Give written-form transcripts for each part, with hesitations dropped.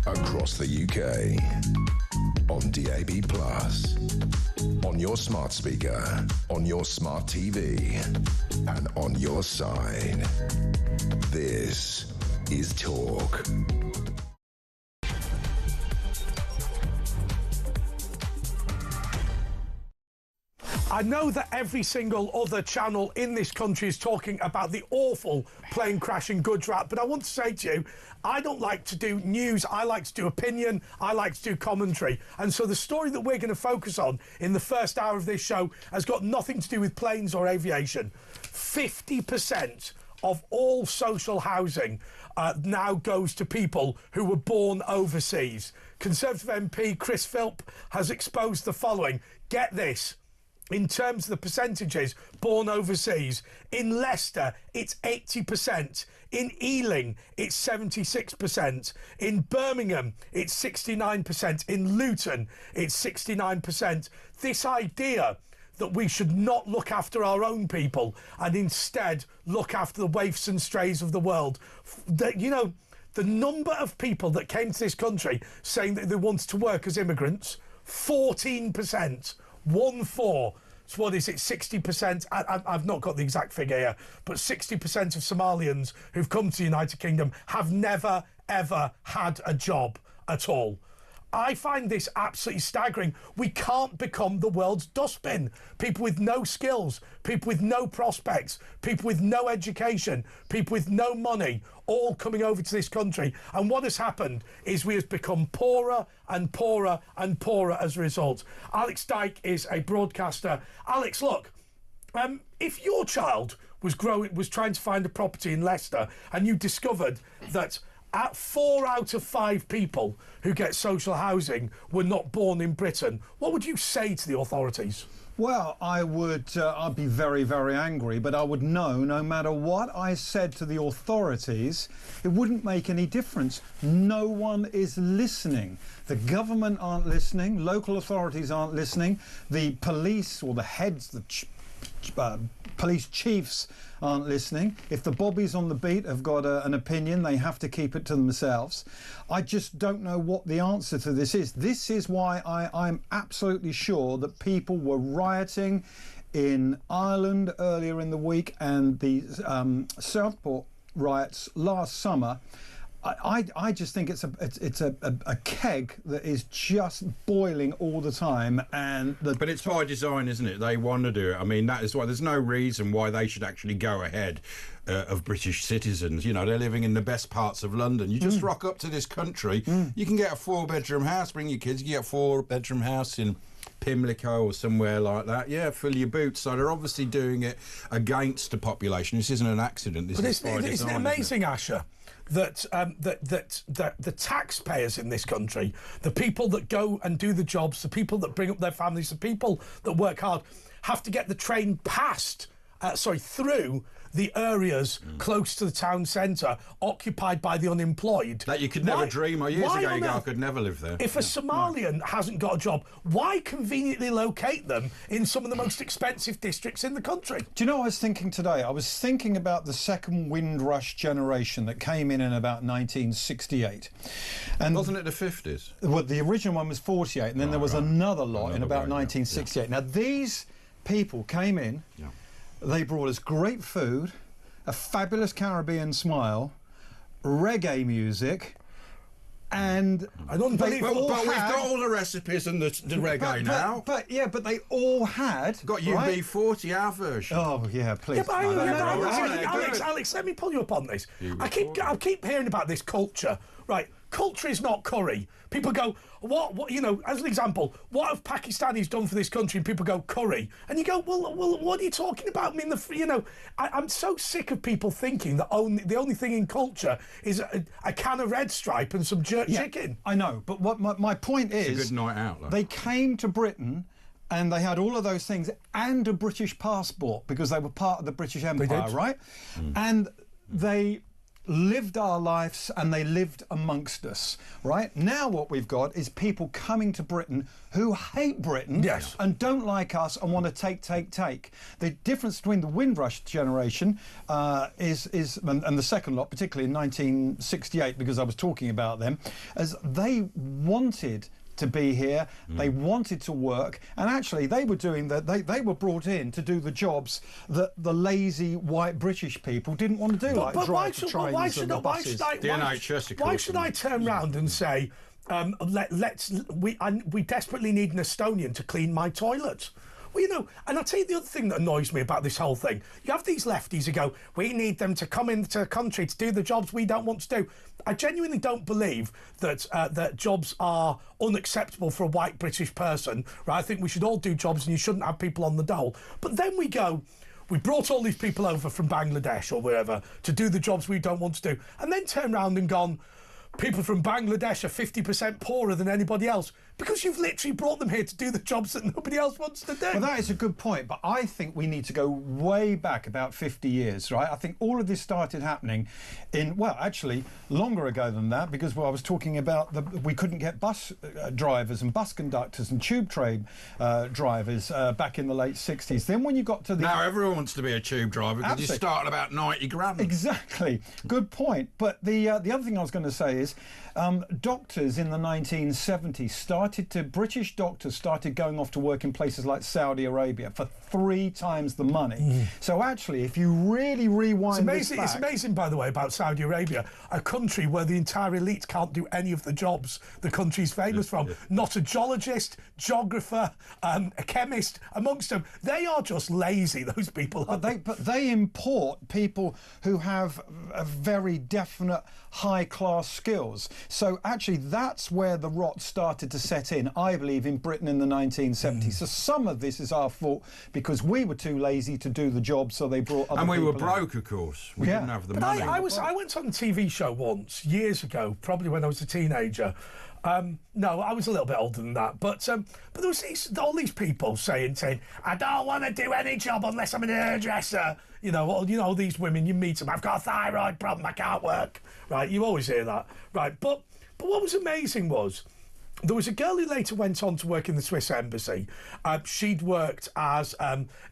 across the UK, on DAB+, on your smart speaker, on your smart TV, and on your side. This is Talk. I know that every single other channel in this country is talking about the awful plane crash in Gujarat, but I want to say to you, I don't like to do news, I like to do opinion, I like to do commentary. And so the story that we're going to focus on in the first hour of this show has got nothing to do with planes or aviation. 50% of all social housing now goes to people who were born overseas. Conservative MP Chris Philp has exposed the following. Get this. In terms of the percentages born overseas, in Leicester, it's 80%. In Ealing, it's 76%. In Birmingham, it's 69%. In Luton, it's 69%. This idea that we should not look after our own people and instead look after the waifs and strays of the world. You know, the number of people that came to this country saying that they wanted to work as immigrants, 14%. 1/4. So what is it, 60%? I've not got the exact figure here, but 60% of Somalians who've come to the United Kingdom have never, ever had a job at all. I find this absolutely staggering. We can't become the world's dustbin. People with no skills, people with no prospects, people with no education, people with no money, all coming over to this country. And what has happened is we have become poorer and poorer and poorer as a result. Alex Dyke is a broadcaster. Alex, look, if your child was trying to find a property in Leicester and you discovered that 4 out of 5 people who get social housing were not born in Britain, what would you say to the authorities? Well, I'd be very, very angry, but I would know no matter what I said to the authorities, it wouldn't make any difference. No one is listening. The government aren't listening, local authorities aren't listening, the police or the heads, the police chiefs aren't listening. If the bobbies on the beat have got an opinion, they have to keep it to themselves. I just don't know what the answer to this is. This is why I'm absolutely sure that people were rioting in Ireland earlier in the week and the Southport riots last summer. I just think it's a keg that is just boiling all the time, but it's by design, isn't it? They want to do it. I mean, that is why there's no reason why they should actually go ahead of British citizens. You know, they're living in the best parts of London. You just rock up to this country. You can get a 4-bedroom house. Bring your kids. You get a 4-bedroom house in Pimlico or somewhere like that. Yeah, fill your boots. So they're obviously doing it against the population. This isn't an accident. This is by design. Isn't it amazing, Asher, that the taxpayers in this country, the people that go and do the jobs, the people that bring up their families, the people that work hard, have to get the train through the areas close to the town centre, occupied by the unemployed. That you could never dream of. Years ago, I could never live there. If a Somalian hasn't got a job, why conveniently locate them in some of the most expensive districts in the country? Do you know what I was thinking today? I was thinking about the second Windrush generation that came in about 1968. And wasn't it the 50s? Well, the original one was 48, and then there was another lot in about 1968. Yeah. Now, these people came in. Yeah. They brought us great food, a fabulous Caribbean smile, reggae music, and we've got all the recipes and the reggae now. But they all had got UB40, our version. Oh yeah, please. Yeah, Alex, let me pull you up on this. I keep hearing about this culture, right? Culture is not curry. People go, what, you know, as an example, what have Pakistanis done for this country? And people go, curry. And you go, well, what are you talking about? I mean, I'm so sick of people thinking that the only thing in culture is a can of Red Stripe and some jerk chicken. I know, but what my point is, it's a good night out, though. They came to Britain and they had all of those things and a British passport because they were part of the British Empire, right? And they lived our lives and they lived amongst us, right? Now what we've got is people coming to Britain who hate Britain and don't like us and want to take. The difference between the Windrush generation is and the second lot, particularly in 1968, because I was talking about them, as they wanted to be here, they wanted to work, and actually they were doing that. They were brought in to do the jobs that the lazy white British people didn't want to do, like drive the trains and the buses. Why should I turn round and say, we desperately need an Estonian to clean my toilet? Well, you know, and I'll tell you the other thing that annoys me about this whole thing. You have these lefties who go, we need them to come into the country to do the jobs we don't want to do. I genuinely don't believe that that jobs are unacceptable for a white British person, right? I think we should all do jobs and you shouldn't have people on the dole. But then we go, we brought all these people over from Bangladesh or wherever to do the jobs we don't want to do, and then turn around and gone, people from Bangladesh are 50% poorer than anybody else, because you've literally brought them here to do the jobs that nobody else wants to do. Well, that is a good point, but I think we need to go way back about 50 years, right? I think all of this started happening in, well, actually, longer ago than that, because I was talking about we couldn't get bus drivers and bus conductors and tube train drivers back in the late 60s. Then when you got to the... Now everyone wants to be a tube driver because you start at about 90 grand. Exactly. Good point. But the other thing I was going to say is doctors in the 1970s British doctors started going off to work in places like Saudi Arabia for 3 times the money. So actually, if you really rewind this back... It's amazing, by the way, about Saudi Arabia, a country where the entire elite can't do any of the jobs the country's famous from. Not a geologist, geographer, a chemist amongst them. They are just lazy, those people. But they import people who have a very definite high-class skills. So actually, that's where the rot started to set in, I believe, in Britain in the 1970s. So some of this is our fault because we were too lazy to do the job, so they brought other people And we were in. broke, of course. We didn't have the money. I went on a TV show once, years ago, probably when I was a teenager. No, I was a little bit older than that. But there was all these people saying, I don't want to do any job unless I'm an hairdresser. You know, all these women, you meet them, I've got a thyroid problem, I can't work. Right, you always hear that. Right, but what was amazing was, there was a girl who later went on to work in the Swiss embassy. She'd worked as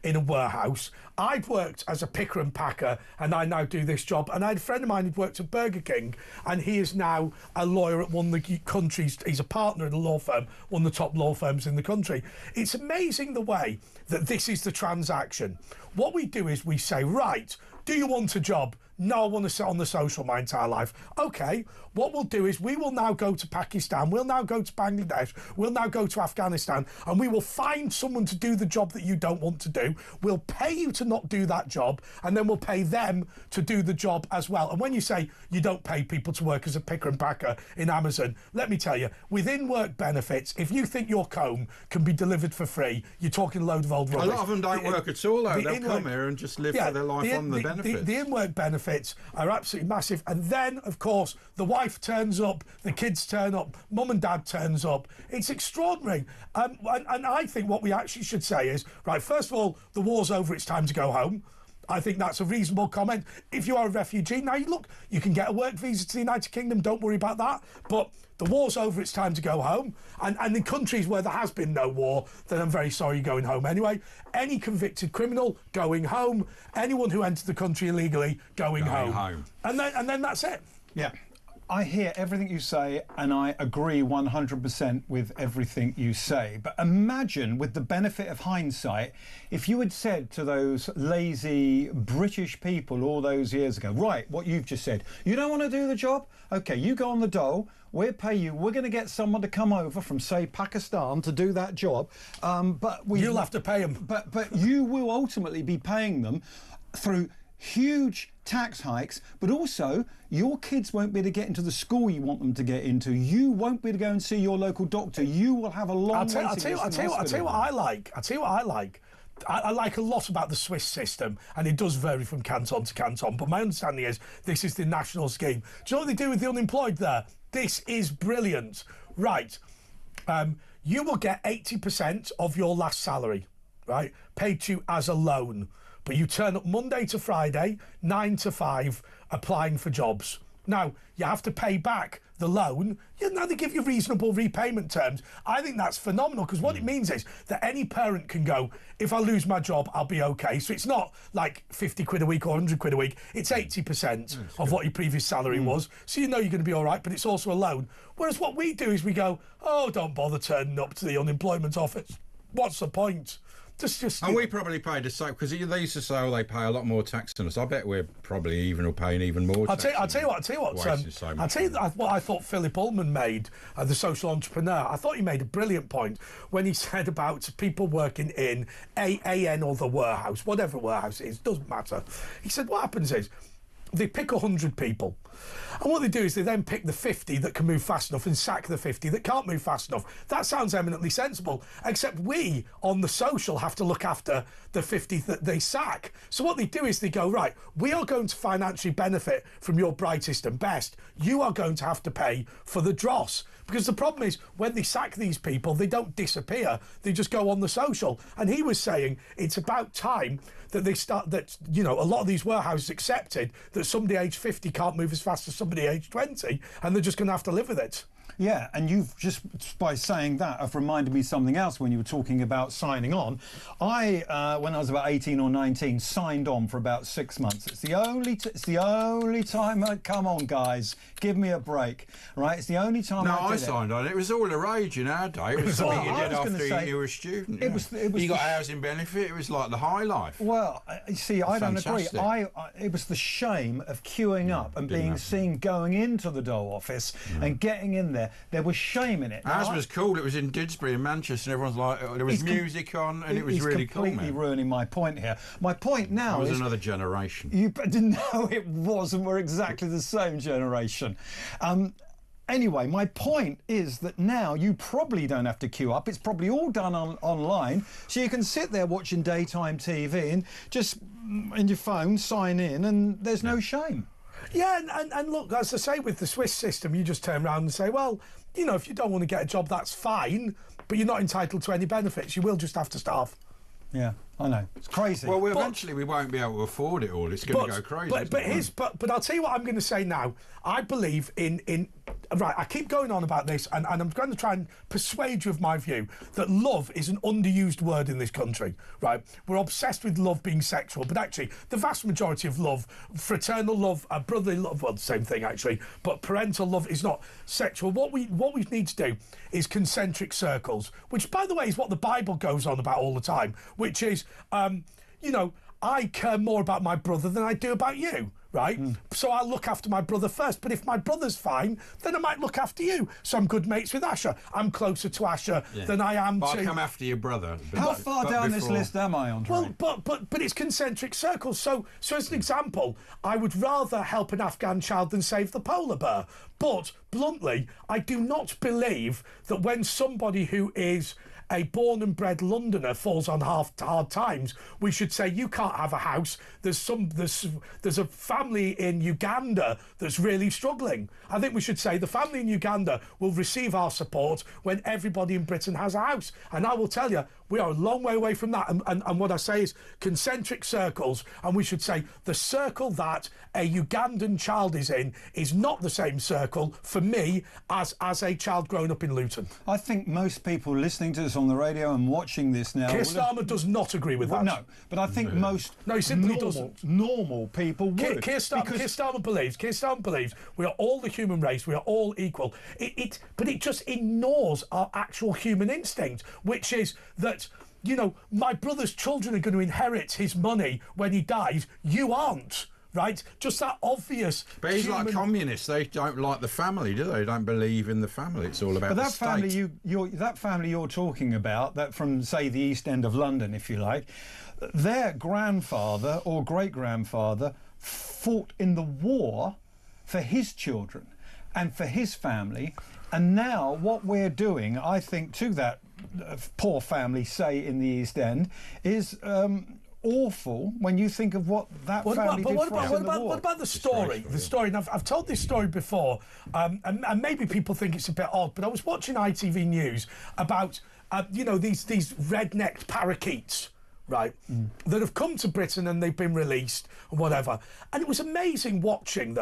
in a warehouse. I'd worked as a picker and packer, and I now do this job. And I had a friend of mine who'd worked at Burger King, and he is now a lawyer at one of the country's. He's a partner at a law firm, one of the top law firms in the country. It's amazing the way that this is the transaction. What we do is we say, right, do you want a job? No, I want to sit on the social my entire life. Okay, what we'll do is we will now go to Pakistan, we'll now go to Bangladesh, we'll now go to Afghanistan, and we will find someone to do the job that you don't want to do. We'll pay you to not do that job, and then we'll pay them to do the job as well. And when you say you don't pay people to work as a picker and packer in Amazon, let me tell you, within work benefits, if you think your comb can be delivered for free, you're talking a load of old rubbish. A lot of them don't work at all, though. They'll come here and just live for their life on the benefits. The in-work benefits are absolutely massive, and then of course the wife turns up, the kids turn up, mum and dad turns up. It's extraordinary, and I think what we actually should say is, right, first of all, the war's over, it's time to go home. I think that's a reasonable comment. If you are a refugee, now you can get a work visa to the United Kingdom, don't worry about that, but the war's over, it's time to go home. And in countries where there has been no war, then I'm very sorry you're going home anyway. Any convicted criminal, going home. Anyone who entered the country illegally, going home. And then that's it. Yeah. I hear everything you say, and I agree 100% with everything you say. But imagine, with the benefit of hindsight, if you had said to those lazy British people all those years ago, right, what you've just said, you don't want to do the job? OK, you go on the dole, we'll pay you, we're going to get someone to come over from, say, Pakistan to do that job. But you'll have to pay them. But you will ultimately be paying them through huge tax hikes, but also your kids won't be able to get into the school you want them to get into. You won't be able to go and see your local doctor. You will have a long waiting list. I'll tell you what I like. I like a lot about the Swiss system, and it does vary from canton to canton, but my understanding is this is the national scheme. Do you know what they do with the unemployed there? This is brilliant. Right, you will get 80% of your last salary, right, paid to you as a loan. but you turn up Monday to Friday, 9 to 5, applying for jobs. Now, you have to pay back the loan. Now they give you reasonable repayment terms. I think that's phenomenal, because what it means is that any parent can go, if I lose my job, I'll be okay. So it's not like 50 quid a week or 100 quid a week. It's 80% of what your previous salary was. So you know you're going to be all right, but it's also a loan. Whereas what we do is we go, oh, don't bother turning up to the unemployment office. What's the point? And we probably paid the same, because they used to say, oh, they pay a lot more tax than us. I bet we're probably even paying even more tax. I'll tell you what I thought Philip Ullman made, the social entrepreneur. I thought he made a brilliant point when he said about people working in AN or the warehouse, whatever warehouse it is, doesn't matter. He said what happens is they pick 100 people. And what they do is they then pick the 50 that can move fast enough and sack the 50 that can't move fast enough. That sounds eminently sensible, except we on the social have to look after the 50 that they sack. So what they do is they go, right, we are going to financially benefit from your brightest and best. You are going to have to pay for the dross. Because the problem is, when they sack these people, they don't disappear. They just go on the social. And he was saying it's about time that they start, that, you know, a lot of these warehouses accepted that somebody aged 50 can't move as fast as somebody aged 20, and they're just going to have to live with it. Yeah, and you've just, by saying that, have reminded me something else when you were talking about signing on. I, when I was about 18 or 19, signed on for about 6 months. It's the only time come on, guys, give me a break, right? It's the only time I signed on. It was all the rage in our day. It was something you did after you were a student. It was you got housing benefit. It was like the high life. Well, see, I don't agree. It was the shame of queuing up and being seen going into the Dole office and getting in there. There was shame in it. Ours was cool. It was in Didsbury in Manchester, and everyone's like, there was music on, and it was really cool, man. Completely ruining my point here. My point now is... It was another generation. You didn't know it wasn't. We're exactly the same generation. Anyway, my point is that now you probably don't have to queue up. It's probably all done online, so you can sit there watching daytime TV and just, in your phone, sign in, and there's no shame. Yeah, and look, as I say, with the Swiss system, you just turn around and say, well, you know, if you don't want to get a job, that's fine, but you're not entitled to any benefits. You will just have to starve. Yeah, I know. It's crazy. Well, eventually we won't be able to afford it all. It's going to go crazy. But I'll tell you what I'm going to say now. I believe in right, I keep going on about this, and I'm going to try and persuade you of my view that love is an underused word in this country, right? We're obsessed with love being sexual, but actually the vast majority of love, fraternal love, brotherly love, well, the same thing actually, but parental love is not sexual. What we need to do is concentric circles, which, by the way, is what the Bible goes on about all the time, which is, you know, I care more about my brother than I do about you, right? So I'll look after my brother first. But if my brother's fine, then I might look after you. So I'm good mates with Asher. I'm closer to Asher than I am to... I'll come after your brother. How far down this list am I, Andre? Well, but it's concentric circles. So as an example, I would rather help an Afghan child than save the polar bear. But, bluntly, I do not believe that when somebody who is a born and bred Londoner falls on hard times, we should say, you can't have a house. There's a family in Uganda that's really struggling. I think we should say the family in Uganda will receive our support when everybody in Britain has a house. And I will tell you, we are a long way away from that. And what I say is concentric circles. And we should say the circle that a Ugandan child is in is not the same circle for me as a child growing up in Luton. I think most people listening to this on the radio and watching this now... Keir Starmer does not agree with that. No, but I think most he simply doesn't. Normal people would. Keir Starmer believes we are all the human race, we are all equal. But it just ignores our actual human instinct, which is that, you know, my brother's children are going to inherit his money when he dies. You aren't. Right, just that obvious. But he's like communists. They don't like the family, do they? They don't believe in the family. It's all about. But that family you're talking about, that from say the East End of London, if you like, their grandfather or great grandfather fought in the war for his children and for his family, and now what we're doing, I think, to that poor family, say in the East End, is. Awful when you think of what that family did for us in the war. What about the story? The story. And I've told this story before, and maybe people think it's a bit odd, but I was watching ITV News about you know, these red-necked parakeets, right, that have come to Britain and they've been released and whatever. And it was amazing watching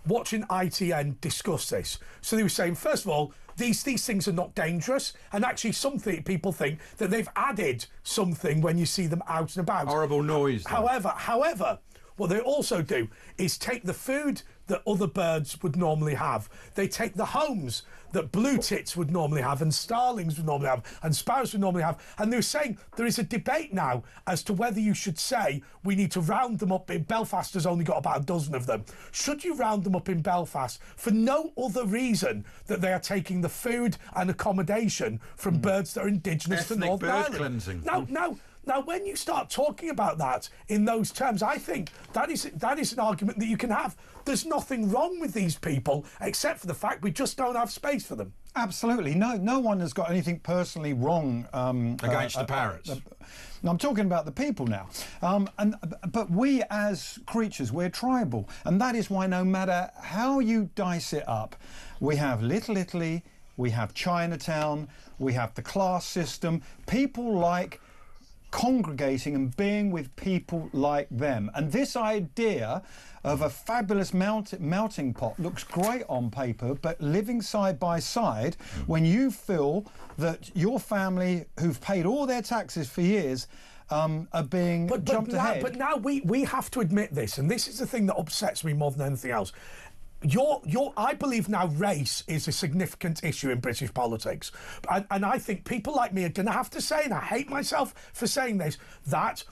ITN discuss this. So they were saying, first of all, these things are not dangerous, and actually people think that they've added something when you see them out and about. Horrible noise. However, what they also do is take the food that other birds would normally have. They take the homes that blue tits would normally have, and starlings would normally have, and sparrows would normally have. And they're saying there is a debate now as to whether you should say we need to round them up. Belfast has only got about a dozen of them. Should you round them up in Belfast for no other reason that they are taking the food and accommodation from birds that are indigenous to Northern Ireland? Cleansing. Now, when you start talking about that in those terms, I think that is an argument that you can have. There's nothing wrong with these people except for the fact we just don't have space for them. Absolutely. No one has got anything personally wrong against the parrots. I'm talking about the people now. But we as creatures, we're tribal. And that is why no matter how you dice it up, we have Little Italy, we have Chinatown, we have the class system. People like congregating and being with people like them. And this idea of a fabulous melting pot looks great on paper, but living side by side, when you feel that your family, who've paid all their taxes for years, are being jumped ahead. But now we have to admit this, and this is the thing that upsets me more than anything else. I believe now race is a significant issue in British politics. And I think people like me are going to have to say, and I hate myself for saying this, that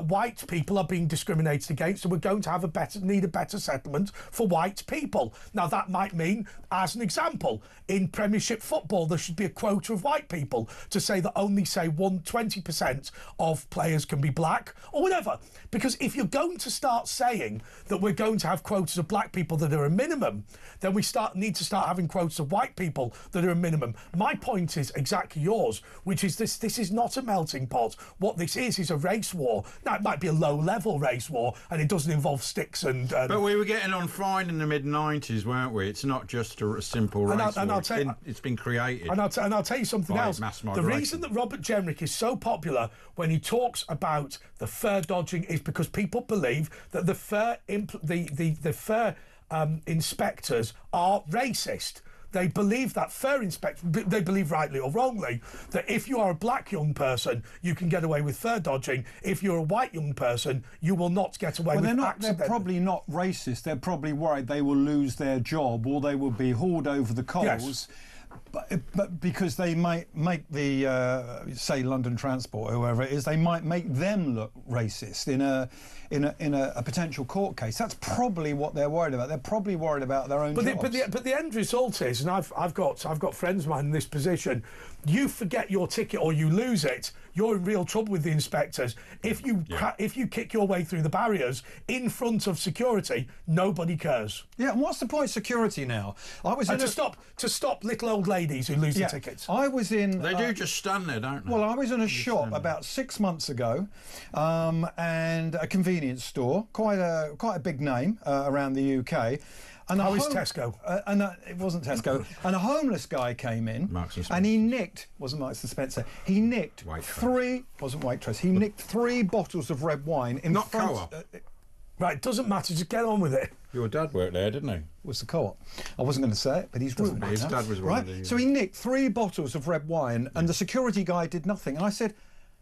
white people are being discriminated against, and we're going to need a better settlement for white people. Now, that might mean, as an example, in Premiership football, there should be a quota of white people to say that only, say, 20% of players can be black, or whatever. Because if you're going to start saying that we're going to have quotas of black people that are a minimum, then we need to start having quotas of white people that are a minimum. My point is exactly yours, which is this is not a melting pot. What this is a race war. Now, it might be a low-level race war, and it doesn't involve sticks and... But we were getting on fine in the mid-90s, weren't we? It's not just a simple race war. It's been created. And I'll tell you something else. The reason that Robert Jenrick is so popular when he talks about the fur dodging is because people believe that the fur inspectors are racist. They believe that they believe rightly or wrongly, that if you are a black young person, you can get away with fur dodging. If you're a white young person, you will not get away with accident. They're probably not racist. They're probably worried they will lose their job or they will be hauled over the coals. Yes. But because they might make the say London Transport or whoever it is, they might make them look racist in a potential court case. That's probably what they're worried about. They're probably worried about their own jobs. But the end result is, and I've got friends of mine in this position. You forget your ticket or you lose it, you're in real trouble with the inspectors. If you kick your way through the barriers in front of security, nobody cares. Yeah, and what's the point of security now? To stop little old ladies who lose their tickets. They do just stand there, don't they? Well, I was in a shop about 6 months ago, and a convenience store, quite a big name around the UK. And how is Tesco? It wasn't Tesco. And a homeless guy came in, and he nicked. Wasn't Marks and Spencer? He nicked wasn't Waitrose. He nicked 3 bottles of red wine in Not front. Co-op. Right, doesn't matter. Just get on with it. Your dad worked there, didn't he? Was the Co-op? I wasn't going to say it, but he's rude. His dad was right. So he nicked 3 bottles of red wine, and the security guy did nothing. And I said,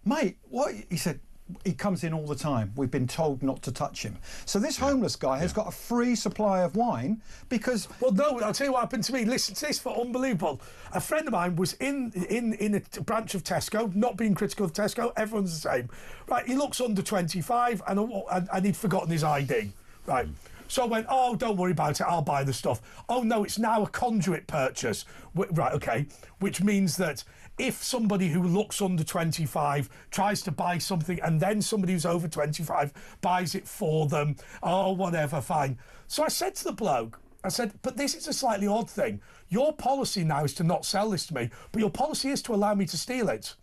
"Mate, what?" He said, "He comes in all the time. We've been told not to touch him." So this homeless guy has got a free supply of wine because... Well, no, I'll tell you what happened to me. Listen to this, for unbelievable. A friend of mine was in a branch of Tesco, not being critical of Tesco, everyone's the same. Right, he looks under 25 and he'd forgotten his ID. Right. So I went, "Oh, don't worry about it, I'll buy the stuff." Oh, no, it's now a conduit purchase. Right, OK, which means that if somebody who looks under 25 tries to buy something and then somebody who's over 25 buys it for them, oh, whatever, fine. So I said to the bloke, I said, "But this is a slightly odd thing. Your policy now is to not sell this to me, but your policy is to allow me to steal it."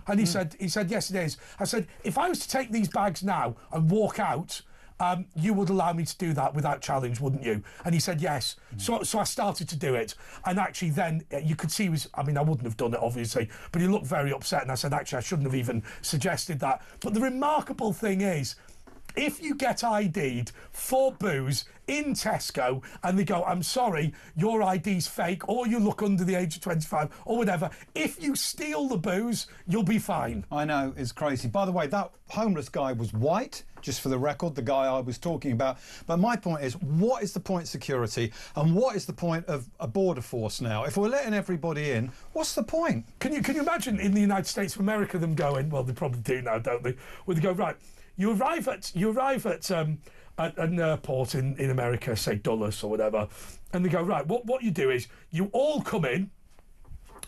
And he said, "Yes, it is." I said, "If I was to take these bags now and walk out, you would allow me to do that without challenge, wouldn't you? And he said yes. So I started to do it, and actually then you could see he was, I mean, I wouldn't have done it obviously, but he looked very upset, and I said actually I shouldn't have even suggested that. But the remarkable thing is, if you get ID'd for booze in Tesco and they go, I'm sorry, your ID's fake, or you look under the age of 25 or whatever, if you steal the booze, you'll be fine. I know, it's crazy. By the way, that homeless guy was white, just for the record, the guy I was talking about. But my point is, what is the point of security and what is the point of a border force now? If we're letting everybody in, what's the point? Can you imagine in the United States of America them going, well, they probably do now, don't they? Where they go, right, you arrive at an airport in America, say Dulles or whatever, and they go, right, what you do is you all come in,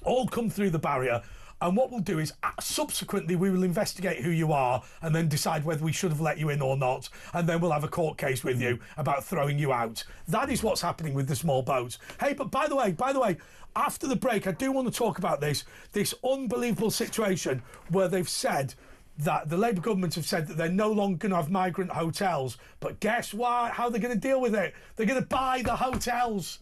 all come through the barrier, and what we'll do is subsequently we will investigate who you are and then decide whether we should have let you in or not, and then we'll have a court case with you about throwing you out. That is what's happening with the small boats. Hey, but by the way, after the break, I do want to talk about this unbelievable situation where they've said that the Labour government have said that they're no longer going to have migrant hotels. But guess what? How they're going to deal with it? They're going to buy the hotels.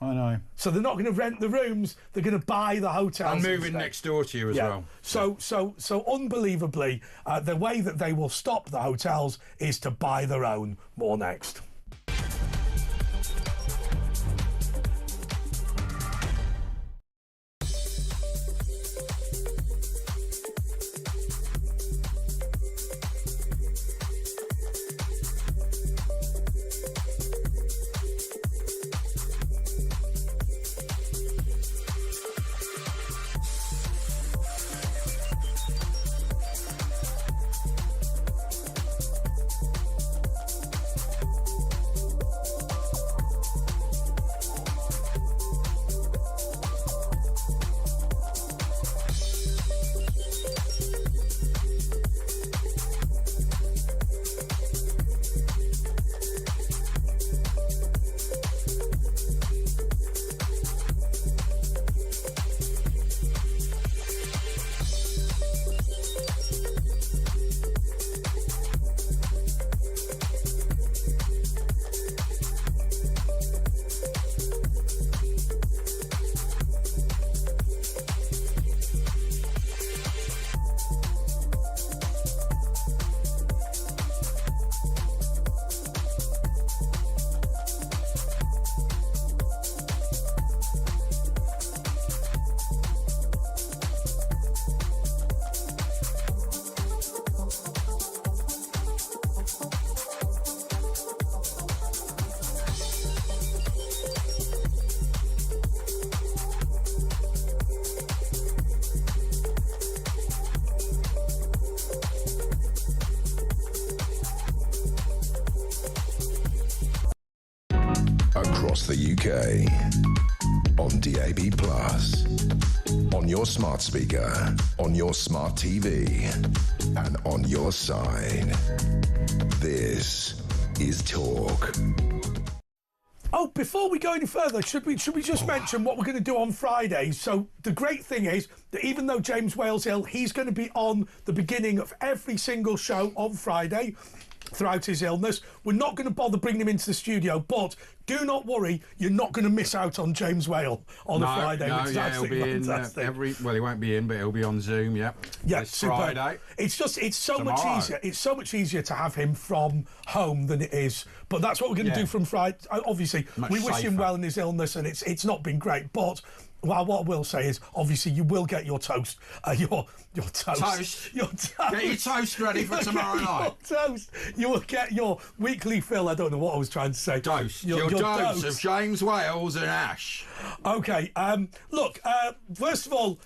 I know. So they're not going to rent the rooms. They're going to buy the hotels. And moving next door to you as well. So unbelievably, the way that they will stop the hotels is to buy their own. More next. Across the UK, on DAB+, on your smart speaker, on your smart TV, and on your side. This is Talk. Oh, before we go any further, should we just mention what we're going to do on Friday? So the great thing is that even though James Whale's ill, he's going to be on the beginning of every single show on Friday throughout his illness. We're not going to bother bringing him into the studio, but do not worry, you're not going to miss out on James Whale on a Friday. He'll be in well, he won't be in, but he'll be on Zoom. Yeah, this Friday. It's so much easier. It's so much easier to have him from home than it is. But that's what we're going to do from Friday. Obviously, we wish him well in his illness, and it's not been great, but. Well, what I will say is, obviously, you will get your toast. Your toast. Your toast. Get your toast ready for tomorrow night. Your toast. You will get your weekly fill. I don't know what I was trying to say. Dose. Your dose of James Wales and Ash. Okay. Look. First of all,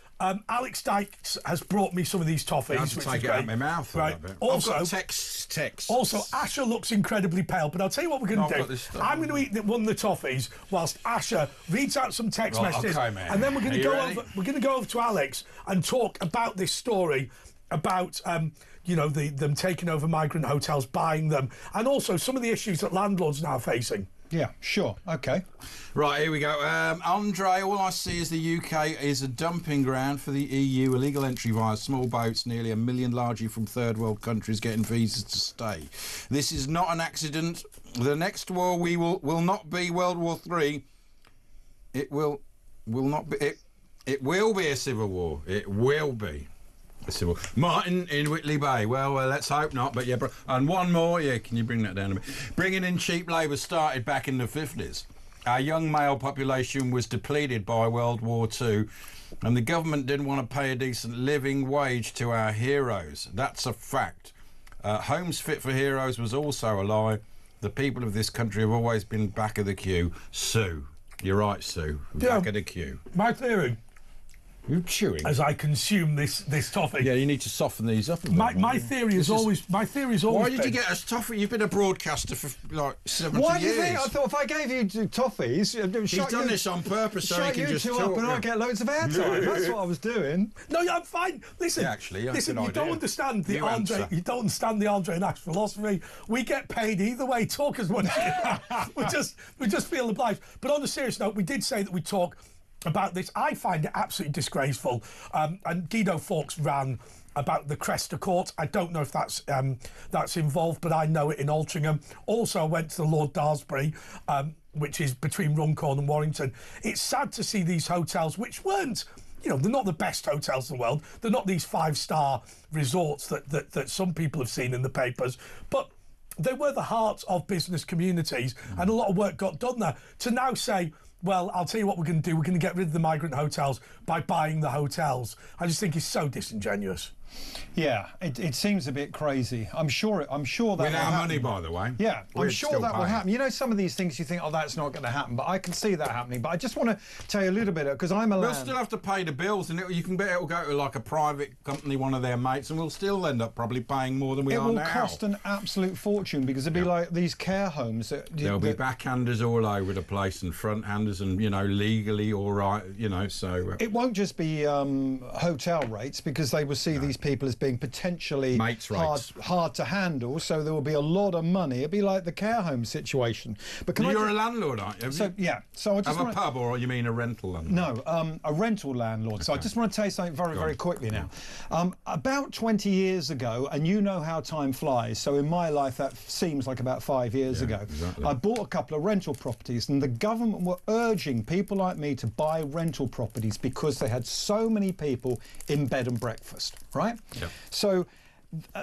Alex Dykes has brought me some of these toffees. I have to take it out of my mouth. Right. Also, I've got text. Also, Asher looks incredibly pale, but I'll tell you what we're going to do. I'm going to eat one of the toffees whilst Asher reads out some text messages, and then we're going to go over. We're going to go over to Alex and talk about this story about them taking over migrant hotels, buying them, and also some of the issues that landlords are now facing. Yeah, sure. Okay. Right, here we go. Andre, all I see is the UK is a dumping ground for the EU. Illegal entry via small boats, nearly 1 million largely from third world countries getting visas to stay. This is not an accident. The next war will not be World War III. It will not be. It will be a civil war. It will be. Martin in Whitley Bay. Well, let's hope not. But yeah, and one more. Yeah, can you bring that down a bit? Bringing in cheap labour started back in the 50s. Our young male population was depleted by World War II, and the government didn't want to pay a decent living wage to our heroes. That's a fact. Homes fit for heroes was also a lie. The people of this country have always been back of the queue. Sue, you're right, Sue. Back of the queue. My theory. You're chewing. As I consume this toffee. Yeah, you need to soften these up a bit. My theory is always. Why did you get us toffee? You've been a broadcaster for like 70 years. Why do you think? I thought if I gave you toffees, he's done this on purpose so he can just talk. Up and I get loads of airtime. That's what I was doing. No, I'm fine. Listen, listen. You don't understand the Andre. You don't understand the Andre Nash philosophy. We get paid either way. Talk as much. we just feel obliged. But on a serious note, we did say that we talk about this. I find it absolutely disgraceful. And Guido Fawkes ran about the Cresta Court. I don't know if that's involved, but I know it in Altrincham. Also, I went to the Lord Daresbury, which is between Runcorn and Warrington. It's sad to see these hotels, which weren't, they're not the best hotels in the world. They're not these 5-star resorts that some people have seen in the papers, but they were the heart of business communities, and a lot of work got done there. To now say, well, I'll tell you what we're going to do. We're going to get rid of the migrant hotels by buying the hotels. I just think it's so disingenuous. Yeah, it seems a bit crazy. I'm sure that with our money, by the way. Yeah, I'm sure that will happen. Some of these things you think, oh, that's not going to happen, but I can see that happening. But I just want to tell you a little bit, because I'm a We'll still have to pay the bills, and it'll go to like a private company, one of their mates, and we'll still end up probably paying more than we are now. It will cost an absolute fortune, because it'll be like these care homes. There'll be backhanders all over the place and front-handers, and legally all right, so it won't just be hotel rates, because they will see these people as being potentially hard to handle, so there will be a lot of money. It'll be like the care home situation. But you're a landlord, aren't you? So I just have a pub, or you mean a rental landlord? No, a rental landlord. Okay. So I just want to tell you something very quickly now. About 20 years ago, and you know how time flies, so in my life that seems like about 5 years ago, exactly. I bought a couple of rental properties, and the government were urging people like me to buy rental properties because they had so many people in bed and breakfast, right? Yeah. So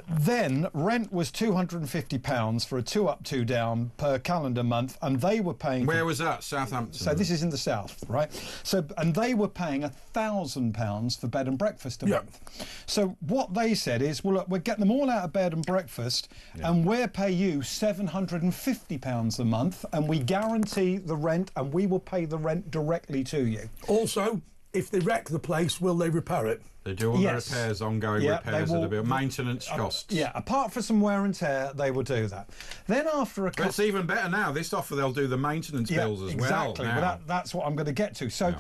then rent was £250 for a 2 up, 2 down per calendar month, and they were paying. Where was that? Southampton. So this is in the south, right? So and they were paying £1,000 for bed and breakfast a month. So what they said is, well, look, we're getting them all out of bed and breakfast, and we'll pay you £750 a month, and we guarantee the rent, and we will pay the rent directly to you. Also, if they wreck the place, will they repair it? They do all the repairs, ongoing repairs, and a maintenance costs. Yeah, apart from some wear and tear, they will do that. Then after a couple... But it's even better now. This offer, they'll do the maintenance bills as well. Exactly. Well, that's what I'm going to get to. So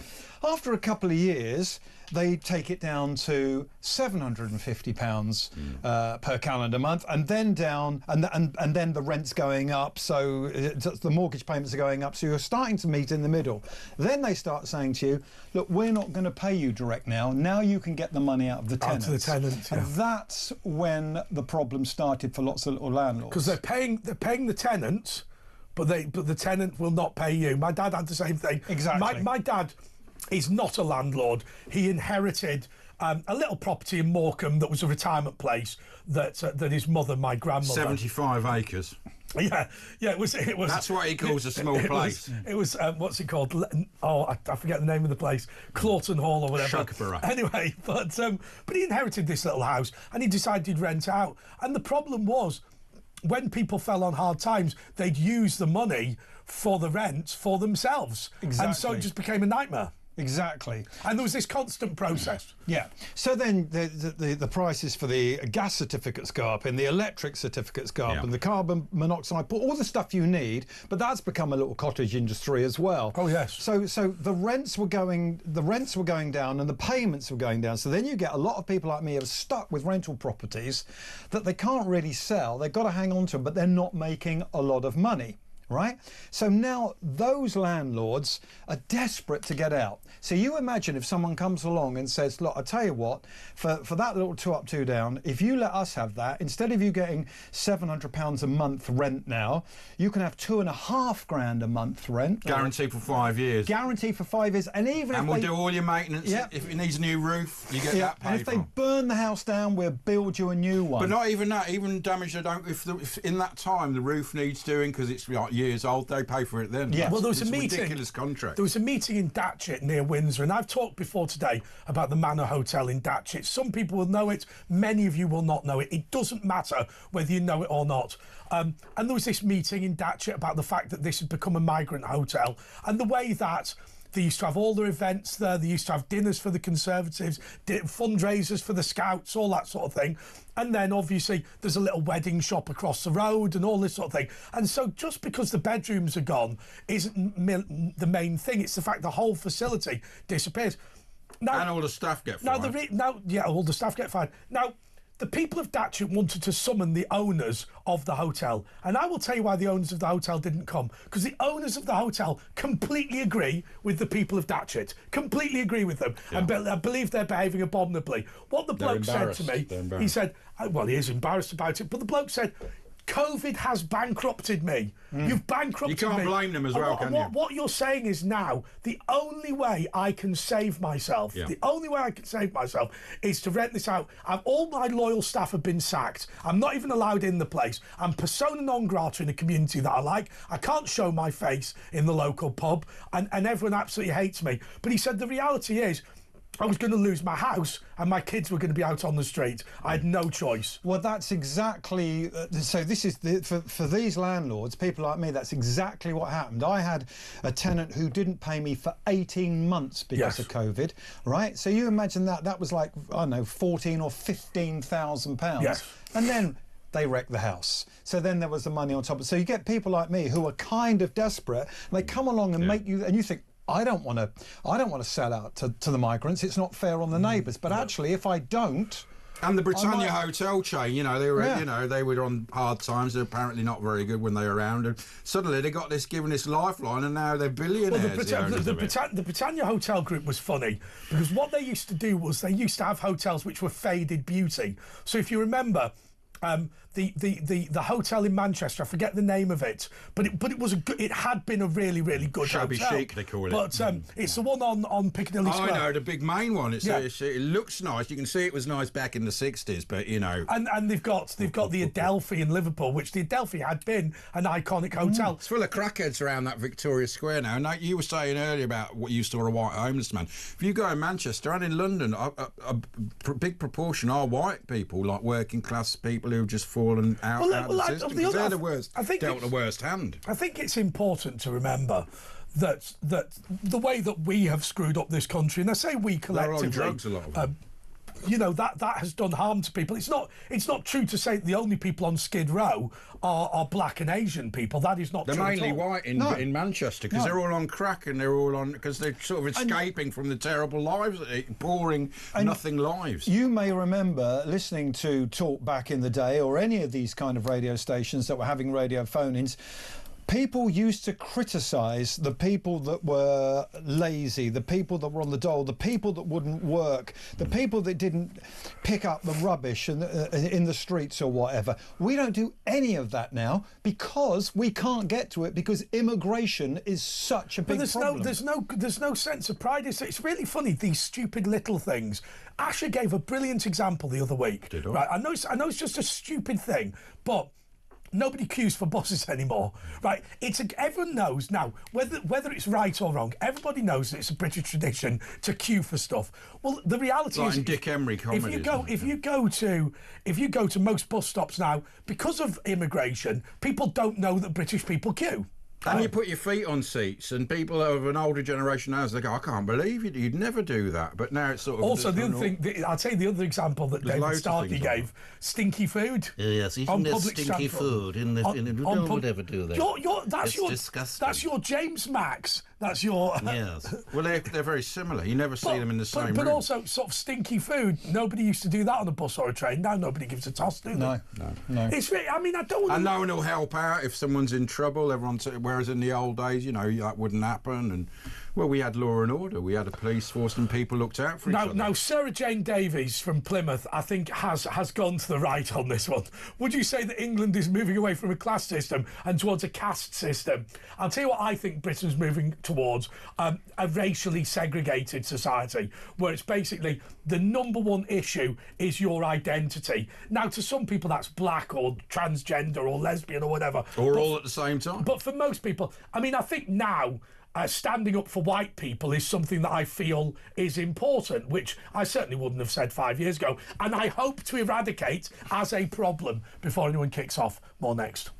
after a couple of years, they take it down to £750 per calendar month, and then down, and then the rent's going up, so the mortgage payments are going up, so you're starting to meet in the middle. Then they start saying to you, look, we're not going to pay you direct now. Now you can get the money out of the tenants. Out to the tenants, and that's when the problem started for lots of little landlords. Because they're paying the tenants, but the tenant will not pay you. My dad had the same thing. Exactly. My dad is not a landlord. He inherited a little property in Morecambe that was a retirement place that his mother, my grandmother... 75 acres. Yeah, it was. That's what he calls a small place. It was what's it called? Oh, I forget the name of the place. Clawton Hall or whatever. Shugborough. Anyway, but he inherited this little house and he decided he'd rent out. And the problem was, when people fell on hard times, they'd use the money for the rent for themselves. Exactly. And so it just became a nightmare. Exactly. And there was this constant process. Yeah. So then the prices for the gas certificates go up, and the electric certificates go up, and the carbon monoxide, all the stuff you need. But that's become a little cottage industry as well. Oh yes. So the rents were going down, and the payments were going down. So then you get a lot of people like me who are stuck with rental properties that they can't really sell. They've got to hang on to them, but they're not making a lot of money. right? So now those landlords are desperate to get out. So you imagine if someone comes along and says, look, I tell you what, for that little 2 up, 2 down, if you let us have that, instead of you getting £700 a month rent now, you can have £2,500 a month rent. Guaranteed for 5 years. Guaranteed for 5 years. And even and if we'll do all your maintenance. Yep. If it needs a new roof, you get that paid and if they for. burn the house down, we'll build you a new one. But not even that, even damage they don't. If in that time the roof needs doing because it's like years old, they pay for it then. Yeah. Well, there was a It's meeting. ridiculous contract. There was a meeting in Datchet near Windsor, and I've talked before today about the Manor Hotel in Datchet. Some people will know it, many of you will not know it. It doesn't matter whether you know it or not. And there was this meeting in Datchet about the fact that this had become a migrant hotel, and the way that they used to have all their events there. They used to have dinners for the Conservatives, fundraisers for the Scouts, all that sort of thing. And then obviously there's a little wedding shop across the road and all this sort of thing. And so just because the bedrooms are gone isn't the main thing. It's the fact the whole facility disappears. Now, and all the staff get fired. All the staff get fired. Now, the people of Datchet wanted to summon the owners of the hotel. And I will tell you why the owners of the hotel didn't come. Because the owners of the hotel completely agree with the people of Datchet. Completely agree with them. Yeah. And I believe they're behaving abominably. What the bloke said to me, he said, well, he is embarrassed about it, but the bloke said, COVID has bankrupted me. You've bankrupted me. You can't blame them as well, can you? What you're saying is now, the only way I can save myself, the only way I can save myself is to rent this out. All my loyal staff have been sacked. I'm not even allowed in the place. I'm persona non grata in a community that I like. I can't show my face in the local pub, and everyone absolutely hates me. But he said the reality is, I was going to lose my house and my kids were going to be out on the street. I had no choice. Well, that's exactly... so this is... for these landlords, people like me, that's exactly what happened. I had a tenant who didn't pay me for 18 months because of COVID, right? So you imagine that was like, I don't know, £14,000 or £15,000. Yes. And then they wrecked the house. So then there was the money on top. So you get people like me who are kind of desperate, and they come along and make you... And you think, I don't want to sell out to the migrants. It's not fair on the neighbours. But actually, if I don't, and the Britannia hotel chain, they were, they were on hard times. They're apparently not very good when they're around. And suddenly they got given this lifeline, and now they're billionaires. Well, the Britannia Hotel Group was funny because what they used to do was they used to have hotels which were faded beauty. So if you remember. The hotel in Manchester, I forget the name of it, but it was it had been a really, really good Shabby hotel. chic, they call it. But it's the one on Piccadilly Square. I know, the big main one. It looks nice. You can see it was nice back in the 60s, but And they've got the Adelphi in Liverpool, which the Adelphi had been an iconic hotel. It's full of crackheads around that Victoria Square now. And like you were saying earlier about what you saw a white homeless man. If you go in Manchester and in London, a big proportion are white people, like working class people who've just fallen out of the system. They're the worst. Dealt the worst hand. I think it's important to remember that the way that we have screwed up this country, and I say we collectively, they're on drugs, a lot of them. That has done harm to people. It's not true to say that the only people on Skid Row are black and Asian people. That is not they're true. They're mainly at all. white in Manchester because they're all on crack and they're all on because they're sort of escaping from the terrible lives, boring, nothing lives. You may remember listening to Talk back in the day or any of these kind of radio stations that were having radio phone-ins. People used to criticise the people that were lazy, the people that were on the dole, the people that wouldn't work, the people that didn't pick up the rubbish in the streets or whatever. We don't do any of that now because we can't get to it because immigration is such a big problem. There's no sense of pride. It's really funny, these stupid little things. Asher gave a brilliant example the other week. Did I? Right, I know it's just a stupid thing, but nobody queues for buses anymore, right? Everyone knows now whether it's right or wrong. Everybody knows that it's a British tradition to queue for stuff. Well, the reality is, in Dick Emery comedy. If you go to most bus stops now, because of immigration, people don't know that British people queue. And you put your feet on seats, and people of an older generation now, they go, I can't believe it. You'd never do that. But now it's sort of... Also, the other thing, I'll tell you the other example that David Starkey gave, stinky food. Yes, eating their stinky food. No one would ever do that. That's disgusting. That's your James Max. That's your... Yes. Well, they're very similar. You never see them in the same room. But also, sort of stinky food, nobody used to do that on a bus or a train. Now nobody gives a toss, do they? No. It's really, I mean, I don't... And no one will help out if someone's in trouble. Whereas in the old days, you know, that wouldn't happen. And well, we had law and order. We had a police force, and people looked out for each other. Now, Sarah Jane Davies from Plymouth, I think, has gone to the right on this one. Would you say that England is moving away from a class system and towards a caste system? I'll tell you what I think Britain's moving towards: a racially segregated society, where it's basically the number one issue is your identity. Now, to some people, that's black or transgender or lesbian or whatever. Or all at the same time. But for most people, I mean, I think now standing up for white people is something that I feel is important, which I certainly wouldn't have said 5 years ago, and I hope to eradicate as a problem before anyone kicks off. More next.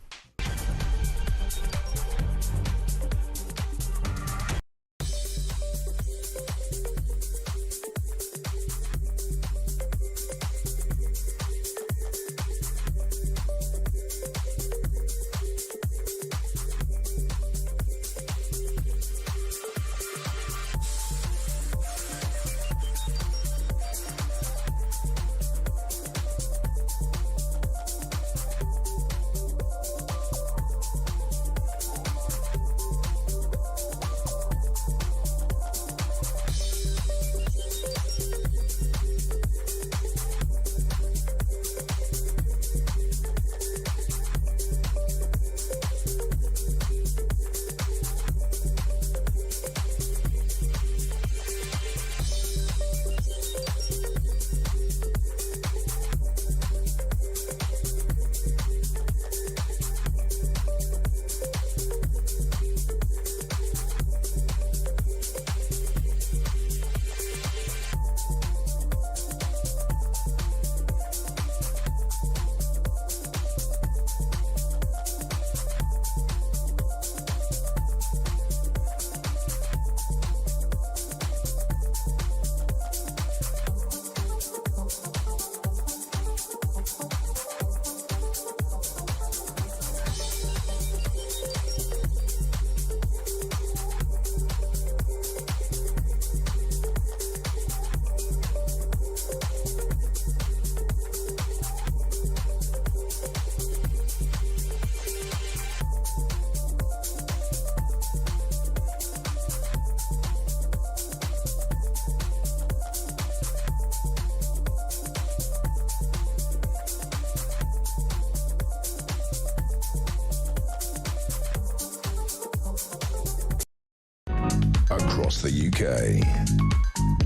Across the UK,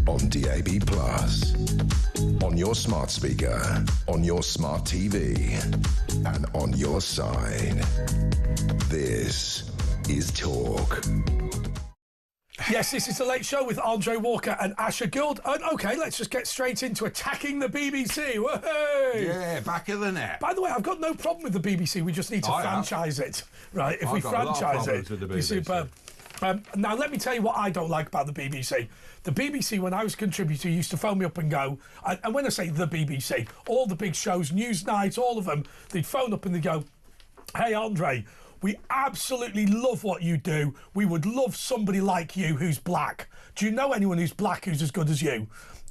on DAB+, on your smart speaker, on your smart TV, and on your side. This is Talk. Yes, this is The Late Show with Andre Walker and Asher Gould. And OK, let's just get straight into attacking the BBC. Whey! Yeah, back of the net. By the way, I've got no problem with the BBC. We just need to franchise it, right? If we franchise it, it'd be superb. Now, let me tell you what I don't like about the BBC. The BBC, when I was a contributor, used to phone me up and go, and when I say the BBC, all the big shows, Newsnight, all of them, they'd phone up and they'd go, hey, Andre, we absolutely love what you do. We would love somebody like you who's black. Do you know anyone who's black who's as good as you?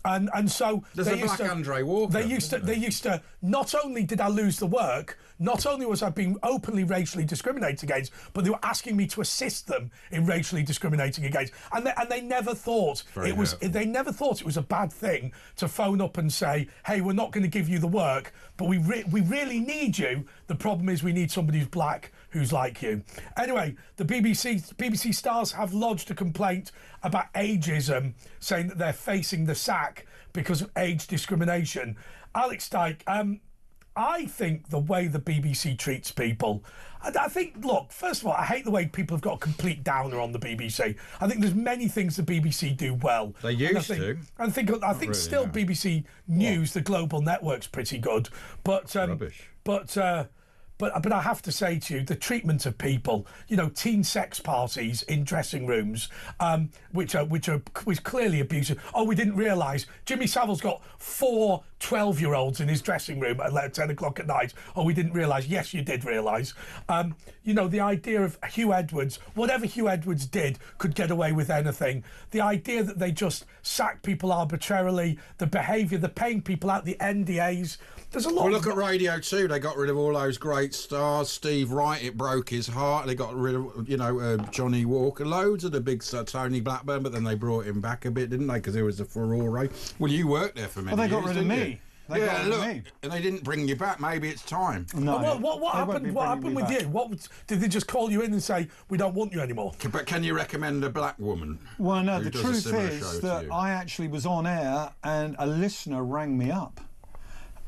And so there's a black Andre Walker. They used to. Not only did I lose the work, not only was I being openly racially discriminated against, but they were asking me to assist them in racially discriminating against. And they never thought it was. They never thought it was a bad thing to phone up and say, "Hey, we're not going to give you the work, but we really need you. The problem is we need somebody who's black who's like you." Anyway, the BBC stars have lodged a complaint about ageism, saying that they're facing the sack because of age discrimination. Alex Dyke, I think the way the BBC treats people, I think, look, first of all, I hate the way people have got a complete downer on the BBC. I think there's many things the BBC do well. They used to. I think really, still BBC News, the global network's pretty good. But rubbish. But But I have to say to you, the treatment of people, teen sex parties in dressing rooms, which was clearly abusive. Oh, we didn't realise Jimmy Savile's got 4 12-year-olds in his dressing room at 10 o'clock at night. Oh, we didn't realise. Yes, you did realise. The idea of Hugh Edwards, whatever Hugh Edwards did, could get away with anything. The idea that they just sack people arbitrarily, the behaviour, the paying people out, the NDAs. There's a lot. Well, look at Radio 2. They got rid of all those great stars. Steve Wright, it broke his heart. They got rid of, Johnny Walker. Loads of the big Tony Blackburn, but then they brought him back a bit, didn't they? Because there was a furore. Well, you worked there for many years. Well, they got rid of me. They got rid of me. And they didn't bring you back. Maybe it's time. No. What happened? What happened with you? Did they just call you in and say we don't want you anymore? But can you recommend a black woman? Well, no. The truth is that I actually was on air, and a listener rang me up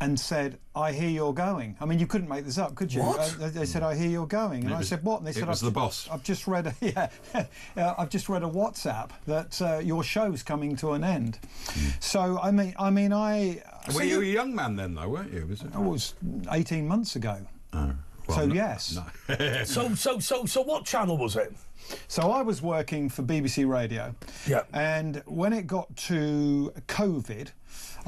and said, "I hear you're going." I mean, you couldn't make this up, could you? What? They said, "I hear you're going," and I said, "What?" And they said, "It was the boss." I've just read I've just read a WhatsApp that your show's coming to an end. So I mean, Were you a young man then, though, weren't you? Was it? I was 18 months ago. Oh. Well, so yes. No. So what channel was it? So I was working for BBC Radio. Yeah. And when it got to COVID,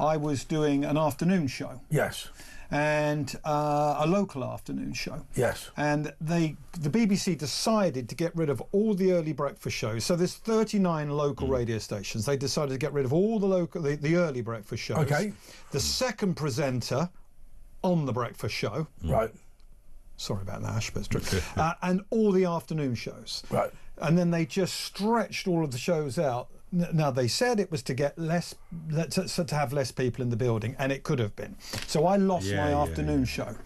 I was doing an afternoon show. Yes. And a local afternoon show. Yes. And the BBC decided to get rid of all the early breakfast shows. So there's 39 local radio stations. They decided to get rid of all the early breakfast shows. Okay. The second presenter on the breakfast show. Right. Sorry about that, Ash, but it's true. And all the afternoon shows. Right. And then they just stretched all of the shows out. Now, they said it was to get to have less people in the building, and it could have been. So I lost my afternoon show.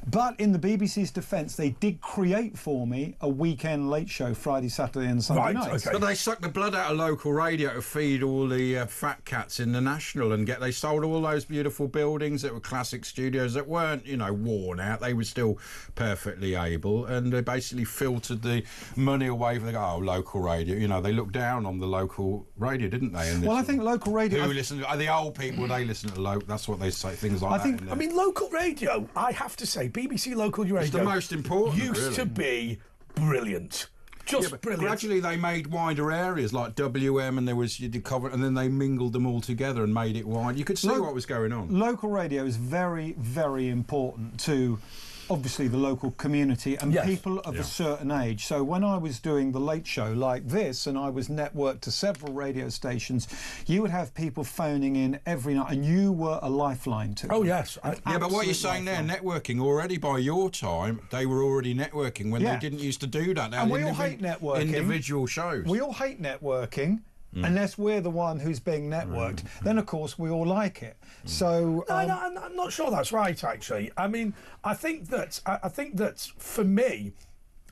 But in the BBC's defence, they did create for me a weekend late show, Friday, Saturday and Sunday nights. Okay. But they sucked the blood out of local radio to feed all the fat cats in the National, and they sold all those beautiful buildings that were classic studios that weren't, worn out. They were still perfectly able, and they basically filtered the money away from local radio. They looked down on the local radio, didn't they? And I think local radio... Who listen to the old people, they listen to local... That's what they say, things like that. I mean, local radio, I have to say, BBC local radio... It's the most important, used to be brilliant. Just brilliant. Gradually they made wider areas like WM, and there was and then they mingled them all together and made it wide. You could see what was going on. Local radio is very, very important to... obviously the local community and people of a certain age. So when I was doing the late show like this, and I was networked to several radio stations, you would have people phoning in every night, and you were a lifeline to them. Oh yes. But what you're saying there, networking, already by your time, they were already networking when they didn't used to do that. And we all hate networking. Individual shows. We all hate networking. Unless we're the one who's being networked, then of course we all like it. So I'm not sure that's right. Actually, I mean, I think that for me,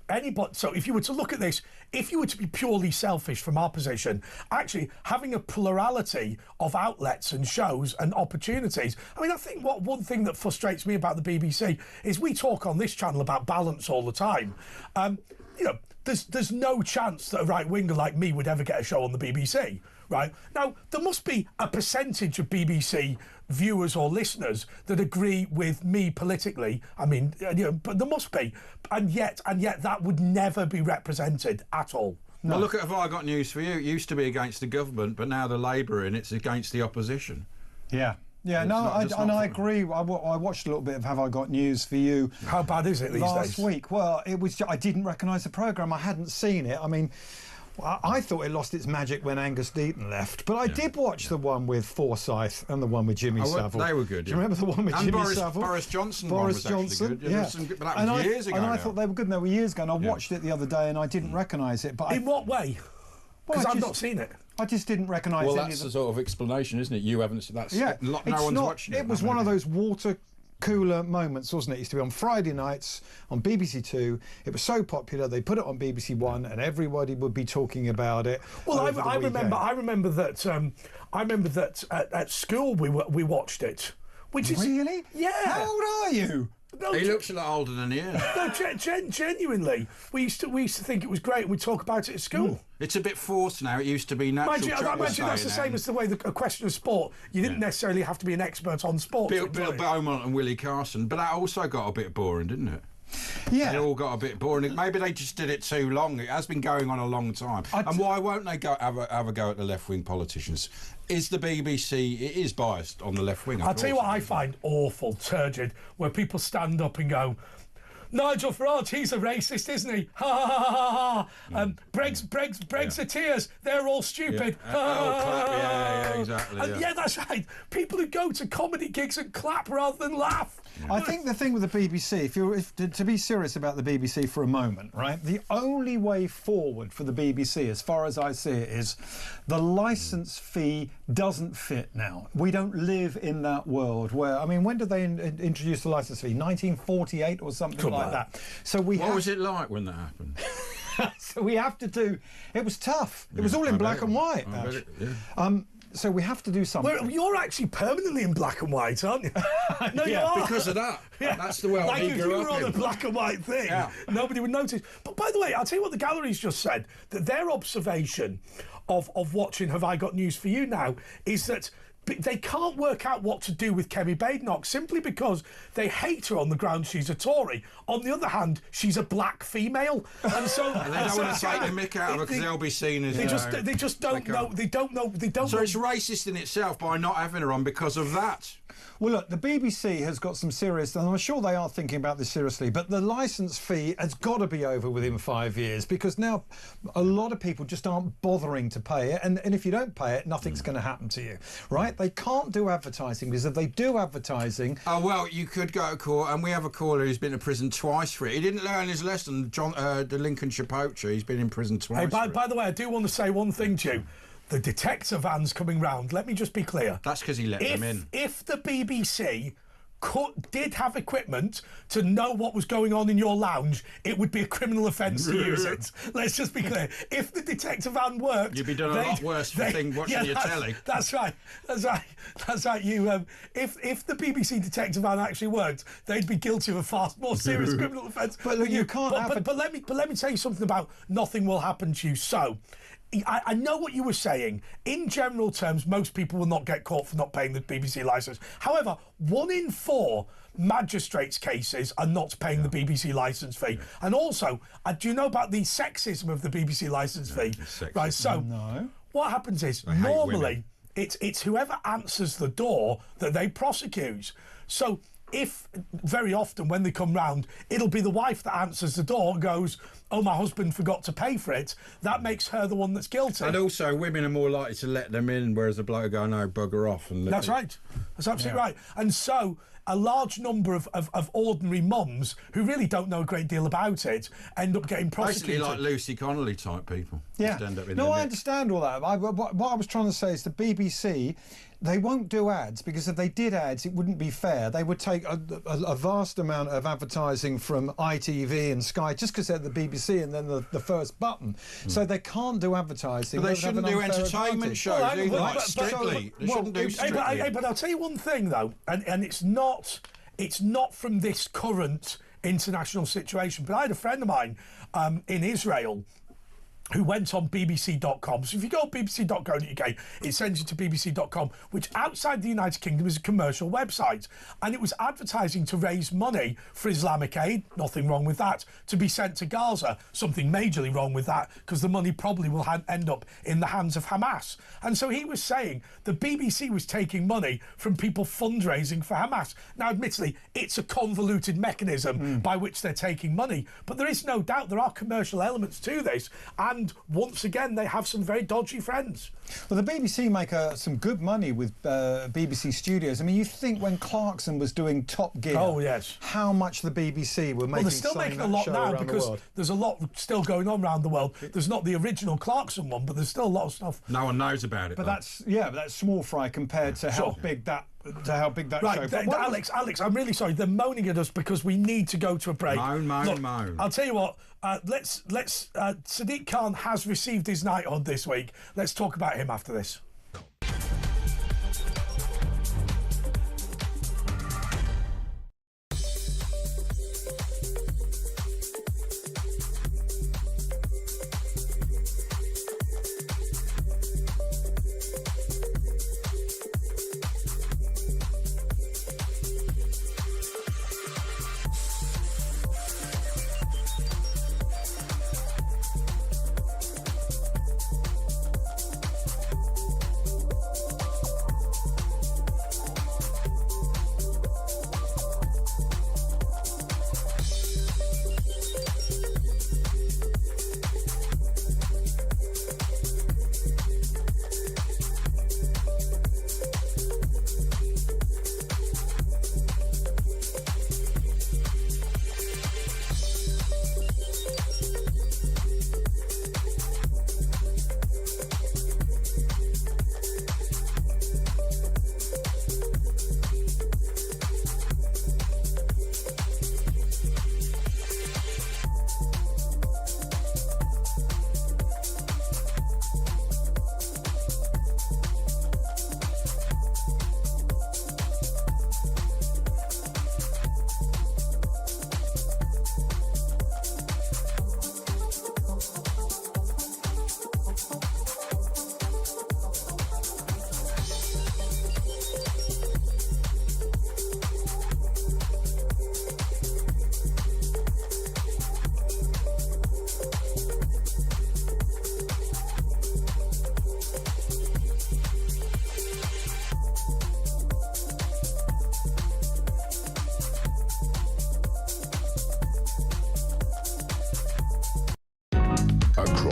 anybody. So if you were to look at this, if you were to be purely selfish from our position, actually having a plurality of outlets and shows and opportunities. I mean, I think one thing that frustrates me about the BBC is we talk on this channel about balance all the time. There's no chance that a right-winger like me would ever get a show on the BBC, right? Now, there must be a percentage of BBC viewers or listeners that agree with me politically. I mean, but there must be. And yet that would never be represented at all. No. Well, look at Have I Got News For You. It used to be against the government, but now the Labour it's against the opposition. Yeah. Yeah, I agree. I watched a little bit of Have I Got News For You. How bad is it these days? Last week. Well, it was. I didn't recognise the programme. I hadn't seen it. I mean, I thought it lost its magic when Angus Deaton left. But I did watch the one with Forsyth and the one with Jimmy Savile. They were good. Do you remember the one with Jimmy Savile? Boris Johnson was actually good. Yeah. But that was years ago. And I thought they were good. And they were years ago. And I watched it the other day, and I didn't recognise it. But in what way? Because I've not seen it. I just didn't recognise any of them. Well, that's the sort of explanation, isn't it? You haven't... no one's watching it. It was one of those water cooler moments, wasn't it? It used to be on Friday nights on BBC Two. It was so popular, they put it on BBC One, and everybody would be talking about it. Well, I remember that at school we watched it. Which is really? Yeah. How old are you? No, he looks a lot older than he is. No, genuinely, we used to think it was great, and we'd talk about it at school. It's a bit forced now. It used to be natural. Mind you, that's the same as the way a question of sport. You didn't necessarily have to be an expert on sport. Bill Beaumont and Willie Carson, but that also got a bit boring, didn't it? Yeah. They all got a bit boring. Maybe they just did it too long. It has been going on a long time. And why won't they have a go at the left-wing politicians? Is the BBC... It is biased on the left wing. I'll tell you what I find awful, turgid, where people stand up and go, Nigel Farage, he's a racist, isn't he? Ha ha ha ha ha. Brexiteers, they're all stupid. Yeah. Yeah, exactly. And yeah, that's right. People who go to comedy gigs and clap rather than laugh. I think the thing with the BBC, to be serious about the BBC for a moment, right? The only way forward for the BBC, as far as I see it, is the licence fee doesn't fit now. We don't live in that world where, I mean, when did they introduce the licence fee? 1948 or something like that. So what was it like when that happened? So we have to do. It was tough. It was all in black and white. So we have to do something. Well, you're actually permanently in black and white, aren't you? No, you are. Because of that. Yeah. That's the world like we if grew you up were on in. a black and white thing, nobody would notice. But by the way, I'll tell you what the gallery's just said, that their observation of watching Have I Got News For You Now is that they can't work out what to do with Kemi Badenoch simply because they hate her on the grounds she's a Tory. On the other hand, she's a black female, and so and they don't want to take the mick out of her because they'll be seen as they just don't know. They don't know. So it's racist in itself by not having her on because of that. Well, look, the BBC has got some serious, and I'm sure they are thinking about this seriously, but the licence fee has got to be over within 5 years because now a lot of people just aren't bothering to pay it, and if you don't pay it, nothing's going to happen to you, right? They can't do advertising because if they do advertising... Oh, well, you could go to court, and we have a caller who's been to prison twice for it. He didn't learn his lesson, the Lincolnshire poacher. He's been in prison twice. Hey, by the way, I do want to say one thing to you. The detector van's coming round. Let me just be clear. That's because he let them in. If the BBC did have equipment to know what was going on in your lounge, it would be a criminal offence to use it. Let's just be clear. If the detector van worked... You'd be doing a lot worse for watching your telly. That's right. You, if the BBC detector van actually worked, they'd be guilty of a far more serious criminal offence. But look, you can't... But let me tell you something about nothing will happen to you. So... I know what you were saying. In general terms, most people will not get caught for not paying the BBC licence. However, 1 in 4 magistrates' cases are not paying the BBC licence fee. And also, do you know about the sexism of the BBC licence fee? Right. So, what happens is normally it's whoever answers the door that they prosecute. So. If very often when they come round, it'll be the wife that answers the door and goes, oh, my husband forgot to pay for it. That makes her the one that's guilty. And also, women are more likely to let them in, whereas the bloke will go, no, bugger off. And that's right. That's absolutely right. And so a large number of ordinary mums who really don't know a great deal about it end up getting prosecuted. Basically like Lucy Connolly type people. Yeah. No, I understand all that. What I was trying to say is the BBC... They won't do ads because if they did ads, it wouldn't be fair. They would take a vast amount of advertising from ITV and Sky just because they're the BBC and then the first button. So they can't do advertising. But they shouldn't do entertainment shows either, like Strictly. They shouldn't do Strictly. But I'll tell you one thing though, and it's not from this current international situation. But I had a friend of mine in Israel who went on bbc.com. So if you go on bbc.co.uk, it sends you to bbc.com, which outside the United Kingdom is a commercial website. And it was advertising to raise money for Islamic aid, nothing wrong with that, to be sent to Gaza, something majorly wrong with that, because the money probably will end up in the hands of Hamas. And so he was saying the BBC was taking money from people fundraising for Hamas. Now, admittedly, it's a convoluted mechanism by which they're taking money, but there is no doubt there are commercial elements to this. And once again, they have some very dodgy friends. Well, the BBC make some good money with BBC Studios. I mean, you think when Clarkson was doing Top Gear, how much the BBC were making. Well, they're still making a lot now because there's a lot still going on around the world. There's not the original Clarkson one, but there's still a lot of stuff. No one knows about it. But that's small fry compared to how big that. Right, show. Alex, I'm really sorry. They're moaning at us because we need to go to a break. Moan. I'll tell you what. Let's. Sadiq Khan has received his knighthood this week. Let's talk about him after this.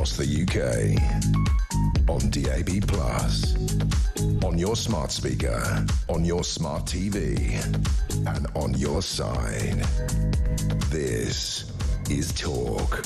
across the UK. On DAB+, on your smart speaker, on your smart TV, and on your side. This is Talk.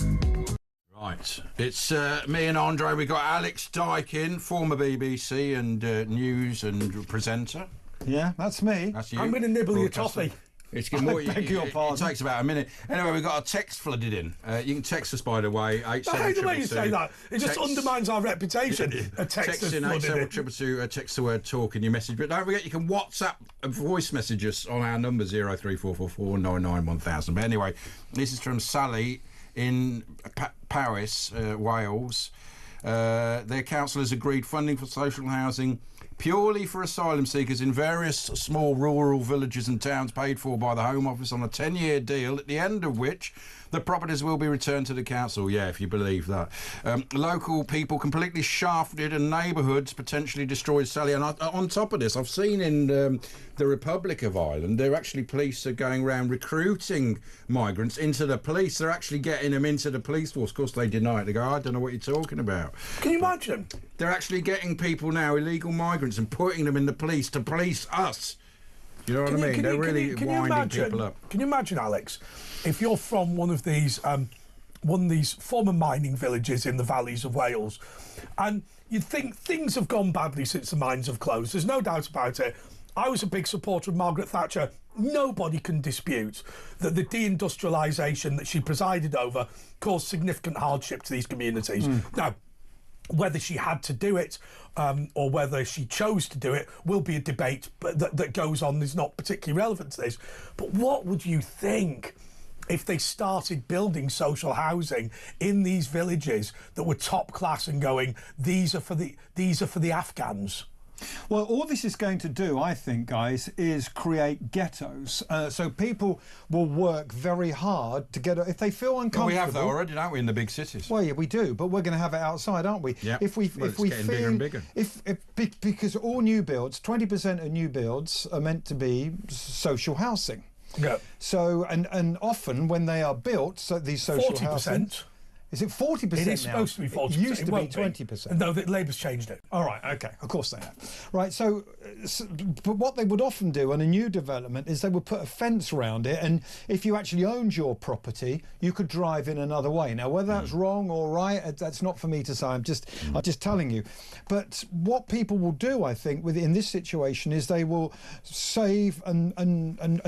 Right, it's me and Andre. We got Alex Dykin, former BBC and news and presenter. Yeah, that's me. That's you. I'm going to nibble your toffee. It's good. More, beg your pardon. It takes about a minute. Anyway, we've got a text flooded in. You can text us, by the way. I hate the way you say that. It just undermines our reputation. A text in flooded in. 87222. Text the word talk in your message. But don't forget, you can WhatsApp and voice message us on our number 03444 991,000. But anyway, this is from Sally in Powys, Wales. Their council has agreed funding for social housing purely for asylum seekers in various small rural villages and towns, paid for by the Home Office on a 10-year deal, at the end of which the properties will be returned to the council. Yeah, if you believe that. Local people completely shafted and neighbourhoods potentially destroyed. Sally, and on top of this, I've seen in the Republic of Ireland, they're actually, police are going around recruiting migrants into the police. They're actually getting them into the police force. Of course, they deny it. They go, I don't know what you're talking about. Can you imagine? They're actually getting people now, illegal migrants, and putting them in the police to police us. You know what I mean? They're really winding people up. Can you imagine, Alex, if you're from one of these former mining villages in the valleys of Wales, and you'd think things have gone badly since the mines have closed. There's no doubt about it. I was a big supporter of Margaret Thatcher. Nobody can dispute that the deindustrialisation that she presided over caused significant hardship to these communities. Now, whether she had to do it or whether she chose to do it will be a debate that goes on, is not particularly relevant to this. But what would you think if they started building social housing in these villages that were top class and going, these are for the Afghans? Well, all this is going to do, I think, guys, is create ghettos. So people will work very hard to get, if they feel uncomfortable. Well, we have that already, don't we, in the big cities? Well, yeah, we do, but we're going to have it outside, aren't we? Yeah. If we getting feel, bigger and bigger. Because all new builds, 20% of new builds are meant to be social housing. Yeah. So, and often when they are built, so these social 40%. housing. Is it 40% now? It is supposed to be 40%. It used to be 20%. No, Labour's changed it. All right, OK, of course they have. Right, so but what they would often do on a new development is they would put a fence around it, and if you actually owned your property, you could drive in another way. Now, whether that's wrong or right, that's not for me to say. I'm just telling you. But what people will do, I think, in this situation is they will save and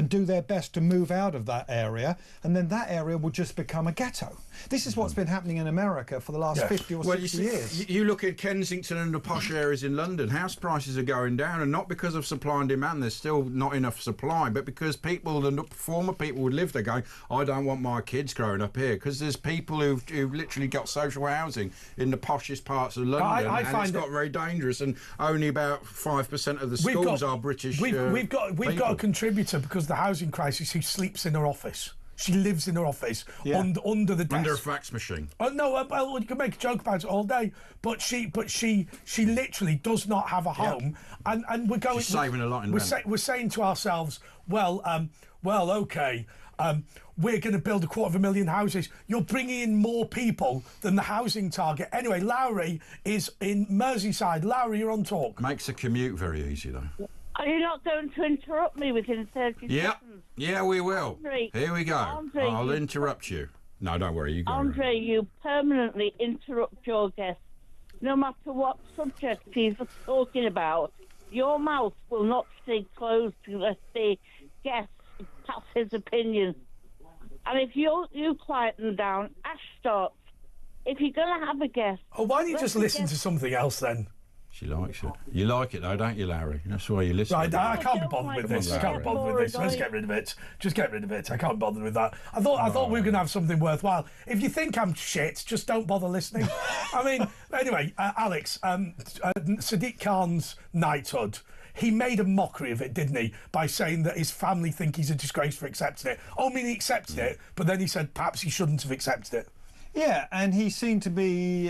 do their best to move out of that area, and then that area will just become a ghetto. This is what's been happening in America for the last 50 or 60 years. You look at Kensington and the posh areas in London, house prices are going down, and not because of supply and demand, there's still not enough supply, but because people, the former people who live there going, I don't want my kids growing up here, because there's people who've literally got social housing in the poshest parts of London, and it's got very dangerous, and only about 5% of the schools are British. We've got a contributor because of the housing crisis who sleeps in her office. She lives in her office under the desk. Under a fax machine. Oh no! Well, you can make a joke about it all day, but she literally does not have a home, and we're going. She's saving a lot in rent. We're saying to ourselves, okay, we're going to build 250,000 houses. You're bringing in more people than the housing target. Anyway, Lowry is in Merseyside. Lowry, you're on Talk. Makes the commute very easy though. Are you not going to interrupt me within 30 seconds? Yeah, we will. Andre, here we go. Andre, I'll interrupt you. No, don't worry. You go. Andre, you permanently interrupt your guest. No matter what subject he's talking about, your mouth will not stay closed to let the guest pass his opinion. And if you quieten down, Ash starts. If you're going to have a guest... Oh, why don't you just listen to something else then? She likes it. You like it though, don't you, Larry? That's why you listen. Right, I can't be bothered with this. I can't be bothered with this. Let's get rid of it. Just get rid of it. I can't be bothered with that. I thought we were going to have something worthwhile. If you think I'm shit, just don't bother listening. I mean, anyway, Alex, Sadiq Khan's knighthood. He made a mockery of it, didn't he, by saying that his family think he's a disgrace for accepting it. Oh, I mean, he accepted it, but then he said perhaps he shouldn't have accepted it. Yeah, and he seemed to be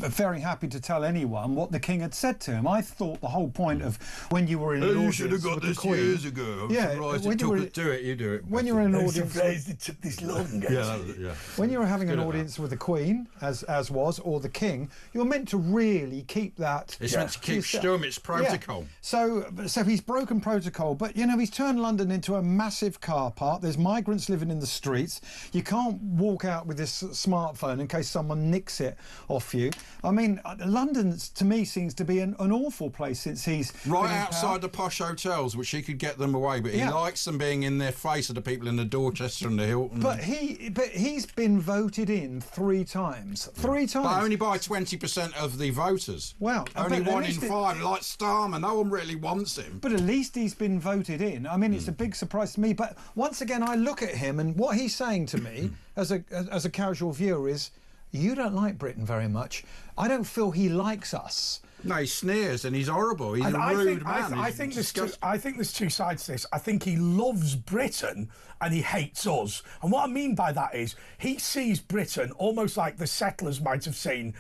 very happy to tell anyone what the king had said to him. I thought the whole point of when you were in an audience, you should have got this Queen, years ago. I'm surprised it took it. Do it. You do it. When you're in an audience, it took this long. Yeah. When you're having an audience with the Queen, as was, or the King, you're meant to really keep that. It's meant to keep stum. It's protocol. Yeah. So he's broken protocol, but you know he's turned London into a massive car park. There's migrants living in the streets. You can't walk out with this smartphone in case someone nicks it off you. I mean, London to me seems to be an awful place since he's right outside the posh hotels, which he could get them away, but he likes them being in their face of the people in the Dorchester and the Hilton. But he's been voted in 3 times. 3 times. But only by 20% of the voters. Wow. Only 1 in 5, like Starmer. No one really wants him. But at least he's been voted in. I mean, it's a big surprise to me. But once again, I look at him and what he's saying to me as a casual viewer is, you don't like Britain very much. I don't feel he likes us. No, he sneers and he's horrible. He's a rude man. I think there's 2 sides to this. I think he loves Britain and he hates us. And what I mean by that is he sees Britain almost like the settlers might have seen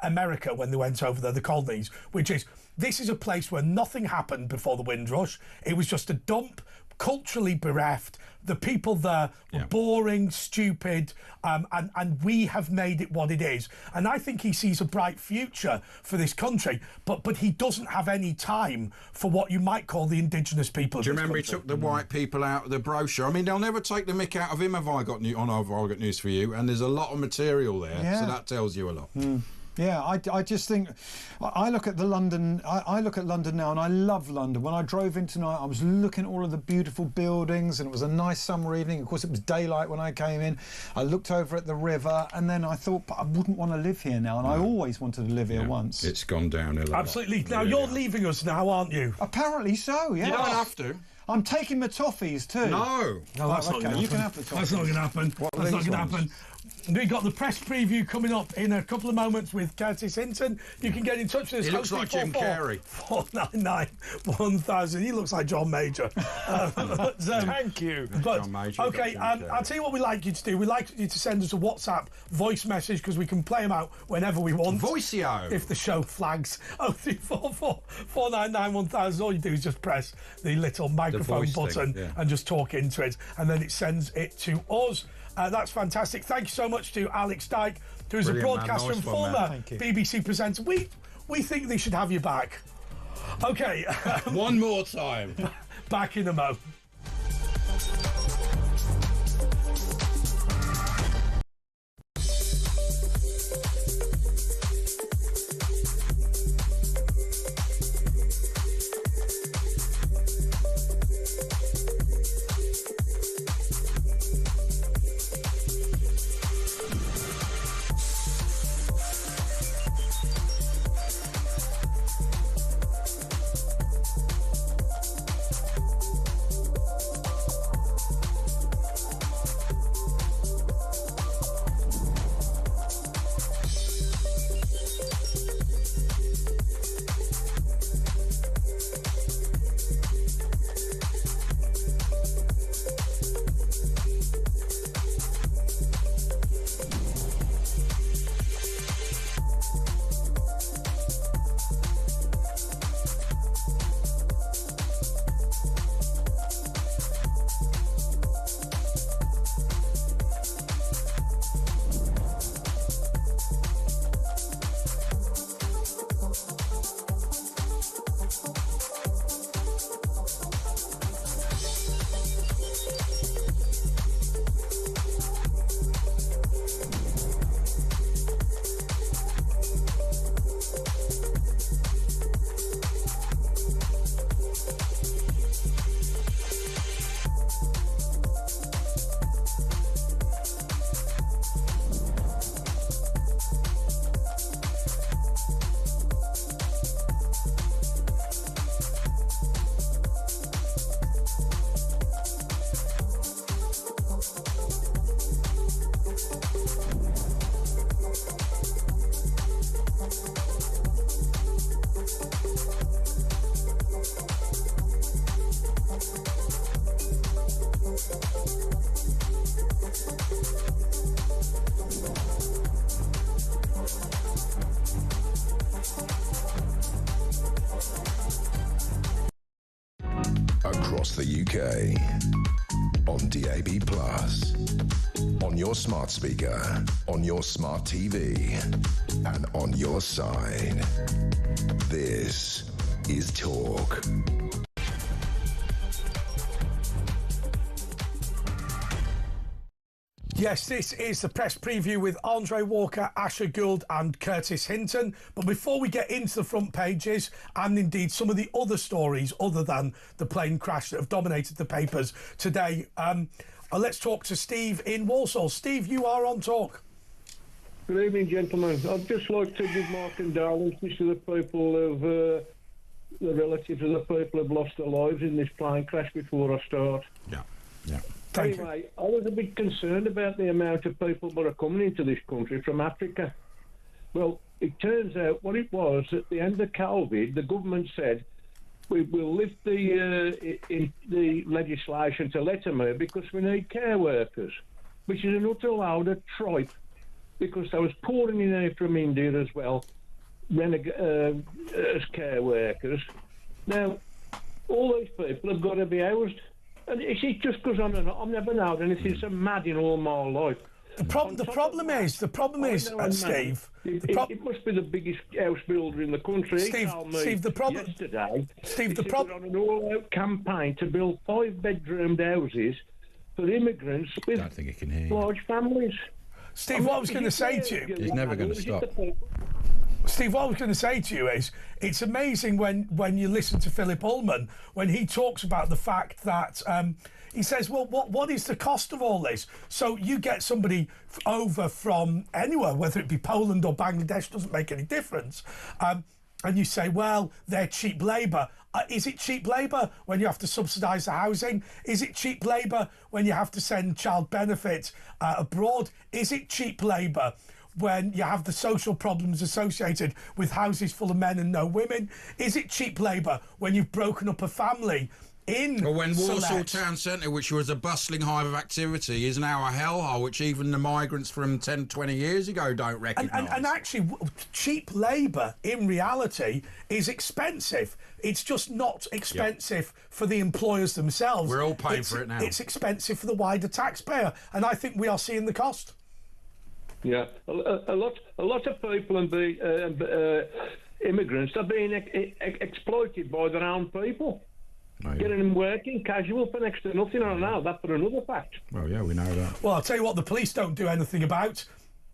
America when they went over there, the colonies, which is, this is a place where nothing happened before the Windrush. It was just a dump, culturally bereft. The people there were boring, stupid, and we have made it what it is. And I think he sees a bright future for this country, but he doesn't have any time for what you might call the indigenous people. Do you remember he took the white people out of the brochure? I mean, they'll never take the mick out of him. Have I got news for you? And there's a lot of material there, so that tells you a lot. Yeah, I just think I look at London now, and I love London. When I drove in tonight, I was looking at all of the beautiful buildings, and it was a nice summer evening. Of course, it was daylight when I came in. I looked over at the river, and then I thought, but I wouldn't want to live here now, and I always wanted to live here once. It's gone downhill. Absolutely. Now you're leaving us now, aren't you? Apparently so. Yeah. You don't have to. I'm taking my toffees too. No, that's not going to happen. You can have the toffees. That's not going to happen. That's not going to happen. We've got the press preview coming up in a couple of moments with Curtis Hinton. You can get in touch with us. He looks like Jim Carrey. 499 1000. He looks like John Major. Thank you. John Major, okay, I'll tell you what we like you to do. We like you to send us a WhatsApp voice message because we can play them out whenever we want. Voicio. If the show flags. 0344 499 1000. All you do is just press the little microphone button and just talk into it, and then it sends it to us. That's fantastic. Thank you so much to Alex Dyke, who is a broadcaster and former BBC presenter. We think they should have you back. Okay. One more time. Back in a mo. across the UK, on DAB+, on your smart speaker, on your smart TV, and on your side. This is Talk. Yes, this is the press preview with Andre Walker, Asher Gould and Curtis Hinton. But before we get into the front pages and indeed some of the other stories other than the plane crash that have dominated the papers today, let's talk to Steve in Walsall. Steve, you are on Talk. Good evening, gentlemen. I'd just like to give my condolences to the people of the relatives of the people who've lost their lives in this plane crash before I start. Yeah. Anyway, I was a bit concerned about the amount of people that are coming into this country from Africa. Well, it turns out what it was, at the end of COVID, the government said, we will lift the legislation to let them here because we need care workers, which is an utter load of tripe, because they was pouring in here from India as well, as care workers. Now, all these people have got to be housed. And it's just because I've never known anything so mad in all my life. The problem is, Steve. It must be the biggest house builder in the country. Steve, the problem yesterday. Steve, the problem on an all-out campaign to build 5-bedroomed houses for immigrants with large families. Steve, what I was going to say to you, he's never going to stop. Steve, what I was going to say to you is, it's amazing when you listen to Philip Ullman, when he talks about the fact that he says, well, what is the cost of all this? So you get somebody over from anywhere, whether it be Poland or Bangladesh, doesn't make any difference. And you say, well, they're cheap labour. Is it cheap labour when you have to subsidise the housing? Is it cheap labour when you have to send child benefit abroad? Is it cheap labour when you have the social problems associated with houses full of men and no women? Is it cheap labour when you've broken up a family in Or when Warsaw Select? Town Centre, which was a bustling hive of activity, is now a hellhole, which even the migrants from 10, 20 years ago don't recognise. And actually, cheap labour, in reality, is expensive. It's just not expensive for the employers themselves. We're all paying for it now. It's expensive for the wider taxpayer. And I think we are seeing the cost. Yeah, a lot of people and the immigrants are being exploited by their own people. Oh, yeah. Getting them working casual for next to nothing. I don't know, that's for another fact. Well, yeah, we know that. Well, I'll tell you what the police don't do anything about.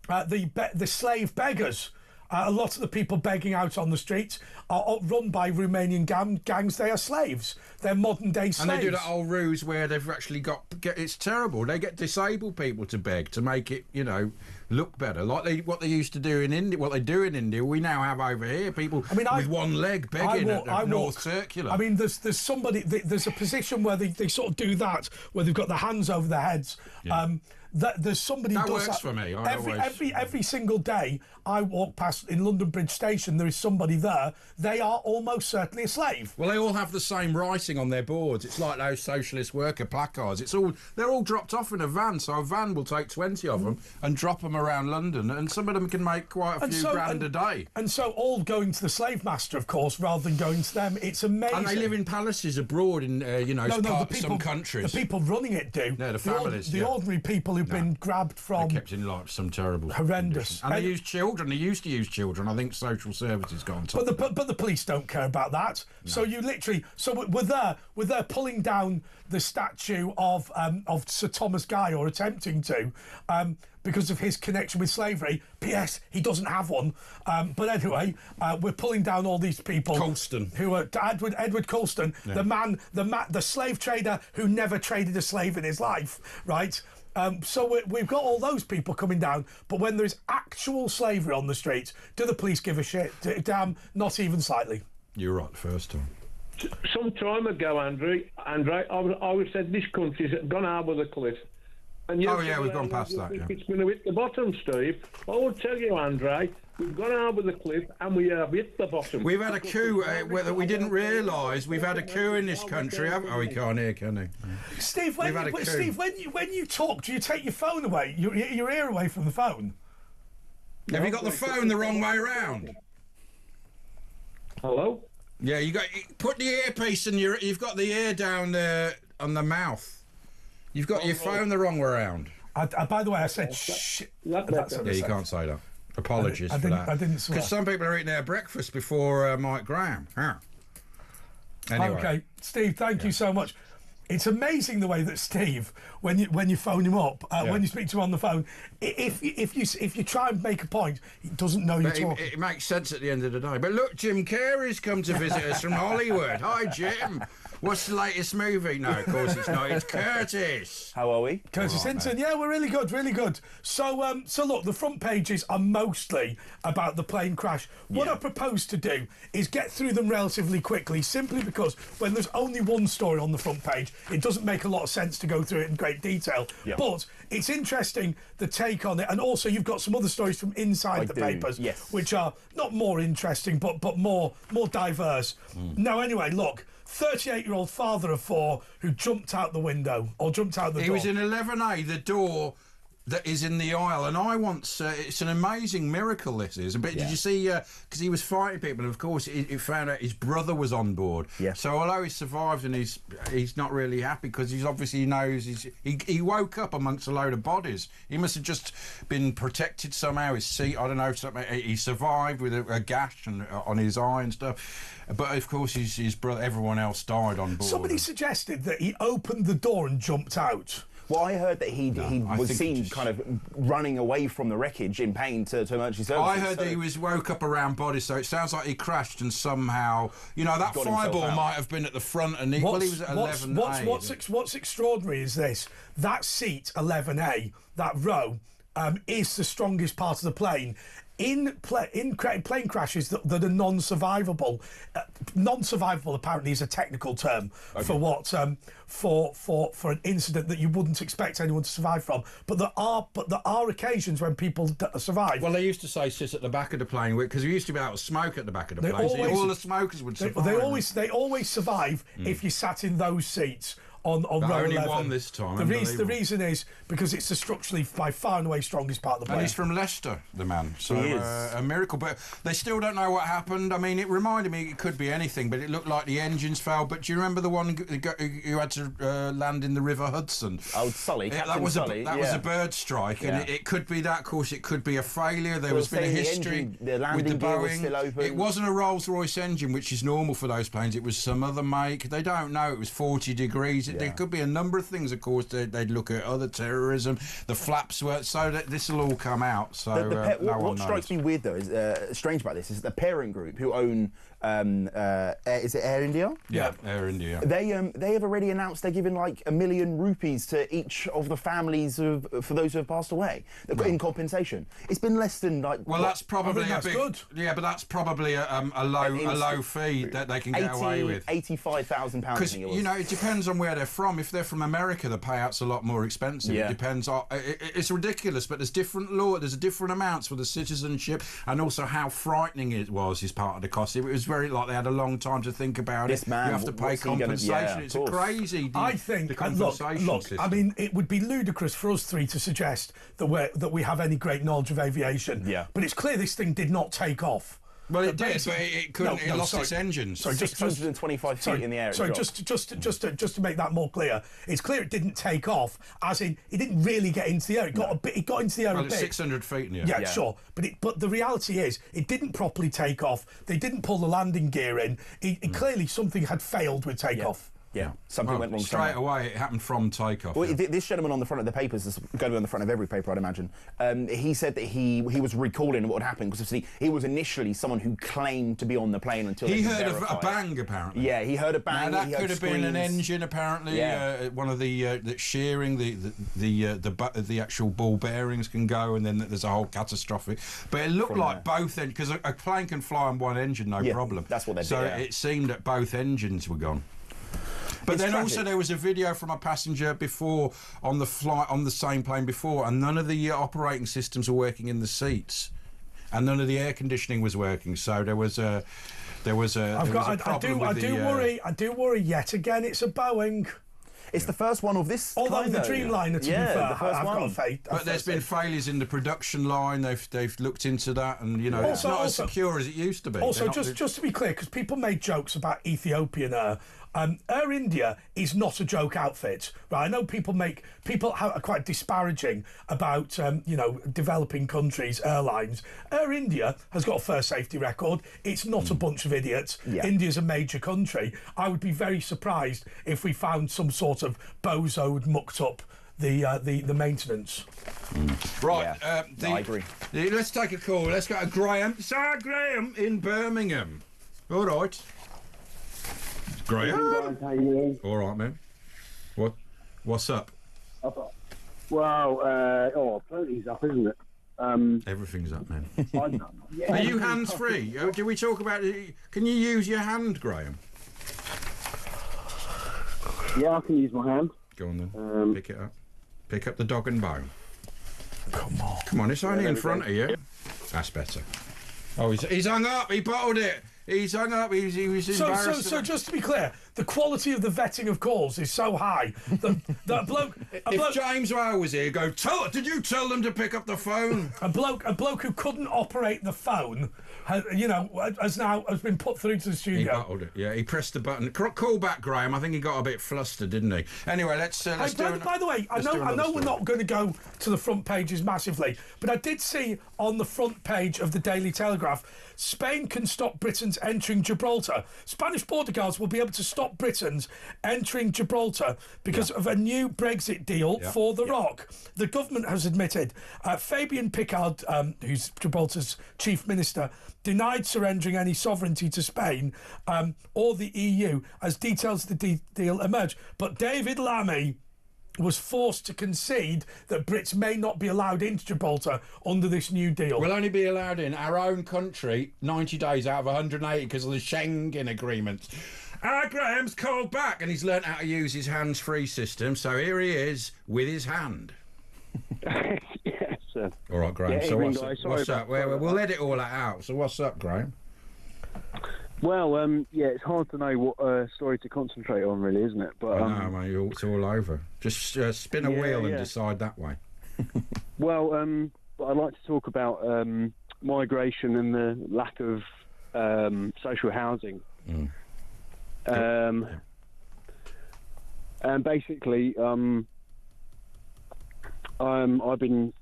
The slave beggars. A lot of the people begging out on the streets are run by Romanian gangs. They are slaves. They're modern-day slaves. And they do that old ruse where they've actually it's terrible. They get disabled people to beg to make it, look better. Like what they used to do in India, what they do in India, we now have over here. People with one leg begging at North Circular. I mean, there's somebody, there's a position where they sort of do that, where they've got their hands over their heads. Yeah. There's somebody that does works that for me. Every single day I walk past in London Bridge Station, there is somebody there. They are almost certainly a slave. Well, they all have the same writing on their boards. It's like those socialist worker placards. They're all dropped off in a van, so a van will take 20 of them and drop them around London, and some of them can make quite a few grand a day. And so all going to the slave master, of course, rather than going to them. It's amazing. And they live in palaces abroad in some countries. The people running it do. Yeah, the families. The ordinary people who've been grabbed from. They're kept in like some terrible horrendous. Conditions. And they use children. They used to use children. I think social services got on top. But the police don't care about that. No. So you literally. So we're there pulling down the statue of Sir Thomas Guy, or attempting to. Because of his connection with slavery. P.S. He doesn't have one. But anyway, we're pulling down all these people. Colston. Who are Edward Colston, yeah. the slave trader who never traded a slave in his life, right? So we've got all those people coming down. But when there's actual slavery on the streets, do the police give a shit? Damn, not even slightly. You're right, the first time. Some time ago, Andre, I was said this country's gone over the cliff. And we've gone past that. Yeah. It's going to hit the bottom, Steve. I will tell you, Andre, we've gone over the cliff and we have hit the bottom. We've had a coup, whether we didn't realise, we've had a coup in this country. Oh, he can't hear, can he? Steve, when you talk, do you take your phone away, your ear away from the phone? Have you got the phone the wrong way around? Hello? Yeah, put the earpiece in you've got the ear down there on the mouth. You've got your phone the wrong way around. By the way, I said shh. Yeah, you can't say that. Apologies for that. I didn't swear. Because some people are eating their breakfast before Mike Graham. Anyway. Okay, Steve, thank you so much. It's amazing the way that Steve, when you phone him up, when you speak to him on the phone, if you try and make a point, he doesn't know you're talking. It makes sense at the end of the day. But look, Jim Carrey's come to visit us from Hollywood. Hi, Jim. What's the latest movie? No, of course it's not. It's Curtis. How are we? Curtis Hinton. Yeah, we're really good, really good. So look, the front pages are mostly about the plane crash. What I propose to do is get through them relatively quickly, simply because when there's only one story on the front page, it doesn't make a lot of sense to go through it in great detail. Yep. But it's interesting, the take on it, and also you've got some other stories from inside the papers, which are not more interesting, but more diverse. Now, anyway, look. 38-year-old father of 4 who jumped out the window or jumped out the door. He was in 11A, the door that is in the aisle, and I once it's an amazing miracle, this is. But did you see, because he was fighting people, and of course he found out his brother was on board. So although he survived, and he's not really happy, because he obviously knows he woke up amongst a load of bodies. He must have just been protected somehow, his seat, I don't know, something. He survived with a gash on his eye and stuff. But of course his brother, everyone else died on board. Somebody suggested that he opened the door and jumped out. Well, I heard that he was seen kind of running away from the wreckage in pain to emergency services. I heard that he woke up around bodies, so it sounds like he crashed and somehow, that fireball might have been at the front, and he was at 11A. What's extraordinary is this: that seat 11A, that row, is the strongest part of the plane. In plane crashes that are non-survivable, non-survivable apparently is a technical term for what for an incident that you wouldn't expect anyone to survive from. But there are occasions when people survive. Well, they used to say sit at the back of the plane because you used to be able to smoke at the back of the plane. So all the smokers would survive. They always survive if you sat in those seats. On row only 11. One this time. The reason is because it's the structurally by far and away strongest part of the plane. And he's from Leicester, the man. So a miracle. But they still don't know what happened. I mean, it reminded me it could be anything, but it looked like the engines failed. But do you remember the one who had to land in the River Hudson? Oh, Sully. That was a bird strike, and it could be that. Of course, it could be a failure. There was been a history with the Boeing. Still open. It wasn't a Rolls-Royce engine, which is normal for those planes. It was some other make. They don't know. It was 40 degrees. There could be a number of things, of course. They'd look at other terrorism. The flaps were so that this will all come out. So what strikes me weird though is strange about this is the parent group who own is it Air India? Yeah, Air India. They have already announced they're giving like $1 million rupees to each of the families for those who have passed away in compensation. It's been less than like. Well, that's probably good. Yeah, but that's probably a low fee that they can get away with. £85,000. Because it depends on where they're from. If they're from America, the payout's a lot more expensive. It depends on. It's ridiculous, but there's different law. There's different amounts for the citizenship, and also how frightening it was is part of the cost. It was very like they had a long time to think about it. Man, you have to pay compensation. It's crazy. I think. Look. I mean, it would be ludicrous for us three to suggest that we have any great knowledge of aviation. Yeah. But it's clear this thing did not take off. Well, it did, but it couldn't. It lost its engines. Sorry, 625 feet in the air. Sorry, just to make that more clear, it's clear it didn't take off. As in, it didn't really get into the air. It got into the air a bit. It's 600 feet in the air. Yeah, sure. But the reality is, it didn't properly take off. They didn't pull the landing gear in. Clearly, something had failed with takeoff. Yeah, something went wrong. Straight away, it happened from takeoff. Well, this gentleman on the front of the papers, is going to be on the front of every paper, I'd imagine. He said that he was recalling what had happened because he was initially someone who claimed to be on the plane until he heard of a bang. Apparently, yeah, he heard a bang. Now, that could have been an engine. Apparently, one of the shearing the actual ball bearings can go, and then there's a whole catastrophic. But it looked like both engines because a plane can fly on one engine, no problem. That's what they did. So it seemed that both engines were gone. But then also there was a video from a passenger before on the flight on the same plane before, and none of the operating systems were working in the seats, and none of the air conditioning was working. So there was a problem. I do worry yet again. It's a Boeing. It's the first one of this. Although the Dreamliner, to be fair, the first I've one. got faith. But there's been failures in the production line. They've looked into that, and it's not as secure as it used to be. Also, just to be clear, because people made jokes about Ethiopian Air. Air India is not a joke outfit, right? I know people are quite disparaging about developing countries' airlines. Air India has got a fair safety record. It's not a bunch of idiots. Yeah. India's a major country. I would be very surprised if we found some sort of bozoed, mucked up the maintenance. Right, I agree. Let's take a call. Let's go to Graham. Sir Graham in Birmingham. All right. Graham. How you doing? All right, man. What's up? Well, plenty's up, isn't it? Everything's up, man. Yeah, Are you hands free? Do we talk about it? Can you use your hand, Graham? Yeah, I can use my hand. Go on then. Pick it up. Pick up the dog and bone. Come on, it's only in front of you. That's better. Oh, he's hung up. He bottled it. He's hung up. He was embarrassed. So just to be clear, the quality of the vetting of calls is so high that a bloke. If James Whale was here, did you tell them to pick up the phone? A bloke who couldn't operate the phone, has been put through to the studio. He bottled it. Yeah, he pressed the button. Call back, Graham. I think he got a bit flustered, didn't he? Anyway, let's do. By the way, I know we're not going to go to the front pages massively, but I did see on the front page of the Daily Telegraph, Spain can stop Britain's entering Gibraltar. Spanish border guards will be able to stop Britons entering Gibraltar because of a new Brexit deal for the Rock. The government has admitted. Fabian Picard, who's Gibraltar's chief minister, denied surrendering any sovereignty to Spain or the EU as details of the deal emerge. But David Lammy was forced to concede that Brits may not be allowed into Gibraltar under this new deal. We'll only be allowed in our own country 90 days out of 180 because of the Schengen Agreement. Graham's called back and he's learnt how to use his hands-free system, so here he is with his hand. Yes, sir. All right, Graham, yeah, so what's up? We'll edit all that out, so what's up, Graham? Well, it's hard to know what story to concentrate on, really, isn't it? But I know, mate, it's all over. Just spin a wheel and decide that way. Well, I'd like to talk about migration and the lack of social housing. And basically, I've been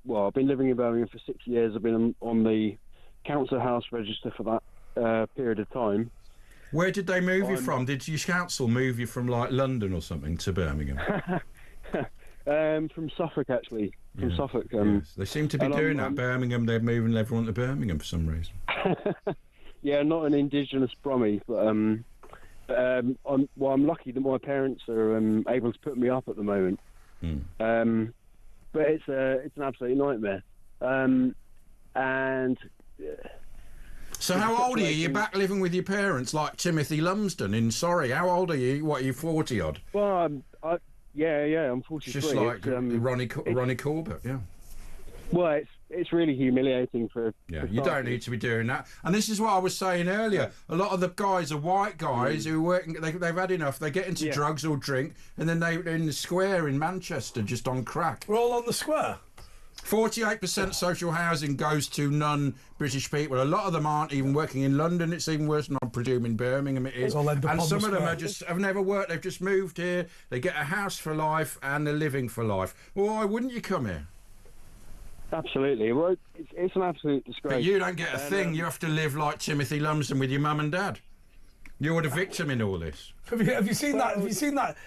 living in Birmingham for 6 years. I've been on the council house register for that period of time. Where did they move you from? Did your council move you from like London or something to Birmingham? From Suffolk, actually. From Suffolk. Yes. They seem to be doing that. Birmingham, they're moving everyone to Birmingham for some reason. Yeah, not an indigenous Brummy, but I'm lucky that my parents are able to put me up at the moment. But it's an absolute nightmare. So how old are you? You're back living with your parents like Timothy Lumsden in Sorry. How old are you? What, are you 40 odd? Well, I'm 43. Just like Ronnie Corbett, yeah. Well, it's really humiliating for you don't need to be doing that. And this is what I was saying earlier. A lot of the guys are white guys who work. They've had enough. They get into drugs or drink, and then they're in the square in Manchester just on crack. We're all on the square. 48% social housing goes to non-British people. A lot of them aren't even working in London. It's even worse than I presume in Birmingham it is. And some of them have never worked. They've just moved here. They get a house for life and they're living for life. Well, why wouldn't you come here? Absolutely. Well, it's an absolute disgrace. But you don't get a thing. You have to live like Timothy Lumsden with your mum and dad. You're the victim in all this. Have you seen that? Have you seen that?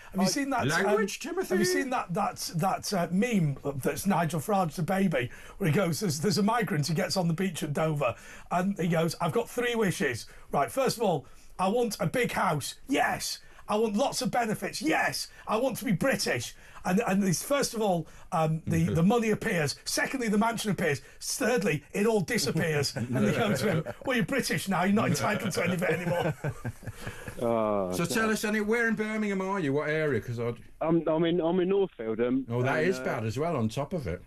Language, Timothy? Have you seen that meme that's Nigel Farage the baby, where he goes, there's a migrant, he gets on the beach at Dover, and he goes, I've got 3 wishes. Right, first of all, I want a big house. Yes. I want lots of benefits. Yes. I want to be British. And this, first of all, the money appears. Secondly, the mansion appears. Thirdly, it all disappears. And they go to him, well, you're British now. You're not entitled to any of it anymore. So tell us, where in Birmingham are you? What area? Because I'm in Northfield. that is bad as well. On top of it.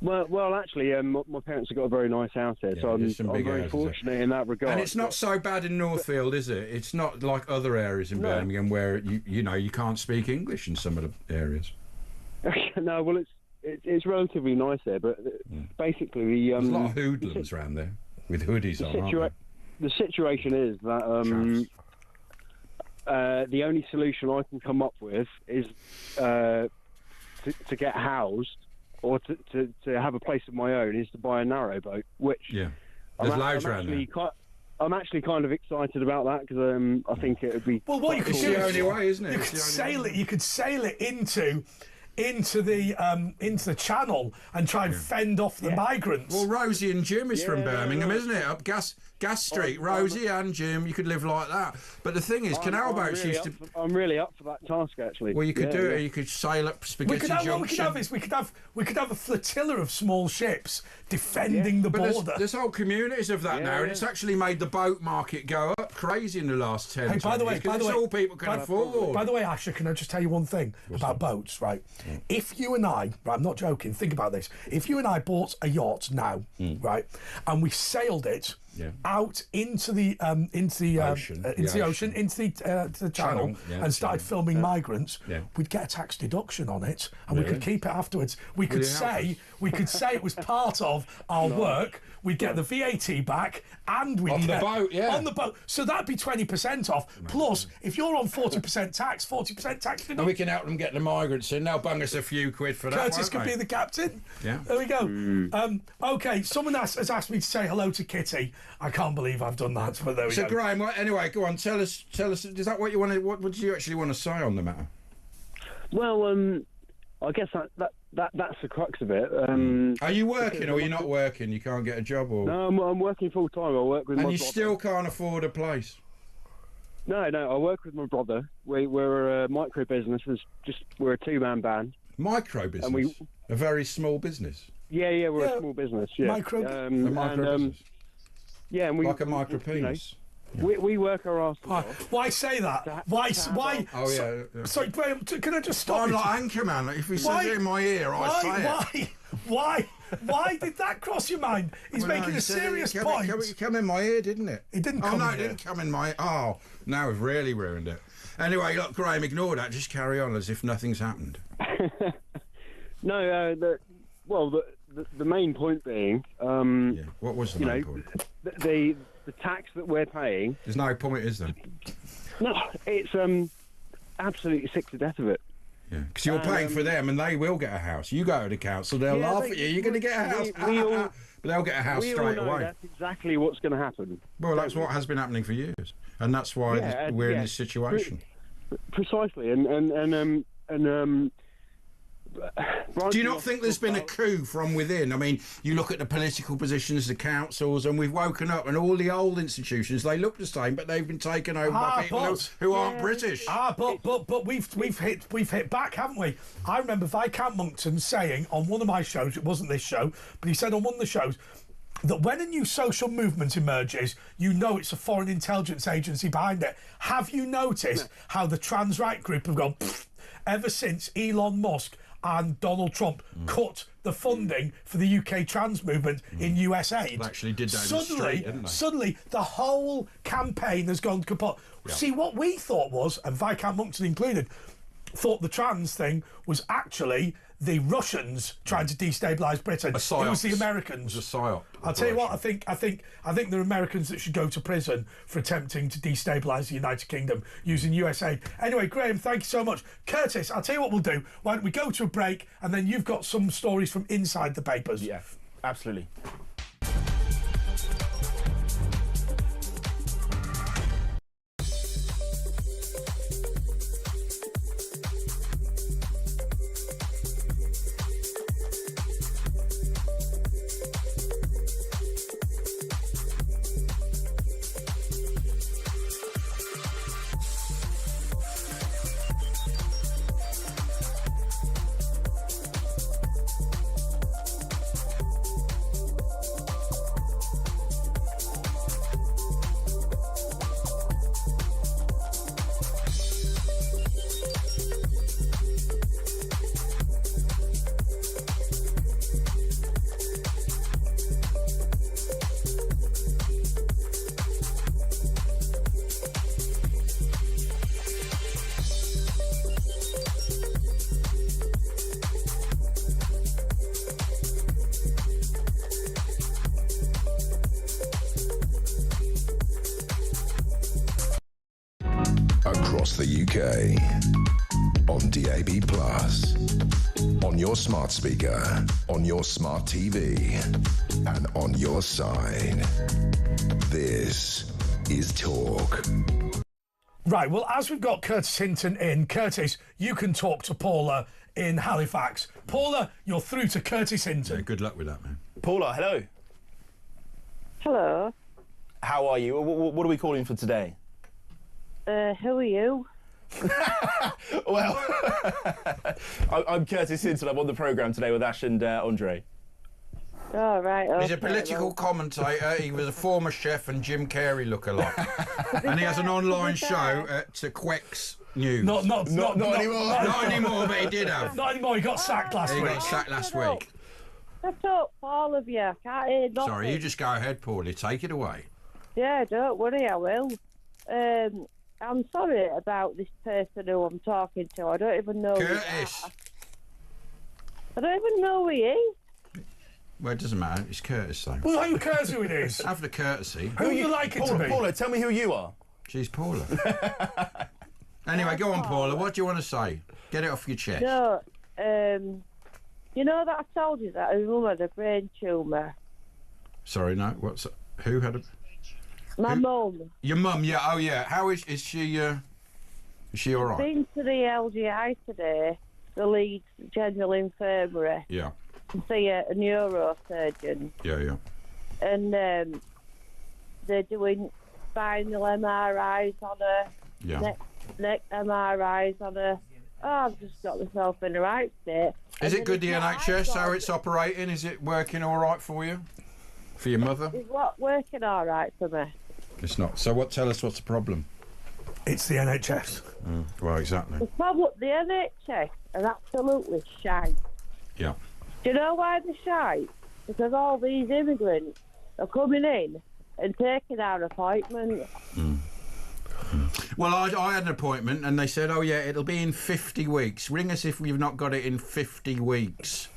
Well, actually, my parents have got a very nice house here, so I'm very fortunate in that regard. And it's not so bad in Northfield, is it? It's not like other areas in Birmingham where you can't speak English in some of the areas. No, well, it's relatively nice there, but basically there's a lot of hoodlums around there with hoodies on. The situation is that the only solution I can come up with is to get housed. Or to have a place of my own is to buy a narrowboat, which there's loads around there. I'm actually kind of excited about that because I think it would be. Well, what you could do, the only way, isn't it? You could sail it. You could sail it into the channel and try and fend off the migrants. Well, Rosie and Jim is from Birmingham, isn't it? Up Gas Street, Rosie and Jim. You could live like that. But the thing is, canal boats used to. I'm really up for that task, actually. Well, you could do it. You could sail up Spaghetti Junction. We could have a flotilla of small ships defending the border. There's whole communities of that now, and it's actually made the boat market go up crazy in the last 10 years. By the way, it's all people can afford. By the way, Asher, can I just tell you one thing about boats, right? If you and I, I'm not joking, think about this. If you and I bought a yacht now, right, and we sailed it out into the ocean, into the channel, and started filming migrants, we'd get a tax deduction on it, and we could keep it afterwards. We could say it was part of our work. We'd get the VAT back, and we'd on the boat, on the boat. So that'd be 20% off. Plus, if you're on 40% tax deduction. And we can help them get the migrants in. They'll bung us a few quid for that. Curtis could be the captain. Yeah. There we go. Okay, someone has asked me to say hello to Kitty. I can't believe I've done that, but there we go. So, Graham, anyway, go on. Tell us. Is that what you want to? What do you actually want to say on the matter? Well, I guess that's the crux of it. Are you working or are you not working? You can't get a job, or? No, I'm working full time. I work with my brother. And you still can't afford a place? No, I work with my brother. We're a micro business. We're a two-man band. Micro business? A very small business? Yeah, we're a small business. Yeah. Micro business? Yeah, and like a micro penis. We work our asses off. Why say that? Why? Oh, yeah. Sorry, Graham, can I just stop? I'm like Anchorman. If he says it in my ear, I say it. Why did that cross your mind? He's making a serious point. It came in my ear, didn't it? It didn't come in my ear. Oh, no, it didn't come in my ear. Oh, now we've really ruined it. Anyway, look, Graham, ignore that. Just carry on as if nothing's happened. No, the main point being... what was the main point? The tax that we're paying... There's no point, is there? No, it's absolutely sick to death of it. Yeah, because you're paying for them and they will get a house. You go to the council, they'll laugh at you. You're going to get a house. But they'll get a house straight away. That's exactly what's going to happen. Well, that's what has been happening for years. And that's why we're in this situation. Precisely. And do you not think there's been a coup from within? I mean, you look at the political positions, the councils, and we've woken up, and all the old institutions, they look the same, but they've been taken over by people who aren't British. But we've hit back, haven't we? I remember Viscount Monckton saying on one of my shows, it wasn't this show, but he said on one of the shows that when a new social movement emerges, you know it's a foreign intelligence agency behind it. Have you noticed how the trans right group have gone ever since Elon Musk and Donald Trump cut the funding for the UK trans movement in USA? They actually did that in the street, didn't they? Suddenly, the whole campaign has gone kaput. Yeah. See, what we thought was, and Viscount Monckton included, thought the trans thing was actually the Russians trying to destabilise Britain. It was the Americans. It was a psyop. I'll tell you what, I think there are Americans that should go to prison for attempting to destabilise the United Kingdom using USA. Anyway, Graham, thank you so much. Curtis, I'll tell you what we'll do. Why don't we go to a break and then you've got some stories from inside the papers. Yeah, absolutely. across the UK. On DAB+, on your smart speaker, on your smart TV, and on your side. This is Talk. Right, well, as we've got Curtis Hinton in, Curtis, you can talk to Paula in Halifax. Paula, you're through to Curtis Hinton. Yeah, good luck with that, man. Paula, hello. Hello. How are you? What are we calling for today? Who are you? Well, I'm Curtis Hinton. I'm on the programme today with Ash and Andre. Oh, right. Okay, He's a political commentator. He was a former chef and Jim Carrey lookalike. And he has an online show at Quex News. Not anymore. Not anymore, but he did have. Not anymore, he got sacked last week. He got sacked last week. Shut up, all of you. Can't hear nothing. Sorry, you just go ahead, Paulie. Take it away. Yeah, don't worry, I will. I'm sorry about this person who I'm talking to. I don't even know Curtis. I don't even know who he is. Well, it doesn't matter. It's Curtis, though. Well, who cares who it is? Have the courtesy. Who you like it to be? Paula, tell me who you are. She's Paula. Anyway, go on, Paula. What do you want to say? Get it off your chest. No, you know that I told you that her mum had a brain tumour? Sorry, no. Who had a... My mum. Your mum, yeah. Oh, yeah. How is she? Is she all right? Been to the LGI today, the Leeds General Infirmary. Yeah. To see a neurosurgeon. Yeah. And they're doing spinal MRIs on her. Yeah. Neck MRIs on her. Oh, I've just got myself in the right state. Is it good, the NHS, how it's operating? Is it working all right for you? For your mother? Is what working all right for me? It's not. So tell us what's the problem? It's the NHS. Well, exactly. The problem, the NHS are absolutely shite. Yeah. Do you know why they're shite? Because all these immigrants are coming in and taking our appointments. Well, I had an appointment and they said, oh, yeah, it'll be in 50 weeks. Ring us if we've not got it in 50 weeks.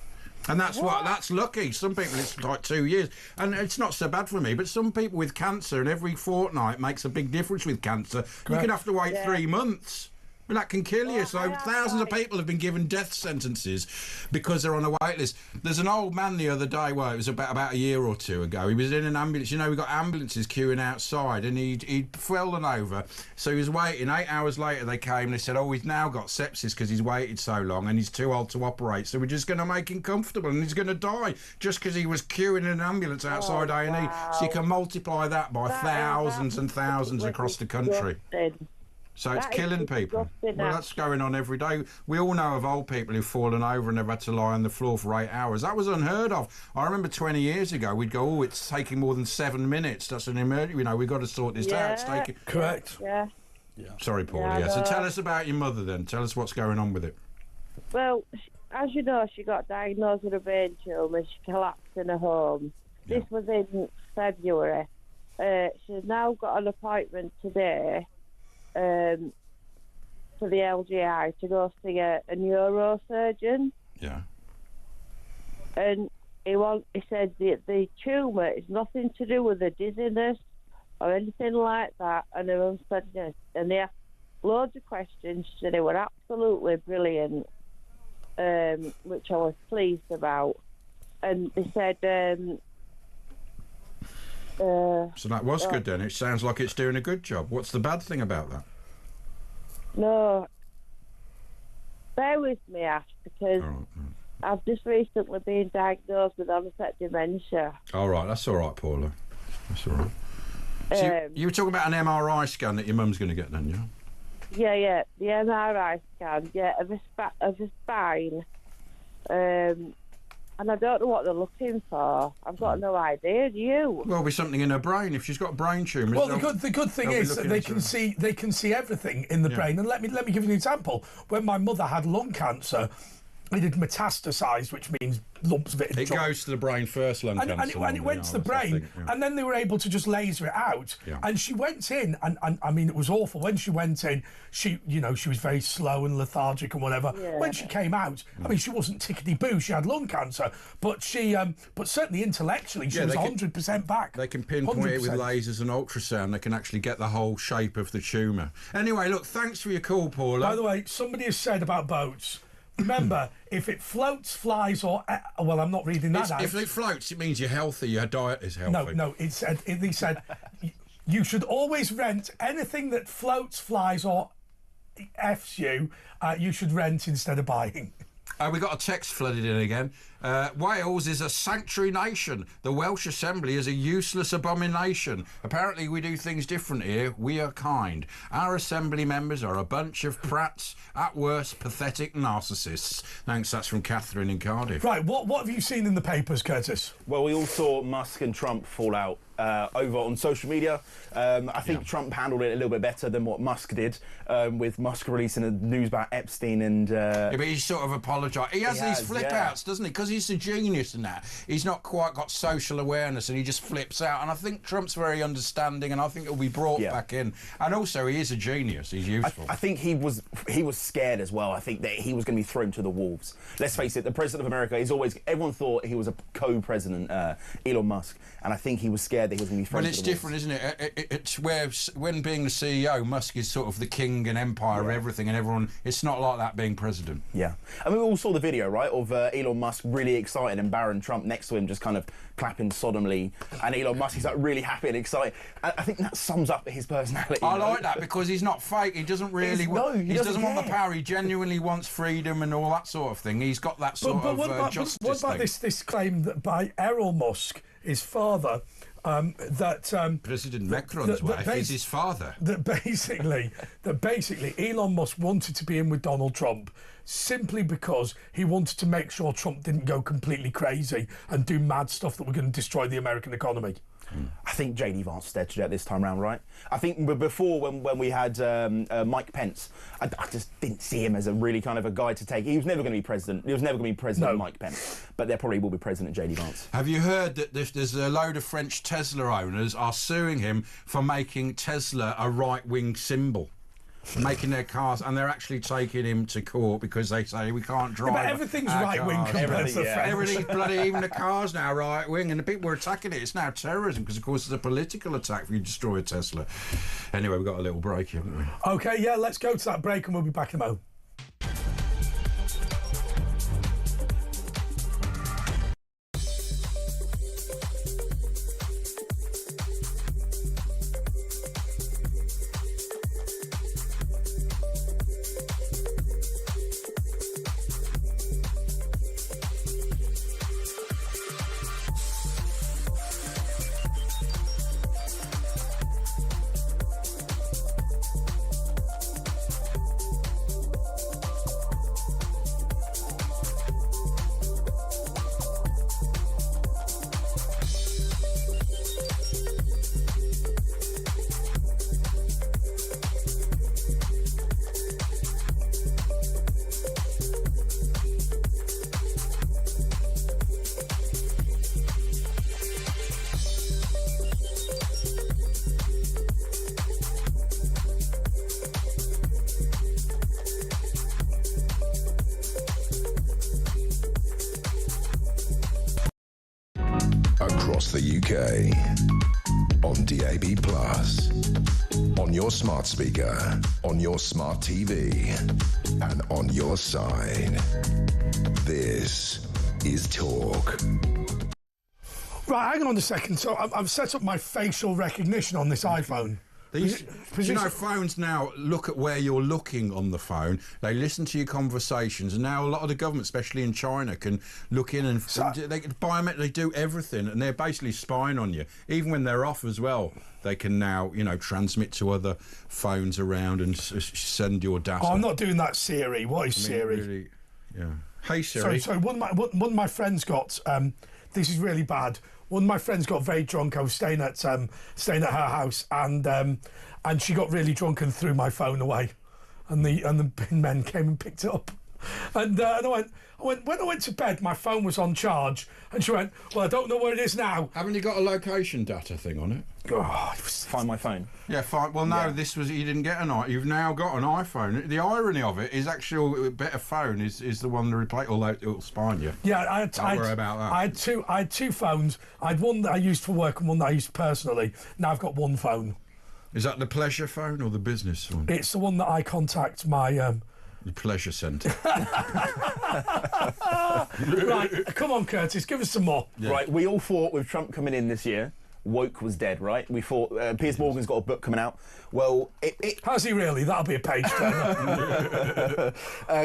And that's that's lucky. Some people, it's like 2 years. And it's not so bad for me, but some people with cancer, and every fortnight makes a big difference with cancer, you can have to wait 3 months. And that can kill you. So thousands of people have been given death sentences because they're on a wait list. There's an old man the other day, well, it was about a year or two ago. He was in an ambulance. You know, we got ambulances queuing outside, and he'd fallen over. So he was waiting. 8 hours later, they came. They said, oh, he's now got sepsis because he's waited so long, and he's too old to operate. So we're just going to make him comfortable, and he's going to die just because he was queuing in an ambulance outside A&E. Wow. So you can multiply that by thousands and thousands across the country. So it's killing people. Well, that's going on every day. We all know of old people who've fallen over and they've had to lie on the floor for 8 hours. That was unheard of. I remember 20 years ago, we'd go, oh, it's taking more than 7 minutes. That's an emergency. You know, we've got to sort this out. It's taking... Correct. Yeah. Sorry, Paul. Yeah. So tell us about your mother then. Tell us what's going on with it. Well, as you know, she got diagnosed with a brain tumour. She collapsed in her home. Yeah. This was in February. She's now got an appointment today for the LGI to go see a neurosurgeon. Yeah. And he said the tumour is nothing to do with the dizziness or anything like that. And her mum said yes. And they asked loads of questions. So they were absolutely brilliant, which I was pleased about. And they said... so that was good then. It sounds like it's doing a good job. What's the bad thing about that? No. Bear with me, Ash, because I've just recently been diagnosed with onset dementia. All right, that's all right, Paula. That's all right. So you were talking about an MRI scan that your mum's going to get then, yeah? Yeah, the MRI scan, of the spine. And I don't know what they're looking for. I've got no idea. Do you? Well, there'll be something in her brain if she's got brain tumours. Well, the good thing is that they can see everything in the brain. And let me give you an example. When my mother had lung cancer, it had metastasised, which means lumps of it. It goes to the brain first, lung cancer. And it went to the brain, and then they were able to just laser it out. Yeah. And she went in, and I mean, it was awful. When she went in, she was very slow and lethargic and whatever. Yeah. When she came out, I mean, she wasn't tickety-boo. She had lung cancer, but certainly intellectually, she was 100% back. They can pinpoint it with 100%. lasers and ultrasound. They can actually get the whole shape of the tumour. Anyway, look, thanks for your call, Paula. By the way, somebody has said about boats. Remember, if it floats, flies, or well, I'm not reading that out. If it floats, it means you're healthy. Your diet is healthy. No. He said you should always rent anything that floats, flies, or f's you. You should rent instead of buying. We got a text flooded in again. Wales is a sanctuary nation. The Welsh Assembly is a useless abomination. Apparently we do things different here. We are kind. Our Assembly members are a bunch of prats, at worst pathetic narcissists. Thanks, that's from Catherine in Cardiff. Right, what have you seen in the papers, Curtis? Well, we all saw Musk and Trump fall out over on social media. I think Trump handled it a little bit better than what Musk did, with Musk releasing the news about Epstein and... Yeah, but he's sort of apologised. He has these flip-outs, doesn't he? Because he's a genius in that. He's not quite got social awareness and he just flips out. And I think Trump's very understanding and I think he'll be brought back in. And also, he is a genius. He's useful. I think he was scared as well. I think that he was going to be thrown to the wolves. Let's face it, the President of America is always... Everyone thought he was a co-president, Elon Musk. And I think he was scared that he was going to be thrown to the wolves. Well, it's different, isn't it? It's where, when being the CEO, Musk is sort of the king and empire of everything and everyone... It's not like that being president. Yeah. I mean, we all saw the video, right, of Elon Musk really excited and Barron Trump next to him just kind of clapping solemnly. And Elon Musk is like really happy and excited. I think that sums up his personality. I like that because he's not fake. He doesn't really... He doesn't want the power. He genuinely wants freedom and all that sort of thing. He's got that sort of justice What about thing. this claim that by Errol Musk, his father... President Macron's wife is his father. That basically Elon Musk wanted to be in with Donald Trump simply because he wanted to make sure Trump didn't go completely crazy and do mad stuff that were going to destroy the American economy. I think J.D. Vance dared to do that this time round, right? I think before, when we had Mike Pence, I just didn't see him as a really kind of a guy to take. He was never going to be president. He was never going to be president, Mike Pence. But there probably will be President J.D. Vance. Have you heard that there's a load of French Tesla owners are suing him for making Tesla a right-wing symbol? Making their cars, and they're actually taking him to court because they say we can't drive. But everything's right-wing compared to French. Everything's bloody, even the car's now right-wing, and the people are attacking it. It's now terrorism because, of course, it's a political attack if you destroy a Tesla. Anyway, we've got a little break, haven't we? OK, yeah, let's go to that break and we'll be back in a moment. Across the UK, on DAB+, on your smart speaker, on your smart TV, and on your side. This is Talk. Right, hang on a second. So I've set up my facial recognition on this iPhone. You know, phones now look at where you're looking on the phone. They listen to your conversations, and now a lot of the government, especially in China, can look in and they do everything, and they're basically spying on you, even when they're off as well. They can now, you know, transmit to other phones around and send your data. Oh, I'm not doing that, Siri. What is Siri? Really, yeah. Hey, Siri. So one of my friends got. This is really bad. One of my friends got very drunk. I was staying at her house, and she got really drunk and threw my phone away, and the bin men came and picked it up. And I went, when I went to bed, my phone was on charge. And she went, well, I don't know where it is now. Haven't you got a location data thing on it? Oh, find my phone. Yeah, fine. Well, no, this was, you didn't get an iPhone. You've now got an iPhone. The irony of it is actually a better phone is the one to replace, although it'll spine you. Yeah, Don't worry about that. I had two phones. I had one that I used for work and one that I used personally. Now I've got one phone. Is that the pleasure phone or the business one? It's the one that I contact my... The pleasure centre. Right, come on, Curtis, give us some more. Yeah. Right, we all thought with Trump coming in this year, woke was dead, right? We thought Piers Morgan's got a book coming out. Well, has he really? That'll be a page turner.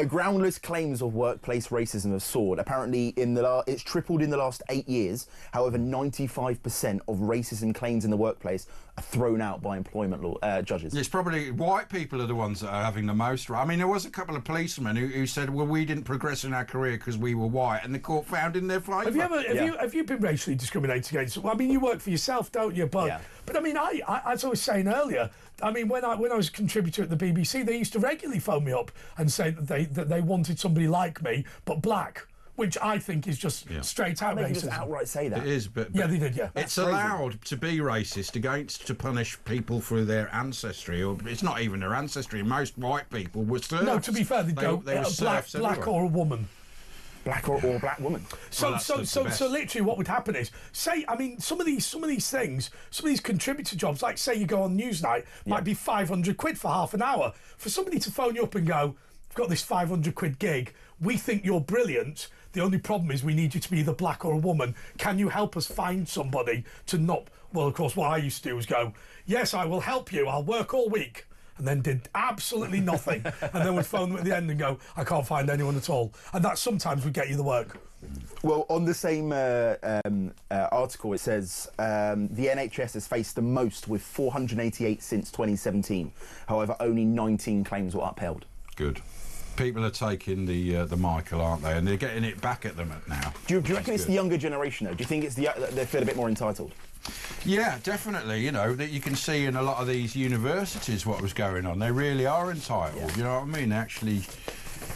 Groundless claims of workplace racism have soared. Apparently, it's tripled in the last 8 years. However, 95% of racism claims in the workplace are thrown out by employment law judges. It's probably white people are the ones that are having the most. I mean, there was a couple of policemen who said, well, we didn't progress in our career because we were white, and the court found in their favour. Have you been racially discriminated against? Well, I mean, you work for yourself, don't you? But I mean, I as I was saying earlier, I mean, when I was a contributor at the BBC, they used to regularly phone me up and say that they wanted somebody like me, but black. Which I think is just straight out racism. They just outright say that. It is, but they did. Yeah, it's allowed to be racist to punish people for their ancestry, or it's not even their ancestry. Most white people were serfs. No, to be fair, they go black or a woman. Black or black woman. So literally what would happen is, say, I mean, some of these things, some of these contributor jobs, like say you go on Newsnight, might be 500 quid for half an hour. For somebody to phone you up and go, I've got this 500 quid gig, we think you're brilliant, the only problem is we need you to be either black or a woman. Can you help us find somebody to not... Well, of course, what I used to do was go, yes, I will help you, I'll work all week. And then did absolutely nothing. And then would phone them at the end and go, I can't find anyone at all. And that sometimes would get you the work. Well, on the same article, it says the NHS has faced the most with 488 since 2017. However, only 19 claims were upheld. Good. People are taking the Michael, aren't they? And they're getting it back at them now. Do you reckon it's the younger generation, though? Do you think it's they feel a bit more entitled? Yeah, definitely. You know, that you can see in a lot of these universities what was going on. They really are entitled. You know what I mean? Actually,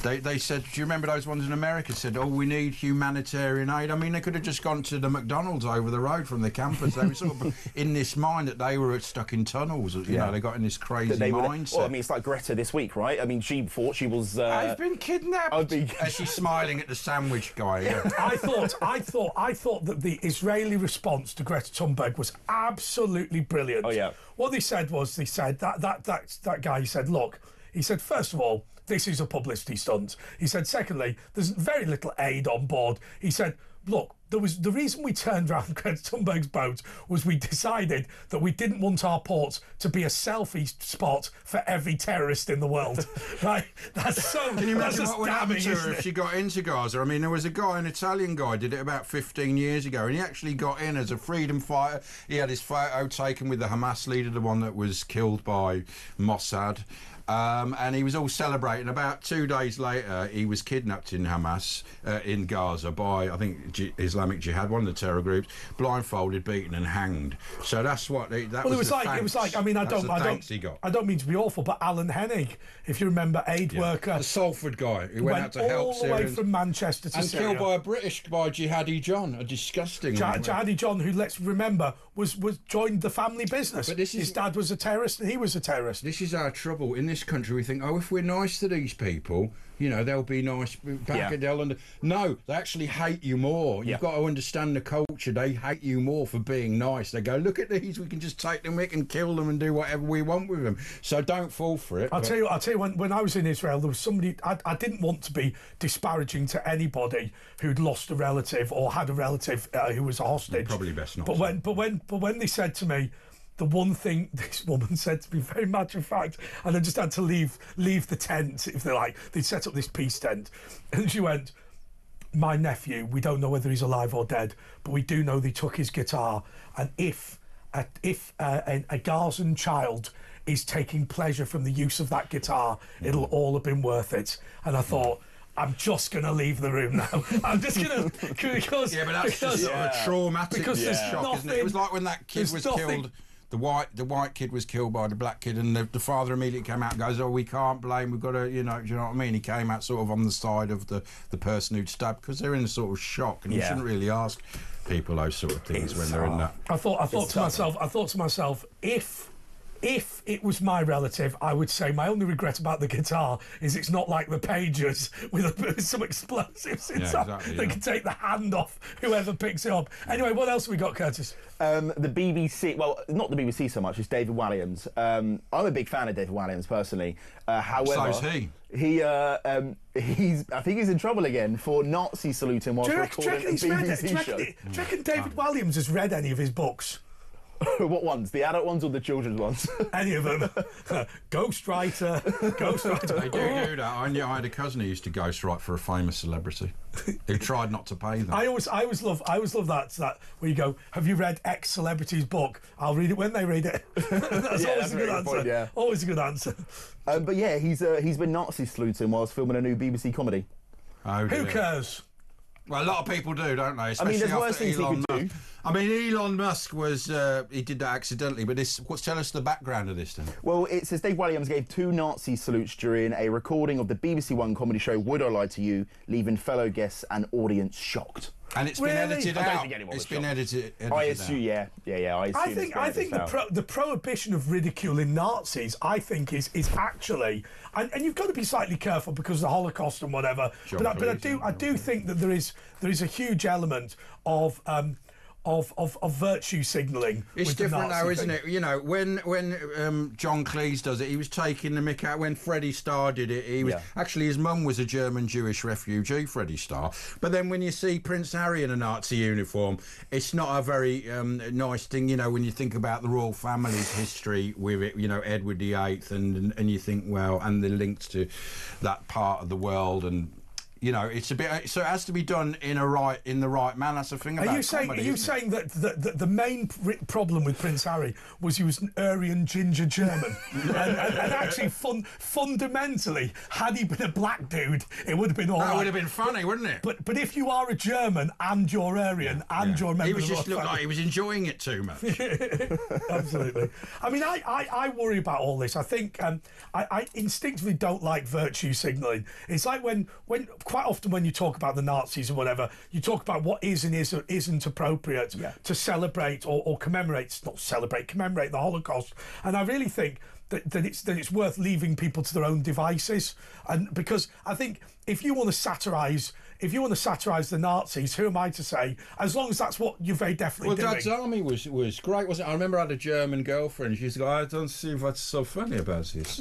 they said, do you remember those ones in America said, oh, we need humanitarian aid? I mean, they could have just gone to the McDonald's over the road from the campus. They were sort of in this mind that they were stuck in tunnels. You know, they got in this crazy mindset. Well, I mean, it's like Greta this week, right? I mean, she thought she was... I've been kidnapped. She's smiling at the sandwich guy. Yeah. I thought that the Israeli response to Greta Thunberg was absolutely brilliant. Oh, yeah. What they said was, that guy, he said, look, he said, first of all, this is a publicity stunt. He said, secondly, there's very little aid on board. He said, look, the reason we turned around Greta Thunberg's boat was we decided that we didn't want our ports to be a selfie spot for every terrorist in the world. Right? That's so... Can you imagine what would happen to her if she got into Gaza? I mean, there was a guy, an Italian guy, did it about 15 years ago, and he actually got in as a freedom fighter. He had his photo taken with the Hamas leader, the one that was killed by Mossad. And he was all celebrating. About 2 days later, he was kidnapped in Hamas, in Gaza, by, I think, Islamic Jihad, one of the terror groups, blindfolded, beaten and hanged. So that's what... I mean, I don't mean to be awful, but Alan Hennig, if you remember, aid worker... The Salford guy who went out to help Syrians. All the way from Manchester to Syria. And killed by Jihadi John, a disgusting... Jihadi John, who, let's remember, was joined the family business. But his dad was a terrorist and he was a terrorist. This is our trouble. In this country, we think, oh, if we're nice to these people, you know, they'll be nice back at No, they actually hate you more. You've got to understand the culture. They hate you more for being nice. They go, look at these, we can just take them, we can kill them and do whatever we want with them. So don't fall for it. I'll tell you, when I was in Israel, there was somebody, I didn't want to be disparaging to anybody who'd lost a relative or had a relative who was a hostage. Probably best not. But when they said to me, the one thing this woman said to me, very matter of fact, and I just had to leave the tent, if they like. They'd set up this peace tent. And she went, my nephew, we don't know whether he's alive or dead, but we do know they took his guitar. And if a Gazan child is taking pleasure from the use of that guitar, it'll all have been worth it. And I thought... I'm just going to leave the room now. I'm just going to... Yeah, but that's just a traumatic shock, isn't it? It was like when that kid was killed... the white kid was killed by the black kid, and the father immediately came out and goes, "Oh, we can't blame. We've got to, you know, do you know what I mean?" He came out sort of on the side of the person who'd stabbed, because they're in a sort of shock, and you shouldn't really ask people those sort of things when they're in that. I thought to myself, if it was my relative, I would say my only regret about the guitar is it's not like the Pagers with some explosives inside that can take the hand off whoever picks it up. Anyway, what else have we got, Curtis? The BBC, well, not the BBC so much, it's David Walliams. I'm a big fan of David Walliams personally. However, so is he. I think he's in trouble again for Nazi saluting whilst recording a BBC show. Do you reckon David Walliams has read any of his books? What ones? The adult ones or the children's ones? Any of them. Ghostwriter. They do that. I had a cousin who used to ghostwrite for a famous celebrity who tried not to pay them. I always love that where you go, have you read X celebrity's book? I'll read it when they read it. That's always a good answer. Point, yeah. Always a good answer. But yeah, he's been Nazi saluting whilst filming a new BBC comedy. Oh, who cares? Well, a lot of people do, don't they? Especially there's worse things he could do. I mean, Elon Musk was he did that accidentally, but tell us the background of this then. Well, it says Dave Walliams gave 2 Nazi salutes during a recording of the BBC One comedy show Would I Lie to You, leaving fellow guests and audience shocked. And it's been edited out. I don't think anyone it's was been shocked. edited I assume, yeah. I think the prohibition of ridiculing Nazis, I think, is actually, and you've got to be slightly careful because of the Holocaust and whatever. But I do think that there is a huge element of virtue signalling. It's with different the Nazi now, isn't thing. it? You know, when John Cleese does it, he was taking the mick out. When Freddie Starr did it, he was actually, his mum was a German Jewish refugee, Freddie Starr. But then when you see Prince Harry in a Nazi uniform, it's not a very nice thing. You know, when you think about the royal family's history with it, you know, Edward VIII, and you think, well, and the links to that part of the world, and you know, it's a bit. So it has to be done in the right manner. That's the thing about comedy. Are you saying that the main problem with Prince Harry was he was an Aryan ginger German, and actually fundamentally, had he been a black dude, it would have been all right. That would have been funny, wouldn't it? But if you are a German and you're Aryan and you're a member, he was just looked like he was enjoying it too much. Absolutely. I mean, I worry about all this. I think I instinctively don't like virtue signalling. It's like when quite often when you talk about the Nazis or whatever, you talk about what is and isn't appropriate to celebrate or commemorate, not celebrate, commemorate the Holocaust. And I really think that it's worth leaving people to their own devices. And because I think if you want to satirise the Nazis, who am I to say? As long as that's what you're very definitely doing. Well, Dad's Army was great, wasn't it? I remember I had a German girlfriend. She used to go, I don't see what's so funny about this.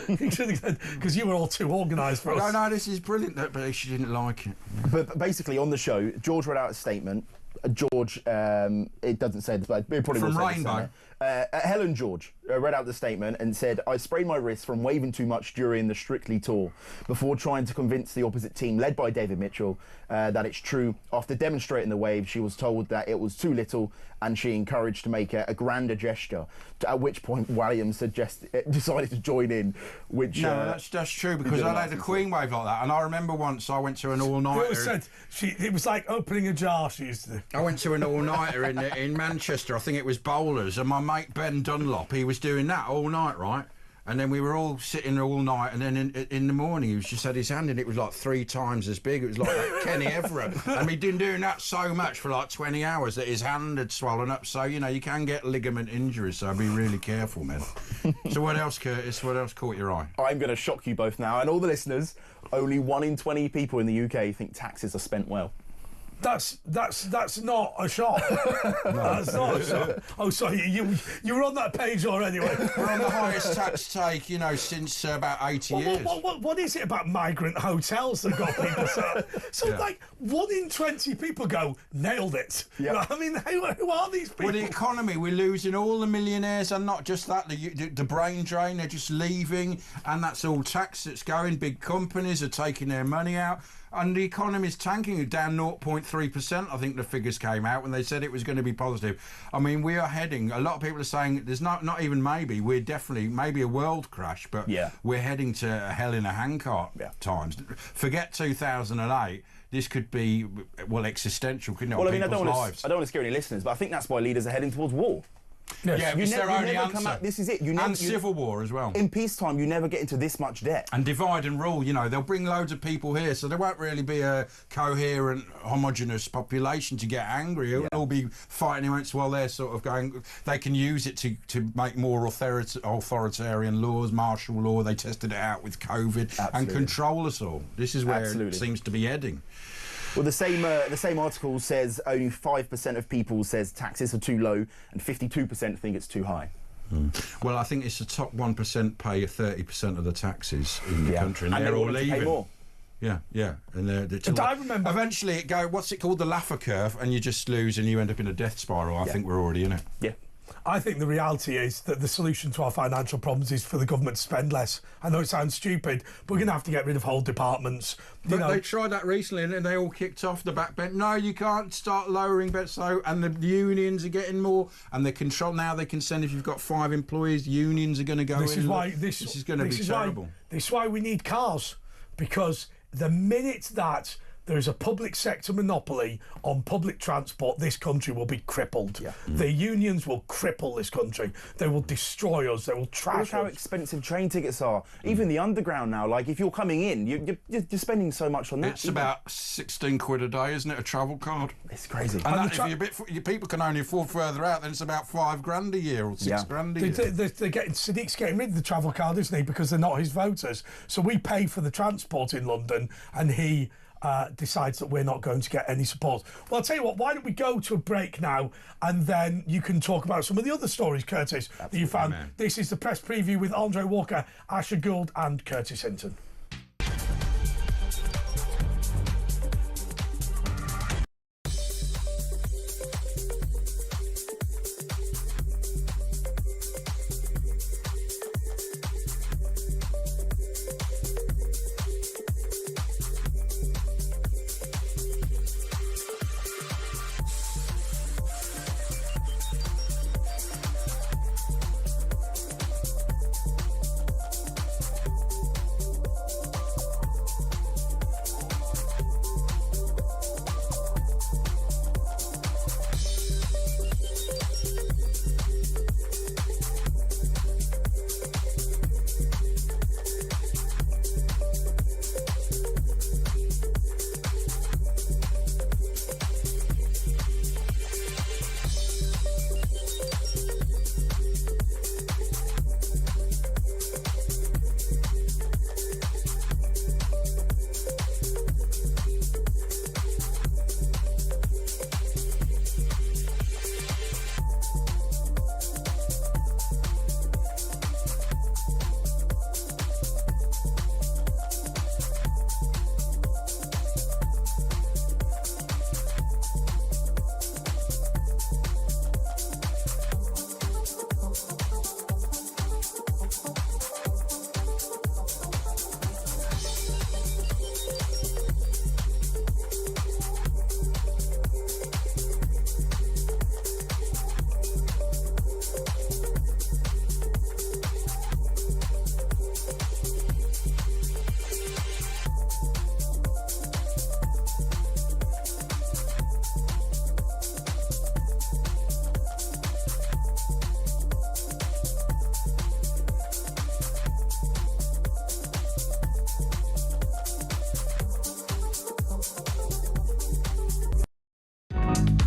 Because you were all too organised for us. No, this is brilliant, but she didn't like it. But basically, on the show, George read out a statement. George, it doesn't say this, but it probably from will say Rainbow. Helen George read out the statement and said, I sprained my wrist from waving too much during the Strictly tour before trying to convince the opposite team, led by David Mitchell, that it's true. After demonstrating the wave, she was told that it was too little and she encouraged to make a grander gesture, at which point Walliams decided to join in, which... No, that's true, because I had a Queen wave like that, and I remember once I went to an all-nighter... It was like opening a jar, she used to do. I went to an all-nighter in Manchester, I think it was Bowlers, and my mate Ben Dunlop, he was doing that all night, right? And then we were all sitting all night, and then in the morning, he was just had his hand, and it was like 3 times as big. It was like that Kenny Everett. And he'd been doing that so much for like 20 hours that his hand had swollen up. So, you know, you can get ligament injuries, so be really careful, man. So what else, Curtis? What else caught your eye? I'm going to shock you both now, and all the listeners, only 1 in 20 people in the UK think taxes are spent well. That's not a shot. That's not a shot. Oh, sorry, you were on that page already. We're on the highest tax take, you know, since about 80 years. What is it about migrant hotels that got people so like 1 in 20 people go, nailed it. Yep. I mean, who are these people? Well, the economy, we're losing all the millionaires, and not just that, the brain drain, they're just leaving, and that's all tax that's going. Big companies are taking their money out. And the economy's tanking, down 0.3%. I think the figures came out when they said it was going to be positive. I mean, we are heading. A lot of people are saying there's not even maybe. We're definitely maybe a world crash, but we're heading to hell in a handcart times. Forget 2008. This could be existential. Couldn't it? Well, I mean, I don't want to scare any listeners, but I think that's why leaders are heading towards war. Yes. Yeah, it's their only answer. This is it. Civil war as well. In peacetime, you never get into this much debt. And divide and rule, you know, they'll bring loads of people here, so there won't really be a coherent, homogenous population to get angry. It'll all be fighting against while they're sort of going. They can use it to make more authoritarian laws, martial law. They tested it out with COVID and control us all. This is where it seems to be heading. Well, the same article says only 5% of people says taxes are too low, and 52% think it's too high. Well, I think it's the top 1% pay 30% of the taxes in the country, and they're all leaving. Pay more. Yeah, and I remember eventually it go. What's it called? The Laffer curve, and you just lose, and you end up in a death spiral. I think we're already in it. Yeah. I think the reality is that the solution to our financial problems is for the government to spend less. I know it sounds stupid, but we're going to have to get rid of whole departments. They tried that recently and they all kicked off the back bench. No, you can't start lowering bets. So, and the unions are getting more, and they control now. They can send if you've got 5 employees. Unions are going to go. This in. is why this is going to be terrible. This is why we need cars, because the minute that there is a public sector monopoly on public transport, this country will be crippled. Yeah. The unions will cripple this country. They will destroy us. They will trash us. Look how expensive train tickets are. Even the underground now, like if you're coming in, you're spending so much on that. It's about 16 quid a day, isn't it, a travel card? It's crazy. And if people can only afford further out, then it's about $5,000 a year or $6,000 a year. They're getting, Sadiq's getting rid of the travel card, isn't he, because they're not his voters. So we pay for the transport in London, and he decides that we're not going to get any support. Well, I'll tell you what, why don't we go to a break now, and then you can talk about some of the other stories, Curtis, that you found. This is the press preview with Andre Walker, Asher Gould and Curtis Hinton.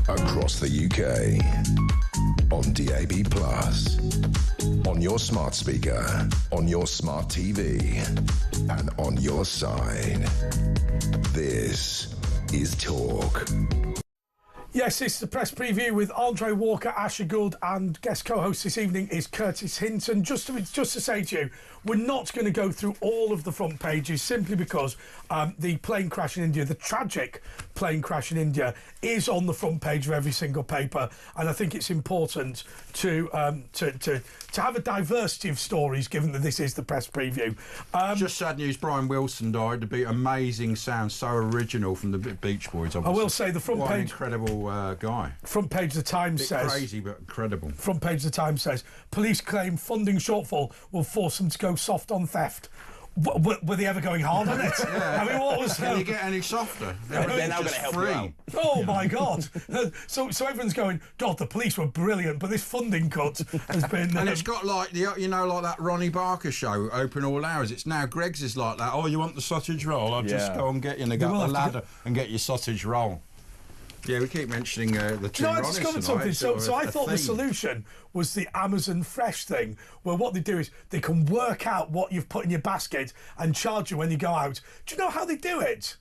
Across the UK, on DAB+, on your smart speaker, on your smart TV, and on your side. This is Talk. Yes, it's the press preview with Andre Walker, Asher Gould, and guest co-host this evening is Curtis Hinton. Just to say to you, we're not going to go through all of the front pages simply because the plane crash in India, the tragic plane crash in India, is on the front page of every single paper, and I think it's important to have a diversity of stories, given that this is the press preview. Just sad news: Brian Wilson died. The amazing sound, so original from the Beach Boys. Obviously. I will say the front page. An incredible guy. Front page of the Times says crazy but incredible. Front page of the Times says police claim funding shortfall will force them to go soft on theft. Were they ever going hard on it? Yeah. I mean, what was... Can you get any softer? They're now going to help you out. Oh, my God. So everyone's going, God, the police were brilliant, but this funding cut has been... And it's got like, like that Ronnie Barker show, Open All Hours. It's now Greggs is like that. Oh, you want the sausage roll? I'll just go and get you, and they got the ladder and get your sausage roll. Yeah, we keep mentioning the two I discovered something. So I thought the solution was the Amazon Fresh thing, where what they do is they can work out what you've put in your basket and charge you when you go out. Do you know how they do it?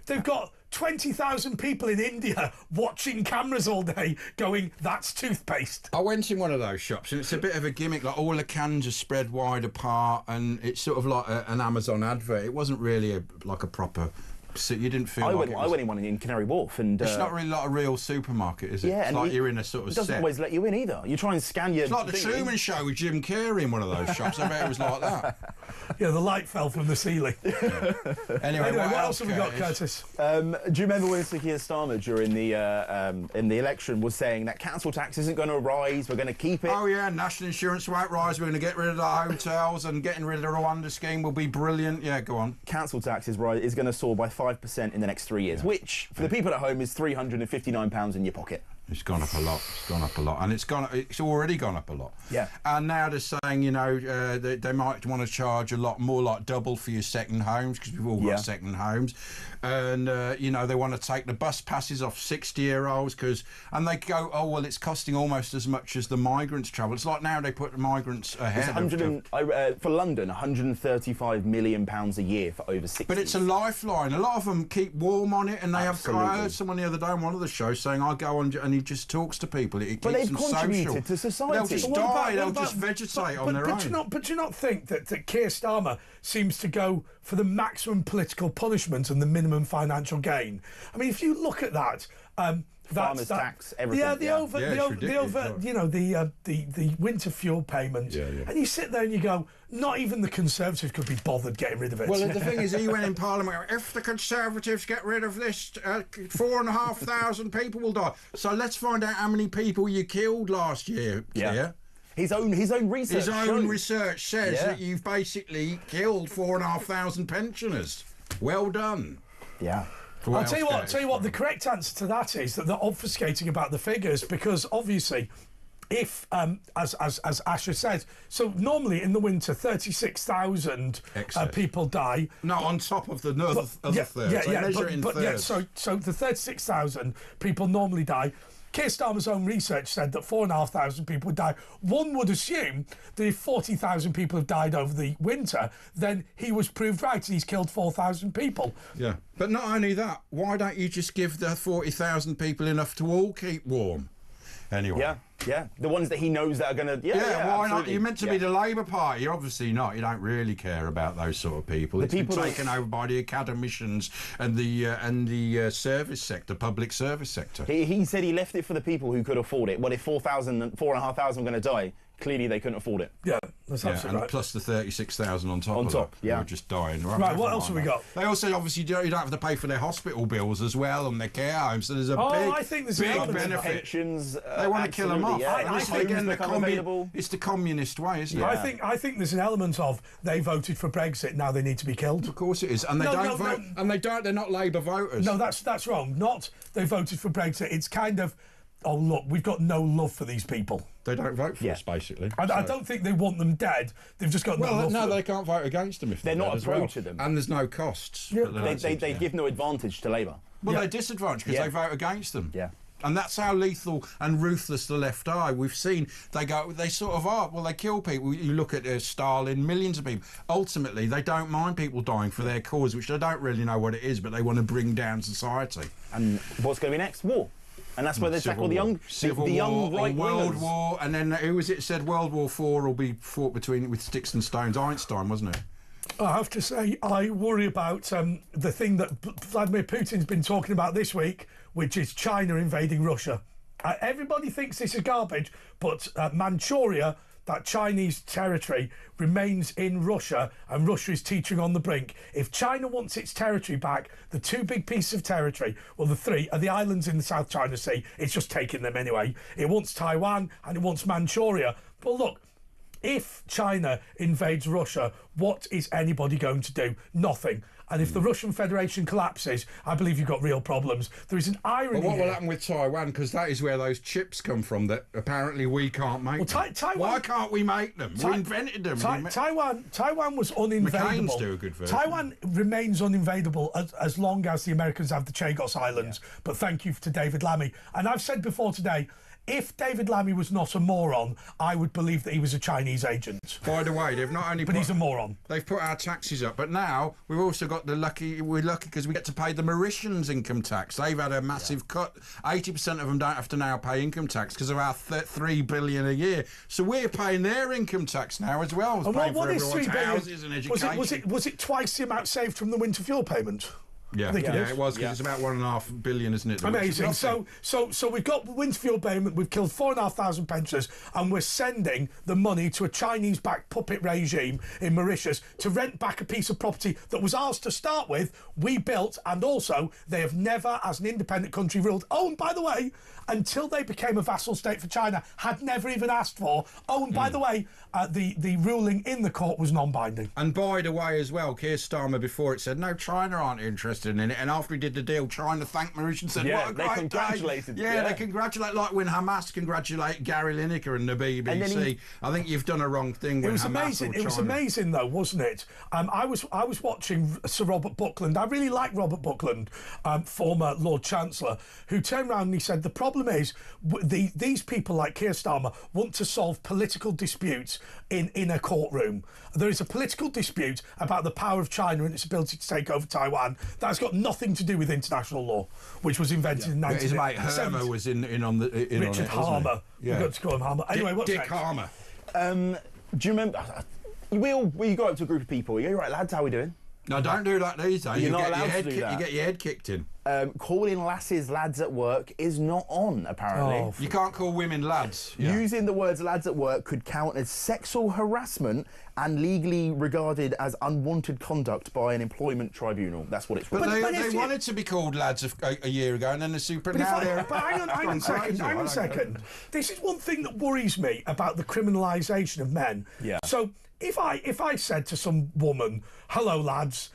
They've got 20,000 people in India watching cameras all day going, that's toothpaste. I went in one of those shops and it's a bit of a gimmick, like all the cans are spread wide apart and it's sort of like an Amazon advert. It wasn't really like a proper... So you didn't feel I like went in one in Canary Wharf and... it's not really like a real supermarket, is it? Yeah, it's like you're in a sort of It doesn't always let you in either. You try and scan your... It's like the Truman Show with Jim Carrey in one of those shops. I bet it was like that. Yeah, the light fell from the ceiling. Anyway, what else have we got, Curtis? Do you remember when Sadiq Khan during the election was saying that council tax isn't going to rise, we're going to keep it? Oh yeah, national insurance won't rise, we're going to get rid of the hotels and getting rid of the Rwanda scheme will be brilliant. Yeah, go on. Council tax is going to soar by 5% in the next 3 years, which for the people at home is £359 in your pocket. It's gone up a lot. It's gone up a lot, and it's already gone up a lot. Yeah. And now they're saying, they might want to charge a lot more, like double for your second homes, because we've all got second homes, and they want to take the bus passes off 60-year-olds and they go, oh well, it's costing almost as much as the migrants travel. It's like now they put the migrants ahead. For London, £135 million a year for over 60. But it's a lifeline. A lot of them keep warm on it, and they have. I heard someone the other day on one of the shows saying, I go on and he just talks to people. It keeps them contributed social. to society. They'll just die. They'll just vegetate on their own. But do you not think that Keir Starmer seems to go for the maximum political punishment and the minimum financial gain? I mean, if you look at that. Farmers tax, everything. Yeah, the winter fuel payment. Yeah. And you sit there and you go, not even the Conservatives could be bothered getting rid of it. Well, the thing is, he went in Parliament, if the Conservatives get rid of this, 4,500 people will die. So let's find out how many people you killed last year, Keir. His own research. His own research says that you've basically killed 4,500 pensioners. Well done. Yeah. I'll tell you what, the correct answer to that is that they're obfuscating about the figures, because obviously if, as Asher said, so normally in the winter 36,000 people die. No, on top of the other third. So the 36,000 people normally die. Keir Starmer's own research said that 4,500 people would die. One would assume that if 40,000 people have died over the winter, then he was proved right and he's killed 4,000 people. Yeah, but not only that, why don't you just give the 40,000 people enough to all keep warm? Anyway. Yeah, the ones that he knows that are going to... Yeah, why not? You're meant to be the Labour Party. You're obviously not. You don't really care about those sort of people. It's been taken over by the academicians and the service sector, public service sector. He said he left it for the people who could afford it. Well, if 4,500 were going to die, clearly they couldn't afford it. Yeah, that's absolutely right. Plus the 36,000 on top of that. Yeah. Who are just dying. Right, what else have we got? They also, obviously, you don't have to pay for their hospital bills as well and their care homes, so there's a big benefit. Pensions, they want to kill them off. Yeah. It's the communist way, isn't it? I think there's an element of they voted for Brexit, now they need to be killed. Of course it is, and they don't vote, and they're not Labour voters. No, that's wrong. Not they voted for Brexit. It's kind of, oh look, we've got no love for these people. They don't vote for us, basically. I don't think they want them dead. They've just got no love for them. They can't vote against them if they're not a pro to them. And there's no costs. Yeah. They give no advantage to Labour. Well, they're disadvantaged because they vote against them. Yeah. And that's how lethal and ruthless the left are. We've seen they sort of are. Well, they kill people. You look at Stalin, millions of people. Ultimately, they don't mind people dying for their cause, which they don't really know what it is, but they want to bring down society. And what's going to be next? War. And that's where they tackle the young right-wingers. World War, and then who was it said World War IV will be fought with sticks and stones? Einstein, wasn't it? I have to say, I worry about the thing that Vladimir Putin's been talking about this week, which is China invading Russia. Everybody thinks this is garbage, but Manchuria, that Chinese territory, remains in Russia, and Russia is teetering on the brink. If China wants its territory back, the two big pieces of territory, well, the three, are the islands in the South China Sea. It's just taking them anyway. It wants Taiwan and it wants Manchuria. But look, if China invades Russia, what is anybody going to do? Nothing. And if the Russian Federation collapses, I believe you've got real problems. There is an irony. But what will here. happen with Taiwan? Because that is where those chips come from that apparently we can't make. Them. Why can't we make them? We invented them. Taiwan was uninvadable. McCain's do a good version. Taiwan remains uninvadable as long as the Americans have the Chagos Islands. Yeah. But thank you to David Lammy. And I've said before today, if David Lammy was not a moron, I would believe that he was a Chinese agent. By the way, they've not only but he's a moron. They've put our taxes up, but now we've also got we're lucky because we get to pay the Mauritians income tax. They've had a massive cut. 80% of them don't have to now pay income tax because of our $3 billion a year. So we're paying their income tax now as well as paying for everyone's houses and education. Was it twice the amount saved from the winter fuel payment? Yeah, it was, because it's about $1.5 billion, isn't it? Amazing. So we've got winter fuel payment, we've killed 4,500 pensioners, and we're sending the money to a Chinese-backed puppet regime in Mauritius to rent back a piece of property that was ours to start with, we built, and also they have never, as an independent country, ruled. Oh, and by the way, until they became a vassal state for China, had never even asked for. Oh, and by the way, the ruling in the court was non-binding. And by the way, as well, Keir Starmer before it said, no, China aren't interested in it. And after he did the deal, China thanked Mauritius and said, what a great they congratulated. Day. Yeah, they congratulate, like when Hamas congratulate Gary Lineker and the BBC. I think you've done a wrong thing. It was amazing. It was amazing, though, wasn't it? I was watching Sir Robert Buckland. I really like Robert Buckland, former Lord Chancellor, who turned around and he said the problem is these people like Keir Starmer want to solve political disputes in a courtroom. There is a political dispute about the power of China and its ability to take over Taiwan. That's got nothing to do with international law, which was invented in 1970. His mate Harmer was in on the Richard Harmer. Yeah. We've got to call him Harmer. Anyway, what's Dick next? Harmer. Do you remember? We go up to a group of people. You're right, lads. How we doing? No, don't do that these days. You're not allowed to do that. You get your head kicked in. Calling lasses lads at work is not on, apparently. Oh, you can't call women lads. Yeah. Using the words lads at work could count as sexual harassment and legally regarded as unwanted conduct by an employment tribunal. That's what it's for. But they wanted to be called lads a year ago, and then the super... But hang on a second. This is one thing that worries me about the criminalisation of men. Yeah. So if I said to some woman, hello lads,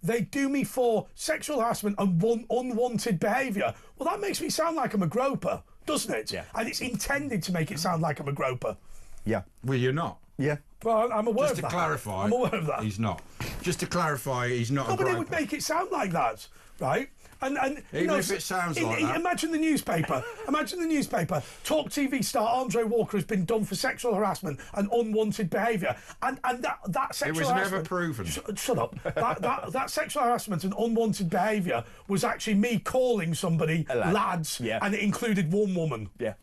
they do me for sexual harassment and unwanted behaviour, well, that makes me sound like I'm a groper, doesn't it? Yeah. And it's intended to make it sound like I'm a groper. Yeah. Well, you're not. Yeah. Well, I'm aware of that. Just to clarify, I'm aware of that. He's not. Just to clarify, he's not a groper. But it would make it sound like that, right? And even if it sounds like that. Imagine the newspaper. talkTV star Andre Walker has been done for sexual harassment and unwanted behaviour. And that sexual harassment... It was never proven. Shut up. that sexual harassment and unwanted behaviour was actually me calling somebody lads, and it included one woman. Yeah.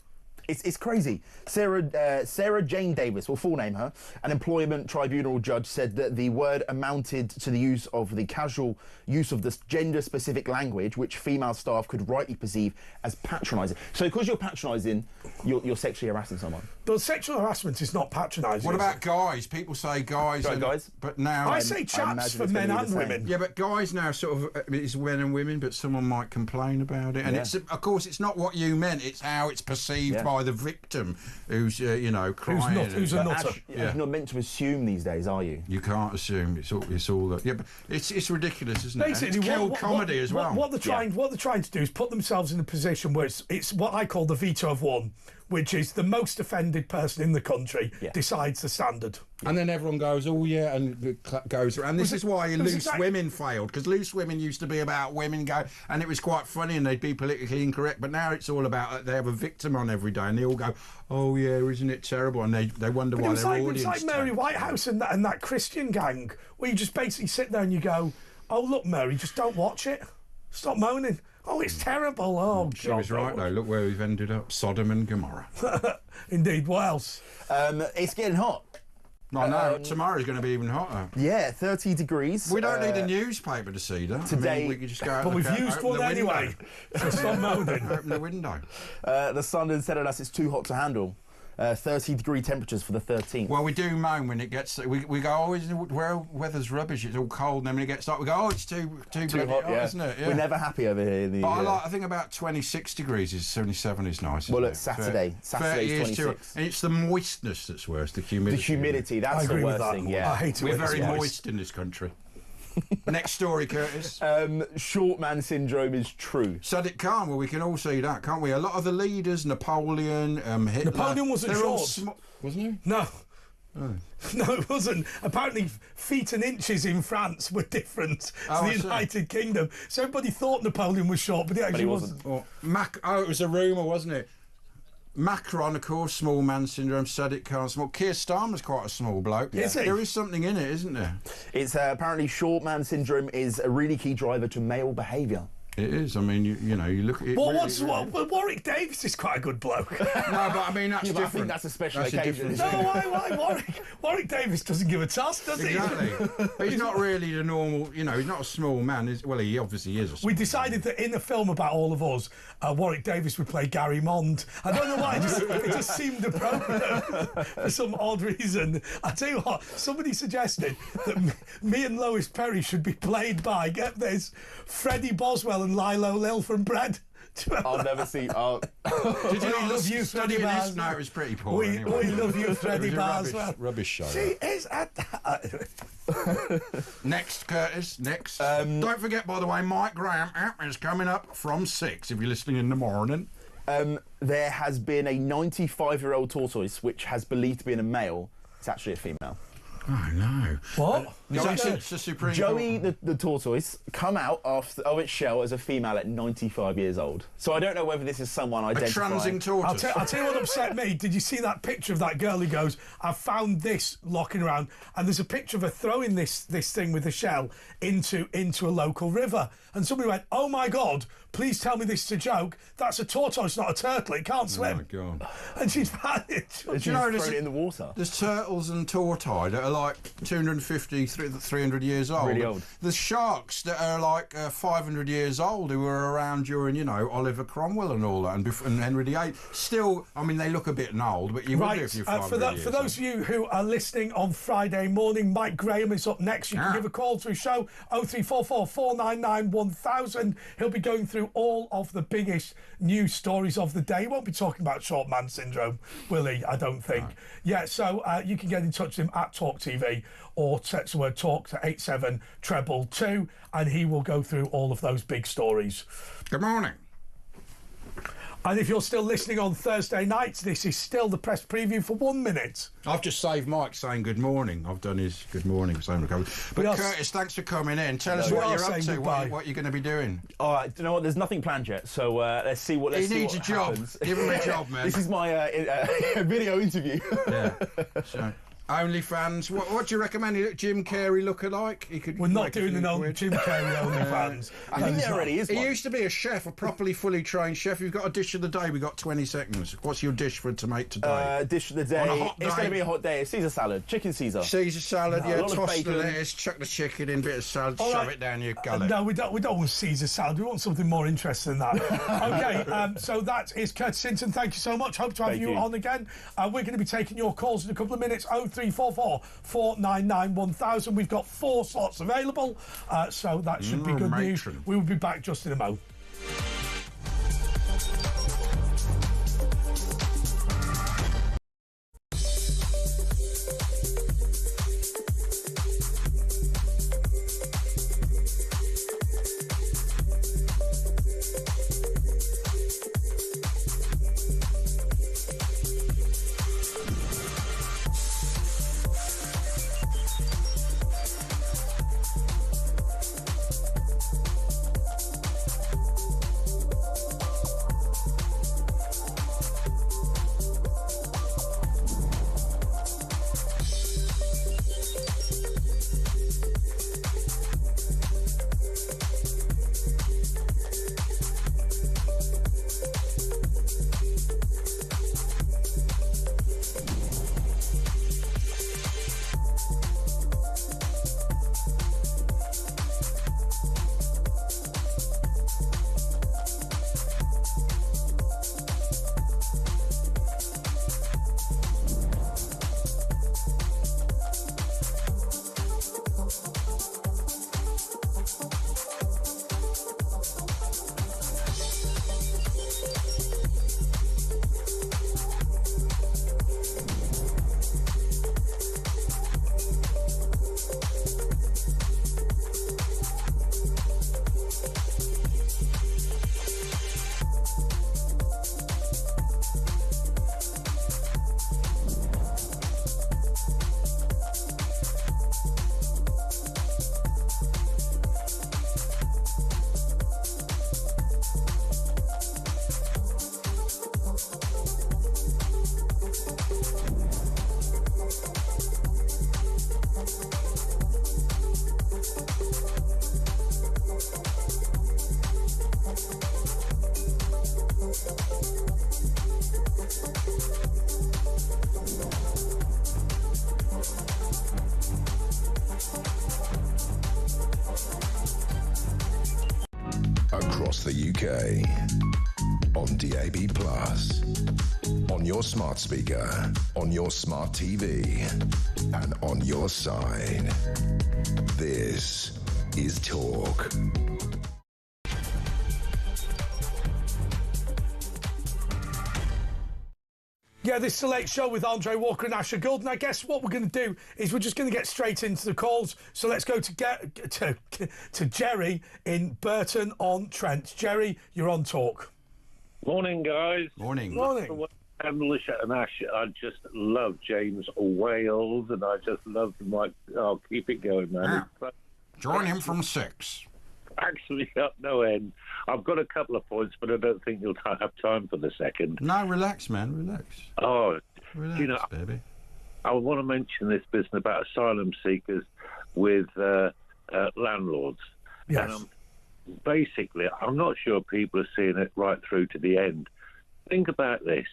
It's crazy. Sarah Jane Davis, we'll full name her, an employment tribunal judge, said that the word amounted to the use of the casual use of this gender-specific language, which female staff could rightly perceive as patronising. So because you're patronising, you're sexually harassing someone. But sexual harassment is not patronising. What about guys? People say guys. Guys. But now... I say chaps for men and women. Yeah, but guys now sort of... It's men and women, but someone might complain about it. And it's, of course, it's not what you meant. It's how it's perceived by the victim who's, crying. Who's a nutter. You're not meant to assume these days, are you? You can't assume. It's all that. Yeah, but it's ridiculous, isn't it? Basically, it's killed comedy as well. What they're trying to do is put themselves in a position where it's what I call the veto of one, which is the most offended person in the country decides the standard. And then everyone goes, oh yeah, and goes around. This is why Loose Women failed, because Loose Women used to be about women and it was quite funny and they'd be politically incorrect, but now it's all about, they have a victim on every day and they all go, oh yeah, isn't it terrible? And they wonder why their audience... It's like Mary Whitehouse and that Christian gang, where you just basically sit there and you go, oh look Mary, just don't watch it. Stop moaning. Oh, it's terrible. Oh, she was right, though. Look where we've ended up. Sodom and Gomorrah. Indeed. What else? It's getting hot. I know. Tomorrow's going to be even hotter. Yeah, 30 degrees. We don't need a newspaper to see that. Today, we can just go out. But we've used one anyway. So stop moaning. Open the window. The Sun has said to us it's too hot to handle. 30-degree temperatures for the 13th. Well, we do moan when it gets. We go, oh, weather's rubbish. It's all cold, and then when it gets dark, we go, oh, it's too bloody hot, isn't it? Yeah. We're never happy over here. In the, I think about 26 degrees is 77 is nice. Well, it's Saturday's 26. And it's the moistness that's worse. The humidity. The humidity. That's the worst thing. Yeah, I hate it. We're very moist in this country. Next story, Curtis. Short man syndrome is true. Sadiq Khan, well, we can all see that, can't we? A lot of the leaders, Napoleon, Hitler... Napoleon wasn't short. Wasn't he? No. Oh. No, it wasn't. Apparently, feet and inches in France were different to the United Kingdom. So everybody thought Napoleon was short, but he actually wasn't. It was a rumour, wasn't it? Macron, of course, small man syndrome. Sadiq Khan, small. Keir Starmer's quite a small bloke. Yeah. Is he? There is something in it, isn't there? It's apparently short man syndrome is a really key driver to male behaviour. It is. I mean, you know, you look at it. Well, Warwick Davis is quite a good bloke. No, but I mean, that's different. I think that's a special occasion. No, why? Warwick Davis doesn't give a toss, does he? Exactly. He's not really the normal, you know, he's not a small man. Well, he obviously is a small We decided that in a film about all of us, Warwick Davis would play Gary Mond. I don't know why, it just seemed appropriate for some odd reason. I tell you what, somebody suggested that me and Lois Perry should be played by, get this, Freddie Boswell and Lilo Lil from Bread. I'll never see. Did you not love you, Freddie Bars? No, it was pretty poor. We love you, Freddie Bars. Rubbish show. She is Next, Curtis. Next. Don't forget, by the way, Mike Graham is coming up from 6 if you're listening in the morning. There has been a 95-year-old tortoise which has believed to be a male. It's actually a female. Oh no! What? Joey the tortoise come out of its shell as a female at 95 years old. So I don't know whether this is someone identifying. A transing tortoise. I'll tell you what upset me. Did you see that picture of that girl who goes, "I found this locking around," and there's a picture of her throwing this thing with the shell into a local river, and somebody went, "Oh my God! Please tell me this is a joke. That's a tortoise, not a turtle. It can't swim." Oh my God! And she's found it. Do you know thrown it in the water? There's turtles and tortoise that are like 250, 300 years old. Really old. There's sharks that are like 500 years old who were around during, you know, Oliver Cromwell and all that, and Henry VIII. Still, I mean, they look a bit old, but you would do if you're 500 years for those of you who are listening on Friday morning, Mike Graham is up next. You can give a call to his show, 0344 499 1000. He'll be going through all of the biggest news stories of the day. He won't be talking about short man syndrome, will he? I don't think. No. Yeah, so you can get in touch with him at talkTV or text the word talk to 87222 and he will go through all of those big stories. Good morning. And if you're still listening on Thursday nights, this is still the press preview for 1 minute. I've just saved Mike saying good morning. I've done his good morning. But Curtis, thanks for coming in. Tell us what you're up to, what you're going to be doing. All right, you know what? There's nothing planned yet, so let's see what happens. He needs a job. Give him a job, man. This is my video interview. Yeah. So. OnlyFans. What do you recommend? Jim Carrey look-alike? We're not doing an old Jim Carrey OnlyFans. I think there already is one. He used to be a chef, a properly fully trained chef. You've got a dish of the day. We've got 20 seconds. What's your dish to make today? Dish of the day. On a hot day. It's going to be a hot day. Caesar salad. Chicken Caesar. Caesar salad, toss the lettuce, chuck the chicken in, bit of salad, shove it down your gullet. No, we don't want Caesar salad. We want something more interesting than that. Okay, so that is Curtis Sinton. Thank you so much. Hope to have you on again. We're going to be taking your calls in a couple of minutes. 0344 499 1000. We've got 4 slots available, so that should be good news. We will be back just in a moment. across the UK, on DAB+, on your smart speaker, on your smart TV, and on your side. This is Talk. Yeah, this Select Show with Andre Walker and Asher Gould. And I guess what we're going to do is we're just going to get straight into the calls. So let's go to Jerry in Burton-on-Trent. Jerry, you're on Talk. Morning, guys. Morning. Morning. Militia and Ash, I just love James Wales, and I just love the mic. I'll keep it going, man. Join him from 6. Actually, up no end. I've got a couple of points, but I don't think you'll have time for the second. No, relax, man, relax. Oh, relax, you know, baby. I want to mention this business about asylum seekers with landlords. Yes. And basically, I'm not sure people are seeing it right through to the end. Think about this.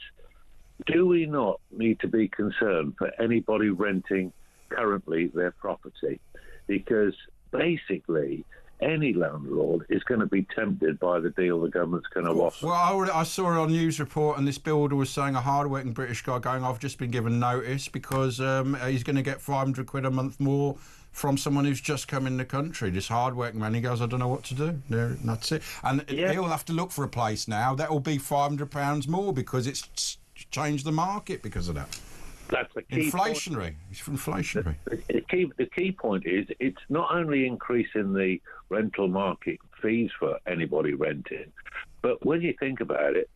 Do we not need to be concerned for anybody renting currently their property? Because basically, any landlord is going to be tempted by the deal the government's going to offer. Well, I saw it on news report, and this builder was saying, a hard-working British guy going, I've just been given notice because he's going to get 500 quid a month more from someone who's just come in the country. This hard-working man, he goes, I don't know what to do. And that's it. And he'll have to look for a place now. That will be £500 more because it's changed the market because of that. That's the key inflationary. Point. It's inflationary. The key point is it's not only increasing the rental market fees for anybody renting, but when you think about it,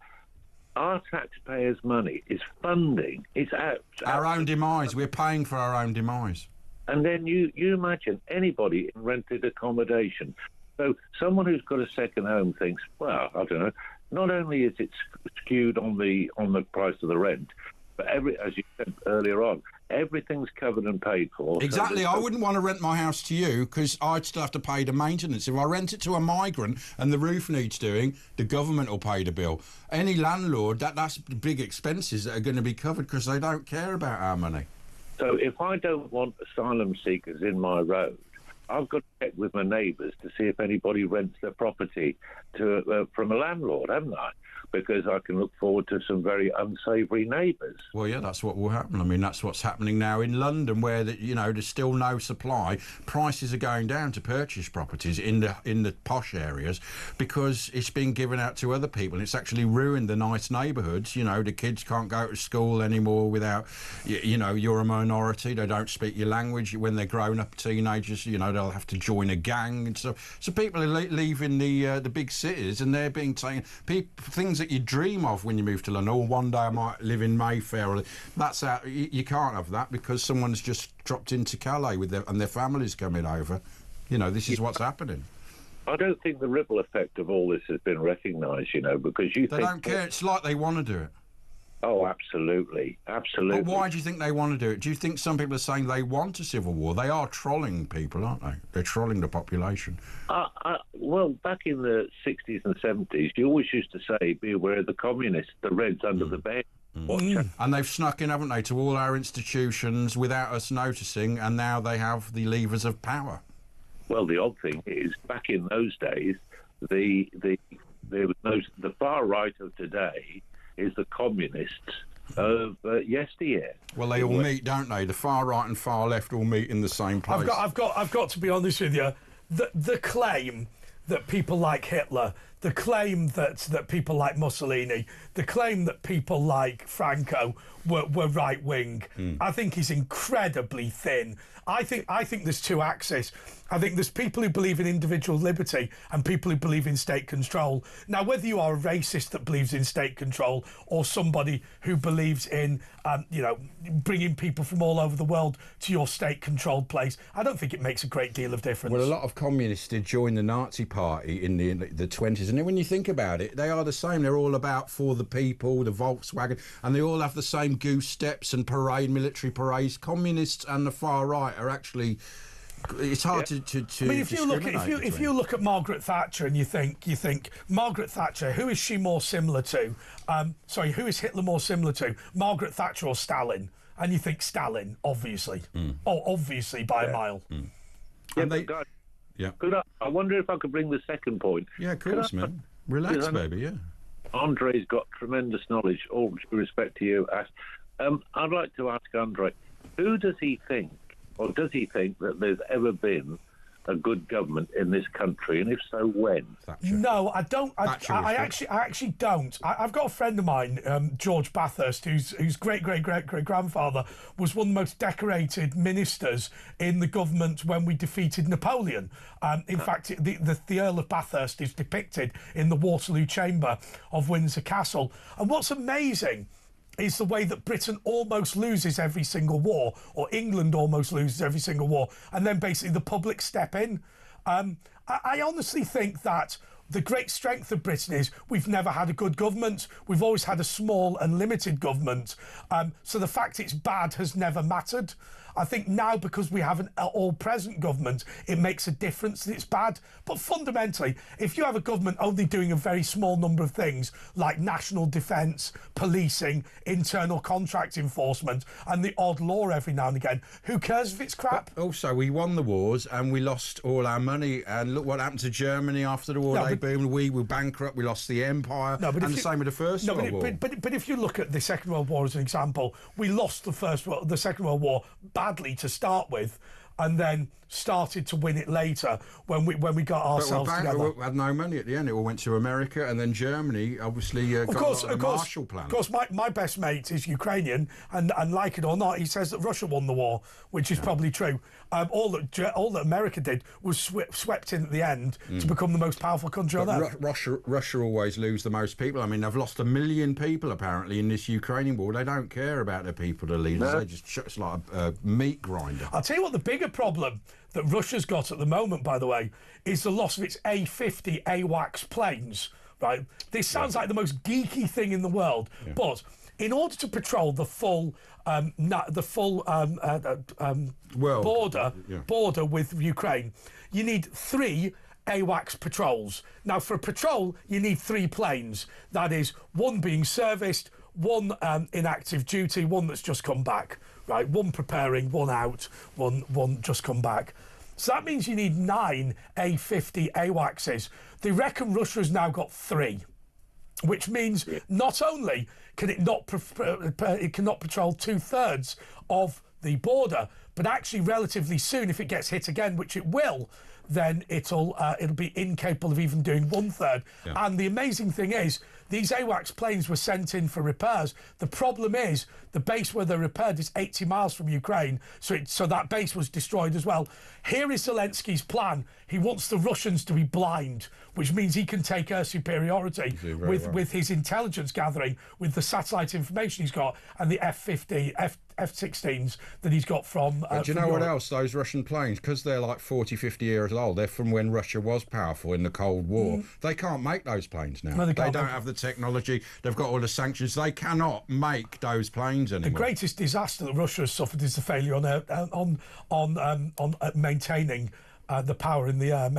our taxpayers' money is funding. It's our own demise. We're paying for our own demise. And then you imagine anybody in rented accommodation. So someone who's got a second home thinks, well, I don't know. Not only is it skewed on the price of the rent, but as you said earlier on, everything's covered and paid for. Exactly. I wouldn't want to rent my house to you because I'd still have to pay the maintenance. If I rent it to a migrant and the roof needs doing, the government will pay the bill. Any landlord, that's big expenses that are going to be covered because they don't care about our money. So if I don't want asylum seekers in my road, I've got to check with my neighbours to see if anybody rents their property from a landlord, haven't I? Because I can look forward to some very unsavoury neighbours. Well, yeah, that's what will happen. I mean, that's what's happening now in London, where there's still no supply. Prices are going down to purchase properties in the posh areas because it's being given out to other people. It's actually ruined the nice neighbourhoods. The kids can't go to school anymore without, you're a minority. They don't speak your language. When they're grown up teenagers, they'll have to join a gang and stuff. So people are leaving the big cities, and they're being taken. Things that you dream of when you move to London. One day I might live in Mayfair. That's out. You can't have that because someone's just dropped into Calais and their family's coming over. This is what's happening. I don't think the ripple effect of all this has been recognised, because they don't care. It's like they want to do it. Oh, absolutely. Absolutely. But why do you think they want to do it? Do you think some people are saying they want a civil war? They are trolling people, aren't they? They're trolling the population. Well, back in the 60s and 70s, you always used to say, be aware of the communists, the Reds under the bed. And they've snuck in, haven't they, to all our institutions without us noticing, and now they have the levers of power. Well, the odd thing is, back in those days, the far right of today is the communists of yesteryear. Well, they all meet, don't they? The far right and far left all meet in the same place. I've got to be honest with you. The claim that people like Hitler, the claim that people like Mussolini, the claim that people like Franco were right wing, I think is incredibly thin. I think there's two axes. I think there's people who believe in individual liberty and people who believe in state control. Now, whether you are a racist that believes in state control or somebody who believes in, bringing people from all over the world to your state-controlled place, I don't think it makes a great deal of difference. Well, a lot of communists did join the Nazi Party in the 20s, and when you think about it, they are the same. They're all about for the people, the Volkswagen, and they all have the same goose steps and military parades. Communists and the far right are actually... It's hard to I mean, if you look at Margaret Thatcher and you think Margaret Thatcher, who is she more similar to? Who is Hitler more similar to? Margaret Thatcher or Stalin? And you think Stalin, obviously. Obviously by a mile. Yeah, Yeah. I wonder if I could bring the second point. Yeah, of course, man. Relax, baby, yeah. Andre's got tremendous knowledge, all due respect to you. I'd like to ask Andre, who does he think, or does he think that there's ever been a good government in this country, and if so, when? Thatcher. No, I don't. I actually don't. I've got a friend of mine, George Bathurst, whose great grandfather was one of the most decorated ministers in the government when we defeated Napoleon. In fact, the Earl of Bathurst is depicted in the Waterloo Chamber of Windsor Castle. And what's amazing is the way that Britain almost loses every single war, or England almost loses every single war, and then basically the public step in. I honestly think that the great strength of Britain is we've never had a good government. We've always had a small and limited government. So the fact it's bad has never mattered. I think now, because we have an all-present government, it makes a difference that it's bad. But fundamentally, if you have a government only doing a very small number of things, like national defence, policing, internal contract enforcement, and the odd law every now and again, who cares if it's crap? But also, we won the wars and we lost all our money. And look what happened to Germany after the war. We were bankrupt. We lost the empire. And the same with the First World War. But if you look at the Second World War as an example, we lost the Second World War badly to start with, and then started to win it later when we got ourselves together. We had no money at the end. It all went to America, and then Germany obviously got a Marshall Plan. Of course, my best mate is Ukrainian, and like it or not, he says that Russia won the war, which is probably true. All that America did was swept in at the end to become the most powerful country on earth. Russia always lose the most people. I mean, they've lost 1 million people apparently in this Ukrainian war. They don't care about their people, the leaders. They just it's like a meat grinder. I'll tell you what the bigger problem that Russia's got at the moment, by the way, is the loss of its A-50 AWACS planes. Right? This sounds like the most geeky thing in the world, but in order to patrol the full border with Ukraine, you need 3 AWACS patrols. Now, for a patrol, you need 3 planes. That is, 1 being serviced, 1 in active duty, 1 that's just come back. Right, 1 preparing, 1 out, 1 just come back. So that means you need 9 A-50 AWACSs. They reckon Russia has now got 3, which means not only can it not patrol 2/3 of the border, but actually relatively soon, if it gets hit again, which it will, then it'll be incapable of even doing 1/3. And the amazing thing is, these AWACS planes were sent in for repairs. The problem is the base where they're repaired is 80 miles from Ukraine, so that base was destroyed as well. Here is Zelensky's plan. He wants the Russians to be blind, which means he can take air superiority with his intelligence gathering, with the satellite information he's got, and the F-50, F-16s that he's got from But do you know what else? Those Russian planes, because they're like 40, 50 years old, they're from when Russia was powerful in the Cold War. They can't make those planes now. No, they don't have the technology. They've got all the sanctions. They cannot make those planes anymore. The greatest disaster that Russia has suffered is the failure on maintaining the power in the air,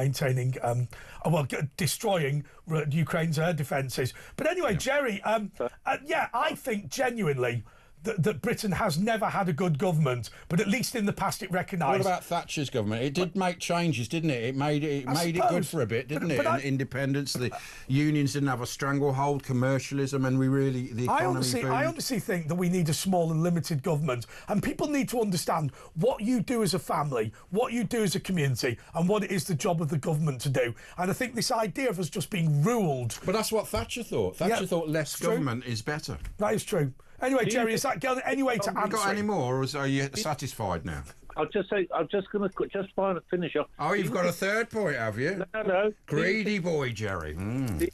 destroying Ukraine's air defences. But anyway, Jerry, I think genuinely that Britain has never had a good government, but at least in the past it recognised. What about Thatcher's government? It did make changes, didn't it? It made it good for a bit, didn't it? Independence, the unions didn't have a stranglehold, commercialism, and the economy. I honestly think that we need a small and limited government, and people need to understand what you do as a family, what you do as a community, and what it is the job of the government to do. And I think this idea of us just being ruled. But that's what Thatcher thought. Thatcher thought less government is better. That is true. Anyway, Jerry, is that going any way to answer? Have you got any more, or are you satisfied now? I'll just say, I'm just going to finish off. Oh, you've got a third point, have you? No. Greedy boy, Jerry. Do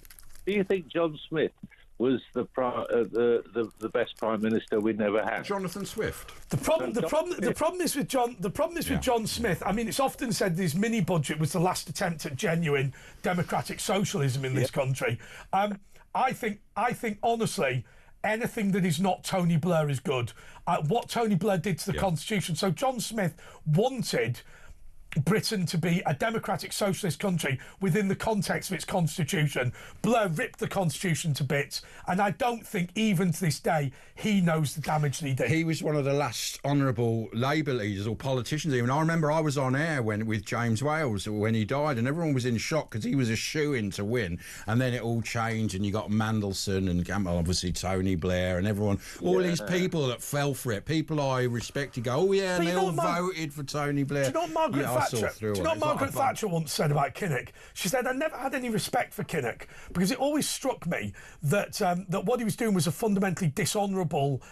you think John Smith was the best Prime Minister we never had? Jonathan Swift. The problem is with John Smith. I mean, it's often said this mini budget was the last attempt at genuine democratic socialism in this country. I think honestly, anything that is not Tony Blair is good. What Tony Blair did to the Constitution. So John Smith wanted Britain to be a democratic socialist country within the context of its constitution. Blair ripped the constitution to bits, and I don't think even to this day he knows the damage that he did. He was one of the last honourable Labour leaders or politicians even. I remember I was on air with James Wales when he died, and everyone was in shock because he was a shoo-in to win, and then it all changed and you got Mandelson and obviously Tony Blair and everyone, all these people that fell for it, people I respected go, oh yeah, and they all voted for Tony Blair. Do you know what Margaret Thatcher? Do you know what Margaret Thatcher once said about Kinnock? She said, "I never had any respect for Kinnock because it always struck me that that what he was doing was a fundamentally dishonourable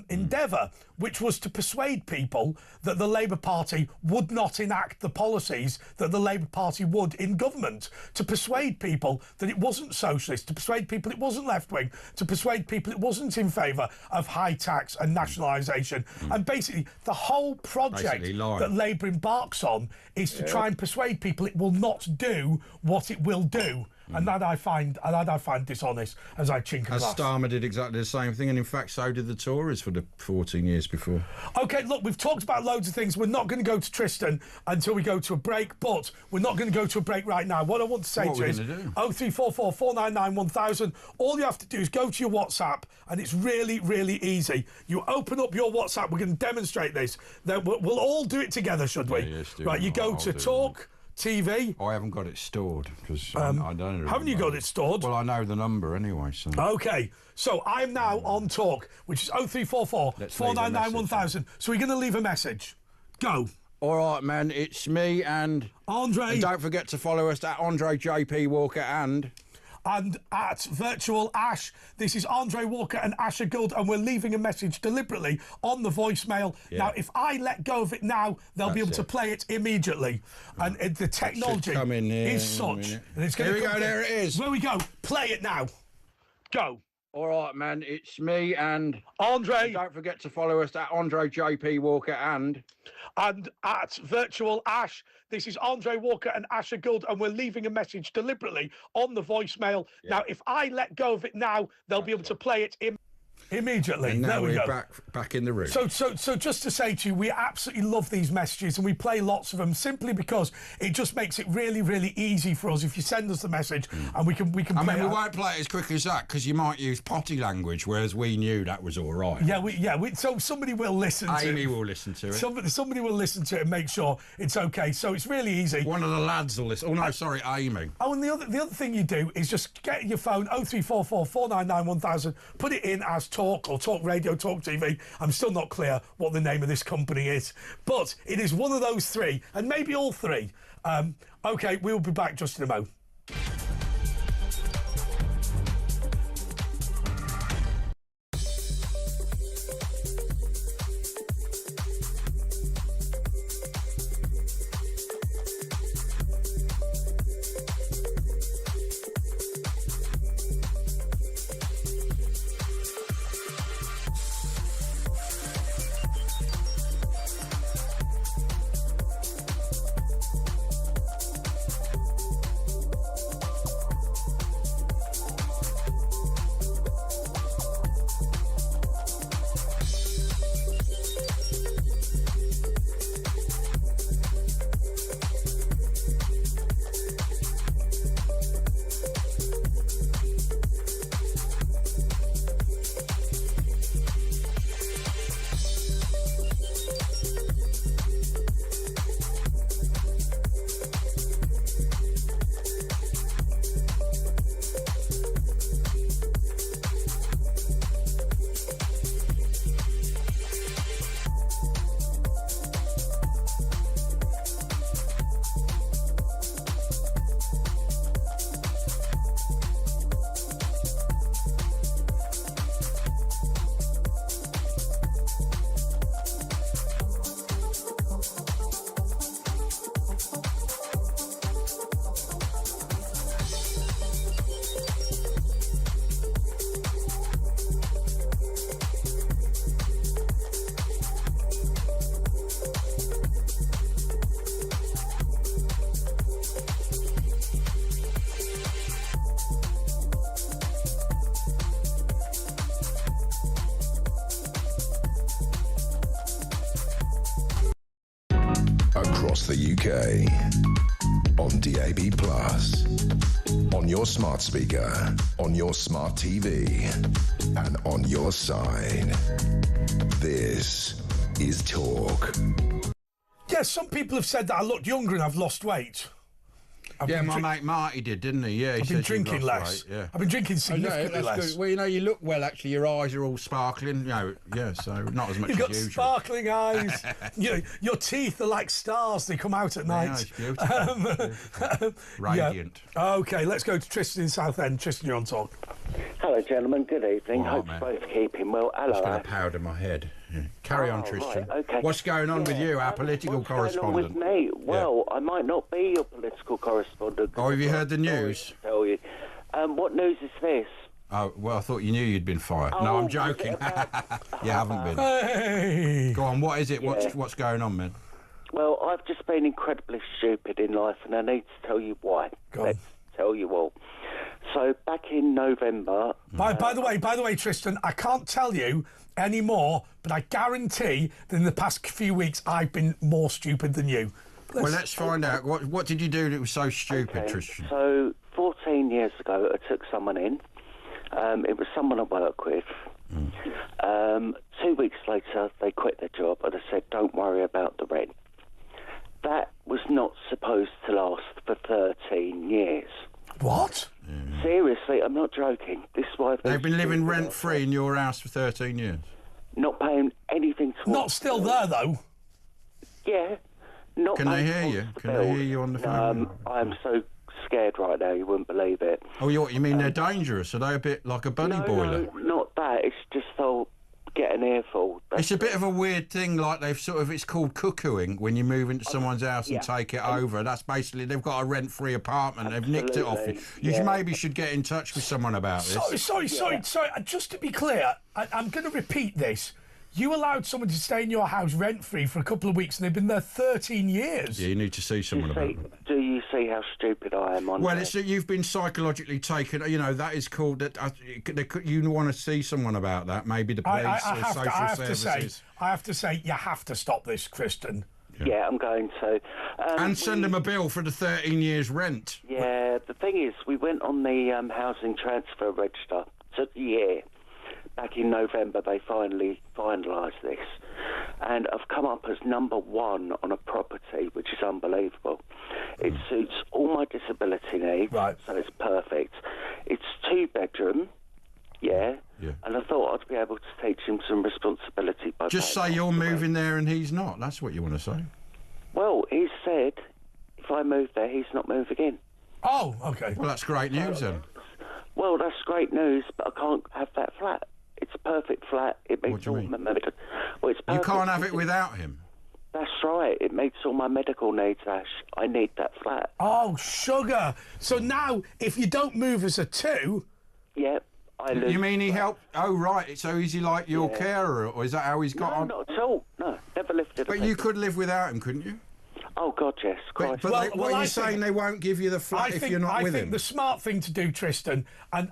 endeavour, which was to persuade people that the Labour Party would not enact the policies that the Labour Party would in government, to persuade people that it wasn't socialist, to persuade people it wasn't left-wing, to persuade people it wasn't in favour of high tax and nationalisation." And basically, the whole project that Labour embarks on is to try and persuade people it will not do what it will do. And that I find dishonest as I chink a glass. Starmer did exactly the same thing, and in fact so did the Tories for the 14 years before. OK, look, we've talked about loads of things. We're not going to go to Tristan until we go to a break, but we're not going to go to a break right now. What I want to say to you is 0344 499 1000. All you have to do is go to your WhatsApp, and it's really, really easy. You open up your WhatsApp. We're going to demonstrate this. We'll all do it together, should we? Yes, right, you go to talkTV. I haven't got it stored because I don't remember. Haven't you got it stored? Well, I know the number anyway. So. OK, so I'm now on Talk, which is 0344 499 1000. So we're going to leave a message. Go. All right, man, it's me and Andre. And don't forget to follow us at Andre JP Walker and at Virtual Ash. This is Andre Walker and Asher Gould, and we're leaving a message deliberately on the voicemail. Now, if I let go of it now, they'll be able to play it immediately. And the technology is such. And it's Here we go, there it is. Where we go. Play it now. Go. All right, man, it's me and Andre. And don't forget to follow us at Andre JP Walker and at Virtual Ash. This is Andre Walker and Asher Gould, and we're leaving a message deliberately on the voicemail. Now, if I let go of it now, they'll be able to play it immediately. And now there we we're go. back in the room. So just to say to you, we absolutely love these messages, and we play lots of them simply because it just makes it really, really easy for us if you send us the message, and we can. I mean, we won't play it as quickly as that because you might use potty language, whereas we knew that was all right. So somebody will listen to it. Amy will listen to it. Somebody will listen to it and make sure it's okay. So it's really easy. One of the lads will listen. Oh no, sorry, Amy. Oh, and the other thing you do is just get your phone 0344 499 1000, put it in as Talk or Talk Radio, Talk TV. I'm still not clear what the name of this company is, but it is one of those three, and maybe all three. OK, we'll be back just in a moment. across the UK. On DAB+, on your smart speaker, on your smart TV, and on your side. This is Talk. Yes, some people have said that I looked younger and I've lost weight. My mate Marty did, didn't he? Yeah, I've been drinking less. Weight, yeah. I've been drinking significantly less. Good. Well, you look well, actually. Your eyes are all sparkling. So not as much You've as got usual. sparkling eyes. Your teeth are like stars. They come out at night. It's beautiful. Radiant. Yeah. OK, let's go to Tristan in Southend. Tristan, you're on Talk. Hello, gentlemen. Good evening. Right, Hope man. you're both keeping well. Hello. Just going to powder my head. Yeah. Carry on, Tristan. Right, okay. What's going on with you, our political correspondent? What's going on with me? Well, I might not be your political correspondent. Oh, have you heard the news? To tell you. What news is this? Oh, well, I thought you knew you'd been fired. Oh, no, I'm joking. You haven't been. Hey! Go on, what is it? Yeah. What's going on, man? Well, I've just been incredibly stupid in life, and I need to tell you why. Let's tell you all. So, back in November... By the way, Tristan, I can't tell you anymore, but I guarantee that in the past few weeks I've been more stupid than you. Let's find out. What did you do that was so stupid, Okay, Tristan? So, 14 years ago, I took someone in. It was someone I work with. 2 weeks later, they quit their job, and I said, don't worry about the rent. That was not supposed to last for 13 years. What? Seriously, I'm not joking. This is why They've been living rent-free in your house for 13 years? Not paying anything towards... Not still there, though. Yeah. Not Can they hear you? Can they hear you on the phone? I'm so scared right now, you wouldn't believe it. Oh, you mean they're dangerous? Are they a bit like a bunny boiler? No, not that. It's just they'll get an earful. It's a bit of a weird thing, like it's called cuckooing, when you move into someone's house and take it over. That's basically, they've got a rent-free apartment, they've nicked it off you. You maybe should get in touch with someone about this. Sorry. Just to be clear, I'm going to repeat this. You allowed someone to stay in your house rent-free for a couple of weeks and they've been there 13 years. Yeah, you need to see someone about it. Do you see how stupid I am on Well, it's that you've been psychologically taken, that is called, that you want to see someone about that, maybe the police or social services. I have to say, you have to stop this, Kristen. Yeah, I'm going to. And send them a bill for the 13 years rent. Yeah, the thing is, we went on the housing transfer register. Took a year. Back in November, they finally finalised this. And I've come up as number 1 on a property, which is unbelievable. It suits all my disability needs, so it's perfect. It's 2-bedroom, and I thought I'd be able to teach him some responsibility. Just say you're moving there and he's not. That's what you want to say. Well, he said if I move there, he's not moving in. Oh, OK. Well, that's great news then. Well, that's great news, but I can't have that flat. It's a perfect flat. It meets all my medical... Well, it's you can't have it without him? That's right. It meets all my medical needs, Ash. I need that flat. Oh, sugar. So now, if you don't move as a 2... Yep, I lose. You mean he helped... Oh, right. So is he like your carer, or is that how he's got on? No, not at all. No, never lifted a But you could live without him, couldn't you? Oh, God, yes. But what are you saying? They won't give you the flat if you're not with him? I think the smart thing to do, Tristan, and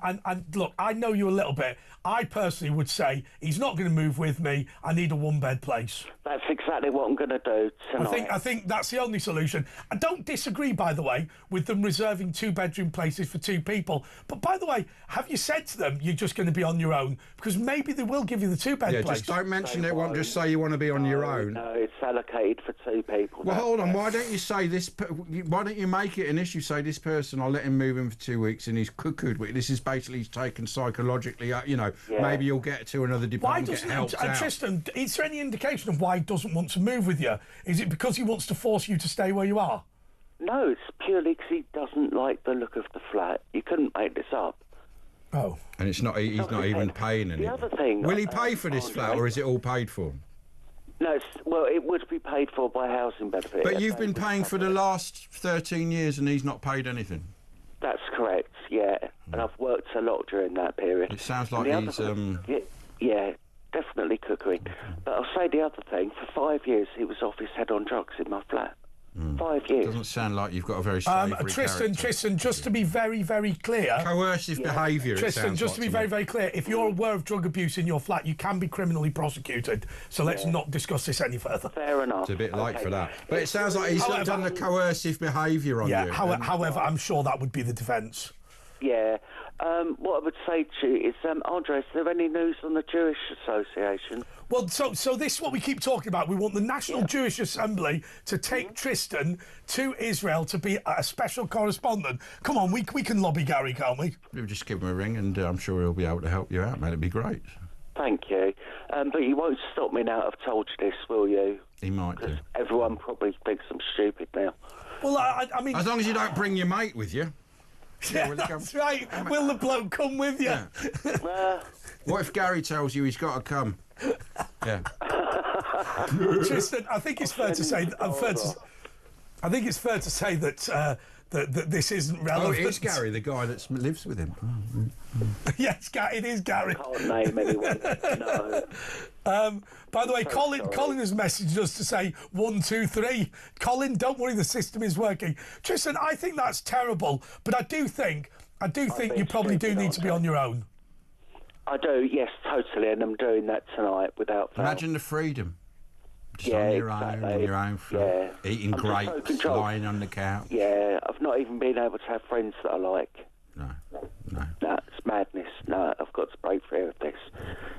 look, I know you a little bit. I personally would say he's not going to move with me. I need a 1-bed place. That's exactly what I'm going to do tonight. I think that's the only solution. I don't disagree, by the way, with them reserving 2-bedroom places for 2 people. But by the way, have you said to them you're just going to be on your own? Because maybe they will give you the 2-bed place. Just don't mention it. Just say you want to be on your own. No, it's allocated for 2 people. Well, hold on. Why don't you say this? Why don't you make it an issue? Say this person, I'll let him move in for 2 weeks, and he's cuckooed. This is basically he's taken psychologically. Maybe you'll get to another department. Why doesn't get helped out. Tristan, is there any indication of why he doesn't want to move with you? Is it because he wants to force you to stay where you are? No, it's purely because he doesn't like the look of the flat. You couldn't make this up. Oh. And it's not. He's not even paying anything. The other thing. Will he pay for this flat, or is it all paid for? No, it would be paid for by housing benefit. But you've been paying for the last 13 years and he's not paid anything? That's correct, yeah. And I've worked a lot during that period. It sounds like he's... Yeah, definitely cuckooing. But I'll say the other thing. For 5 years, he was off his head on drugs in my flat. 5 years. Doesn't sound like you've got a very savoury Tristan, just to be very, very clear... Coercive behaviour, Tristan, just to be very, very clear, if you're aware of drug abuse in your flat, you can be criminally prosecuted. So let's not discuss this any further. Fair enough. It's a bit late for that. But it sounds like he's done the coercive behaviour on you. However, I'm sure that would be the defence. Yeah. What I would say to you is, Andre, is there any news on the Jewish Association? Well, so this is what we keep talking about. We want the National Jewish Assembly to take Tristan to Israel to be a special correspondent. Come on, we can lobby Gary, can't we? We'll just give him a ring and I'm sure he'll be able to help you out, mate. It'd be great. Thank you. But you won't stop me now I've told you this, will you? He might do. Everyone probably thinks I'm stupid now. Well, I mean... As long as you don't bring your mate with you. Yeah, that's right. Will the bloke come with you? Yeah. What if Gary tells you he's got to come? Yeah. Tristan, I think it's fair to say that that this isn't relevant. Oh, it is Gary, the guy that lives with him. Yes, it is Gary. Can't name anyone. No. By the way, Colin has messaged us to say 1, 2, 3. Colin, don't worry, the system is working. Tristan, I think that's terrible, but I do think you probably do need to be on your own. I do, yes, totally, and I'm doing that tonight without fail. Imagine the freedom. Just on your own, on your own floor, eating grapes, lying on the couch. Yeah, I've not even been able to have friends that I like. No. No, it's madness. No, I've got to break free of this.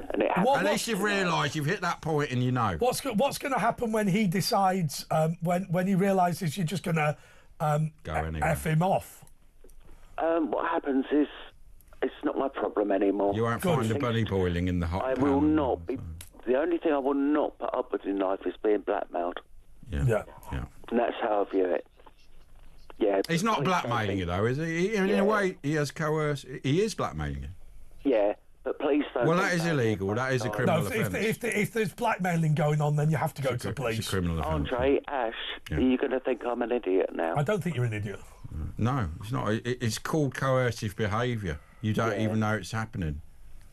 And it happens. At least you've realised you've hit that point and you know. What's going to happen when he decides, when he realises you're just going to F him off? What happens is it's not my problem anymore. You won't find the bunny boiling in the hot pan. I will not be... The only thing I will not put up with in life is being blackmailed. Yeah. And that's how I view it. Yeah. He's not blackmailing you, though, is he? In a way, he has coerced... He is blackmailing you. Yeah, but please don't... Well, that is illegal. That is a criminal offence. If there's blackmailing going on, then you have to go to the police. It's a criminal offence. Andre, Ash, are you going to think I'm an idiot now? I don't think you're an idiot. No, it's not. It's called coercive behaviour. You don't even know it's happening.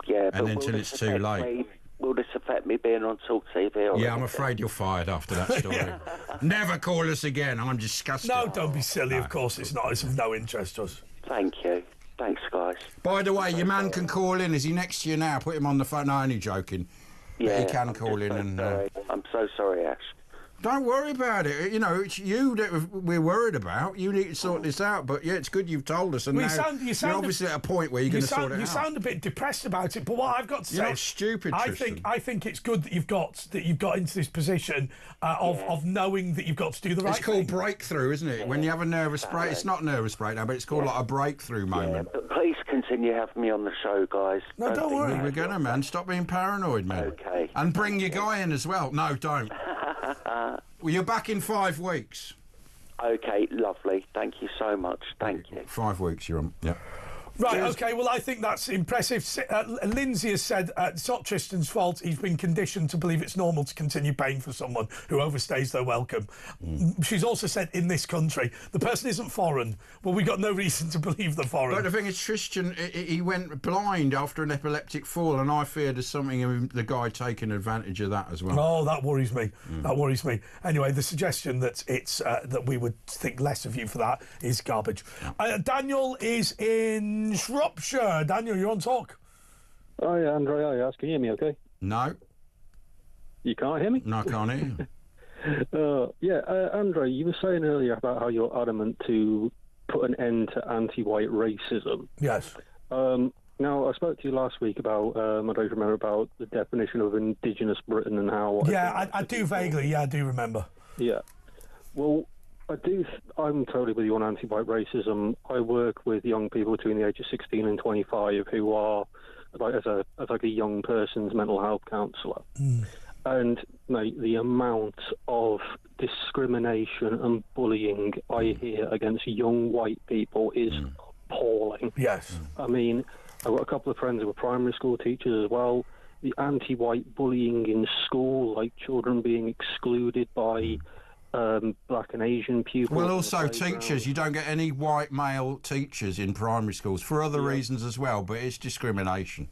Yeah, and until it's too late. will this affect me being on talkTV? Or yeah, I'm afraid you're fired after that story. Never call us again. I'm disgusted. No, don't be silly. Of course it's not. It's of no interest to us. Thank you. Thanks, guys. By the way, your man can call in. Is he next to you now? Put him on the phone. No, only joking. Yeah, but he can call in. And I'm so sorry, Ash. Don't worry about it. You know, it's you that we're worried about. You need to sort this out. But yeah, it's good you've told us. And well, now you're obviously at a point where you're going to sort it out. You sound a bit depressed about it. But what I've got to say, you're not stupid, Tristan. I think it's good that you've got into this position of knowing that you've got to do the right thing. It's called breakthrough, isn't it? Yeah. When you have a nervous break, it's not nervous breakdown, but it's called like a breakthrough moment. But please continue having me on the show, guys. No, don't worry. We're going to, man. Stop being paranoid, man. Okay. And bring your guy in as well. No, don't. Well, you're back in 5 weeks. Okay, lovely. Thank you so much. Thank you. 5 weeks, you're on. Yeah. Right, OK, well, I think that's impressive. Lindsay has said it's not Tristan's fault. He's been conditioned to believe it's normal to continue paying for someone who overstays their welcome. She's also said, in this country, the person isn't foreign. Well, we've got no reason to believe they're foreign. But the thing is, Tristan, he went blind after an epileptic fall, and I fear there's something in the guy taking advantage of that as well. Oh, that worries me. That worries me. Anyway, the suggestion that it's that we would think less of you for that is garbage. Yeah. Daniel is in Shropshire. Daniel, you're on talk. Oh, yeah, Andre, can you hear me okay? No. You can't hear me? No, I can't hear you. Andre, you were saying earlier about how you're adamant to put an end to anti-white racism. Yes. Now, I spoke to you last week about, I don't remember, about the definition of indigenous Britain and how... Yeah, I do vaguely, I do remember. Yeah. Well... I'm totally with you on anti-white racism. I work with young people between the age of 16 and 25 who are, like, as a young person's mental health counsellor. And the amount of discrimination and bullying I hear against young white people is appalling. Yes. I mean, I've got a couple of friends who are primary school teachers as well. The anti-white bullying in school, like children being excluded by... black and Asian pupils. Well, also teachers. You don't get any white male teachers in primary schools for other reasons as well, but it's discrimination.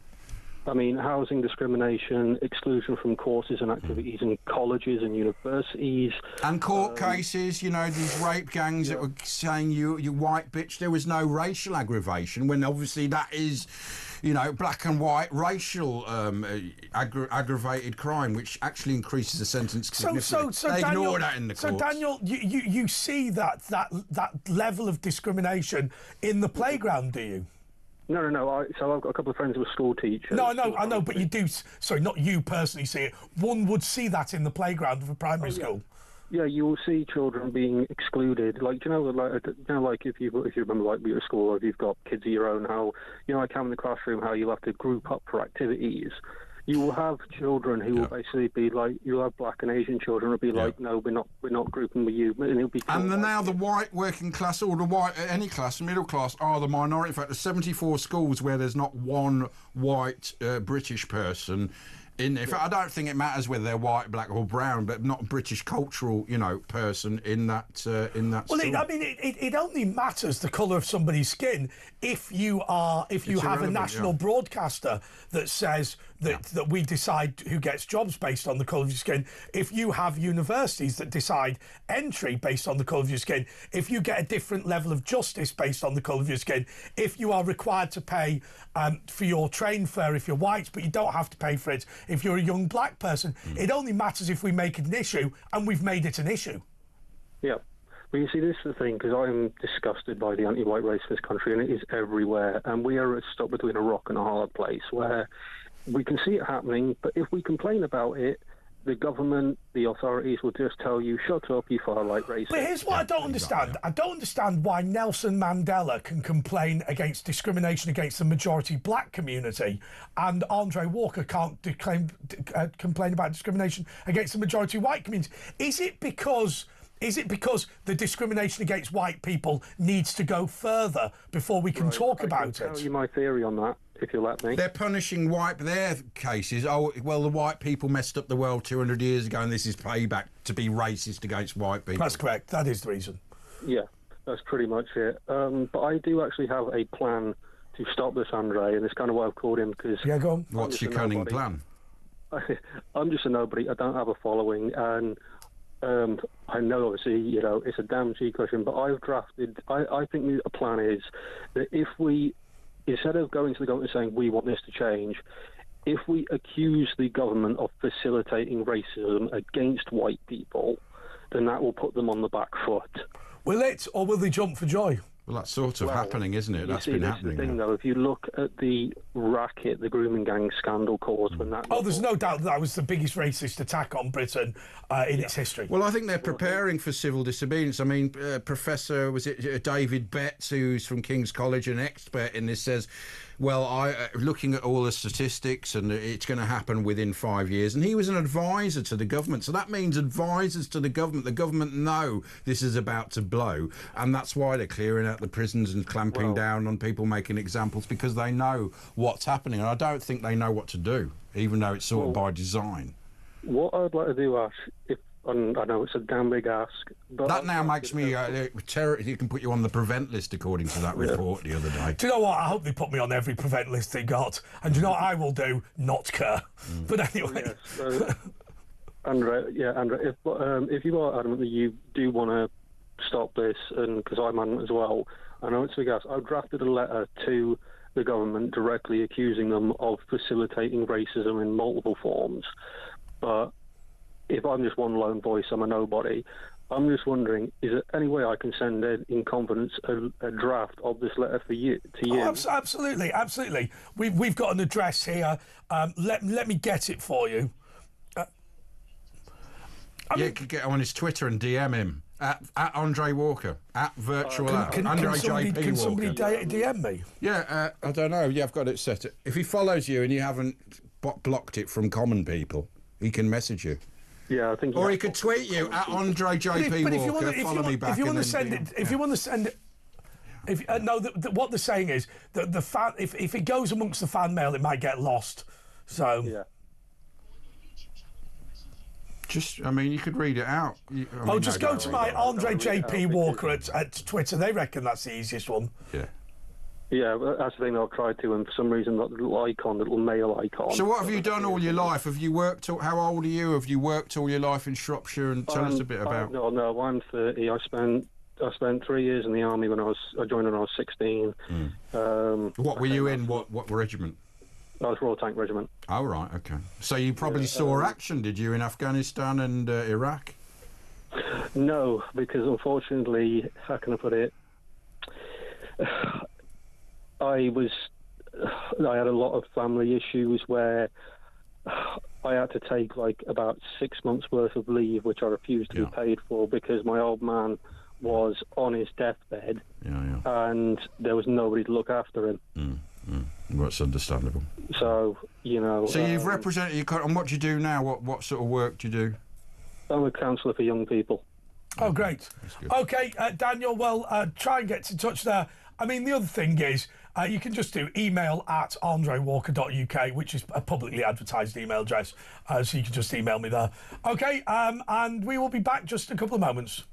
I mean, housing discrimination, exclusion from courses and activities in colleges and universities. And court cases, you know, these rape gangs that were saying you white bitch. There was no racial aggravation, when obviously that is, you know, black and white racial aggravated crime, which actually increases the sentence significantly. So they Daniel, ignore that in the courts. So Daniel, you see that level of discrimination in the playground, do you? No. So I've got a couple of friends who are school teachers. No, I know, but you do. Sorry, not you personally see it. One would see that in the playground of a primary school. Yeah, you will see children being excluded. Like, like if you remember, like, you're at school, or if you've got kids of your own, how, you know, like how in the classroom, how you have to group up for activities. You will have children who will basically be like, you'll have black and Asian children will be like, no, we're not grouping with you, and it'll be. And now the white working class, or the white any class, middle class, are the minority. In fact, there's 74 schools where there's not one white British person in there. In fact, I don't think it matters whether they're white, black, or brown, but not a British cultural, you know, person in that. Well, it only matters the colour of somebody's skin if you have a national broadcaster that says that we decide who gets jobs based on the colour of your skin. If you have universities that decide entry based on the colour of your skin. If you get a different level of justice based on the colour of your skin. If you are required to pay for your train fare if you're white, but you don't have to pay for it if you're a young black person. It only matters if we make it an issue, and we've made it an issue. Yeah. Well, you see, this is the thing, because I'm disgusted by the anti-white race in this country, and it is everywhere. And we are stuck between a rock and a hard place where we can see it happening, but if we complain about it, the government, the authorities will just tell you, shut up, you far-right racist. But here's what I don't understand. I don't understand why Nelson Mandela can complain against discrimination against the majority black community, and Andre Walker can't complain about discrimination against the majority white community. Is it because the discrimination against white people needs to go further before we can talk about it? I can tell you my theory on that, if you let me. They're punishing their cases. Oh, well, the white people messed up the world 200 years ago, and this is payback to be racist against white people. That's correct. That is the reason. Yeah, that's pretty much it. But I do actually have a plan to stop this, Andre, and it's kind of why I've called him, because... Yeah, go on. What's your cunning plan? I'm just a nobody. I don't have a following, and... I know, obviously, you know, it's a damn cheeky question, but I've drafted... I think a plan is that if we, instead of going to the government and saying, we want this to change, if we accuse the government of facilitating racism against white people, then that will put them on the back foot. Will it, or will they jump for joy? Well, that's sort of happening, isn't it? That's been happening. The thing, though, if you look at the racket, the grooming gang scandal caused when that... Oh, there's no doubt that was the biggest racist attack on Britain in its history. Well, I think they're preparing for civil disobedience. I mean, Professor, David Betts, who's from King's College, an expert in this, says, well, looking at all the statistics, and it's going to happen within 5 years. And he was an advisor to the government. So that means advisors to the government know this is about to blow. And that's why they're clearing out the prisons and clamping down on people making examples, because they know what's happening. And I don't think they know what to do, even though it's sort of by design. What I'd like to do, Ash, and I know it's a damn big ask, but... That now makes me... you can put you on the prevent list, according to that report the other day. Do you know what? I hope they put me on every prevent list they got. And do you know what I will do? Not care. But anyway... Yes, so, Andrea, if you are adamant that you do want to stop this, and because I'm adamant as well, I know it's a big ask, I've drafted a letter to the government directly accusing them of facilitating racism in multiple forms. But if I'm just one lone voice, I'm a nobody. I'm just wondering, is there any way I can send in confidence a draft of this letter to you? Oh, absolutely. We've got an address here. Let me get it for you. You could get on his Twitter and DM him at Andre Walker, at virtual Andre JP Walker. Can somebody DM me? Yeah, I don't know. Yeah, I've got it set. If he follows you and you haven't blocked it from common people, he can message you. Yeah, I think. Or he could tweet you at Andre JP Walker. Follow me back. If you want to send it, what they're saying is that the fan, if it goes amongst the fan mail, it might get lost. So yeah. I mean, you could read it out. Just go to my Andre JP Walker at Twitter. They reckon that's the easiest one. Yeah. Yeah, that's the thing I've tried to, and for some reason that little male icon. So what have you done all your life? Have you worked, how old are you? Have you worked all your life in Shropshire? And tell us a bit about... No, I'm 30. I spent 3 years in the army when I joined when I was 16. What were you in? What regiment? I was Royal Tank Regiment. Oh, right, OK. So you probably saw action, did you, in Afghanistan and Iraq? No, because unfortunately, how can I put it? I had a lot of family issues where I had to take like about 6 months worth of leave, which I refused to be paid for because my old man was on his deathbed and there was nobody to look after him. Well, it's understandable. So, you know... So you've represented your... And what do you do now? What sort of work do you do? I'm a counsellor for young people. Oh, great. OK, Daniel, well, try and get in touch there. I mean, the other thing is, you can just do email@andrewalker.uk, which is a publicly advertised email address, so you can just email me there. OK, and we will be back just in a couple of moments.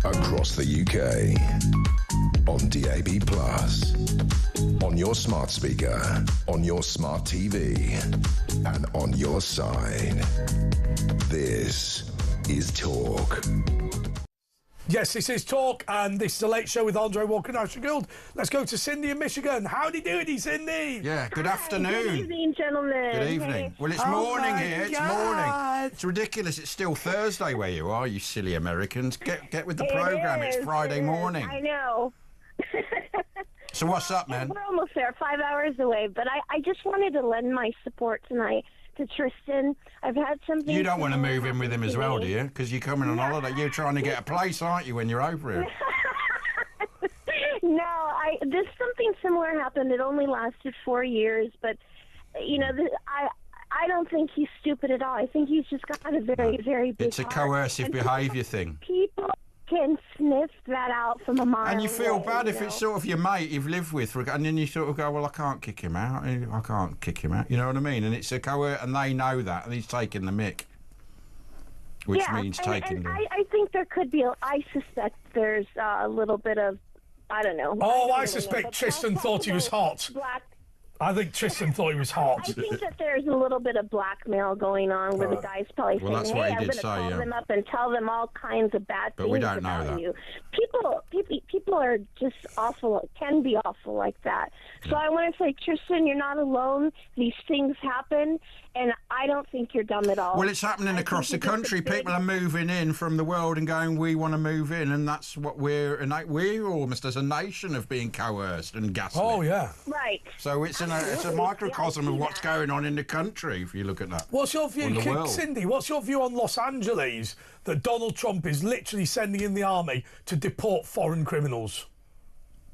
Across the UK, on DAB+, on your smart speaker, on your smart TV, and on your side. This is Talk. Yes, this is Talk, and this is a late show with Andre Walker and Ashley Gould. Let's go to Cindy in Michigan. Howdy doody, Cindy. Yeah, good afternoon. Good evening, gentlemen. Good evening. Hey. Well, it's morning here. It's morning. It's ridiculous. It's still Thursday where you are, you silly Americans. Get with the programme. It's Friday morning. I know. So what's up, man? We're almost there, 5 hours away. But I just wanted to lend my support tonight to Tristan. I've had something... You don't want to move in with him as well, do you? Because you're coming on holiday. You're trying to get a place, aren't you, when you're over here? No, this something similar happened. It only lasted 4 years, but, you know, I don't think he's stupid at all. I think he's just got a very, very big It's a coercive behaviour thing. People can sniff that out from a mile And you feel away, bad if it's sort of your mate you've lived with, and then you sort of go, well, I can't kick him out. I can't kick him out. You know what I mean? And it's a and they know that, and he's taking the mick. Which means taking the... I think there could be, I suspect there's a little bit of, I don't know. Oh, I suspect Tristan thought he was hot. I think Tristan thought he was hot. I think that there's a little bit of blackmail going on where the guy's probably saying, that's hey, what he I'm did going to say, call them up and tell them all kinds of bad But things we don't know about that. you. People are just awful, can be awful like that. So I want to say, Tristan, you're not alone. These things happen. And I don't think you're dumb at all. Well, it's happening across the country. People are moving in from the world and going, we want to move in, and that's what we're almost as a nation of being coerced and gaslit. Oh, yeah. Right. So it's a microcosm of what's going on in the country, if you look at that. What's your view, Cindy, what's your view on Los Angeles, that Donald Trump is literally sending in the army to deport foreign criminals?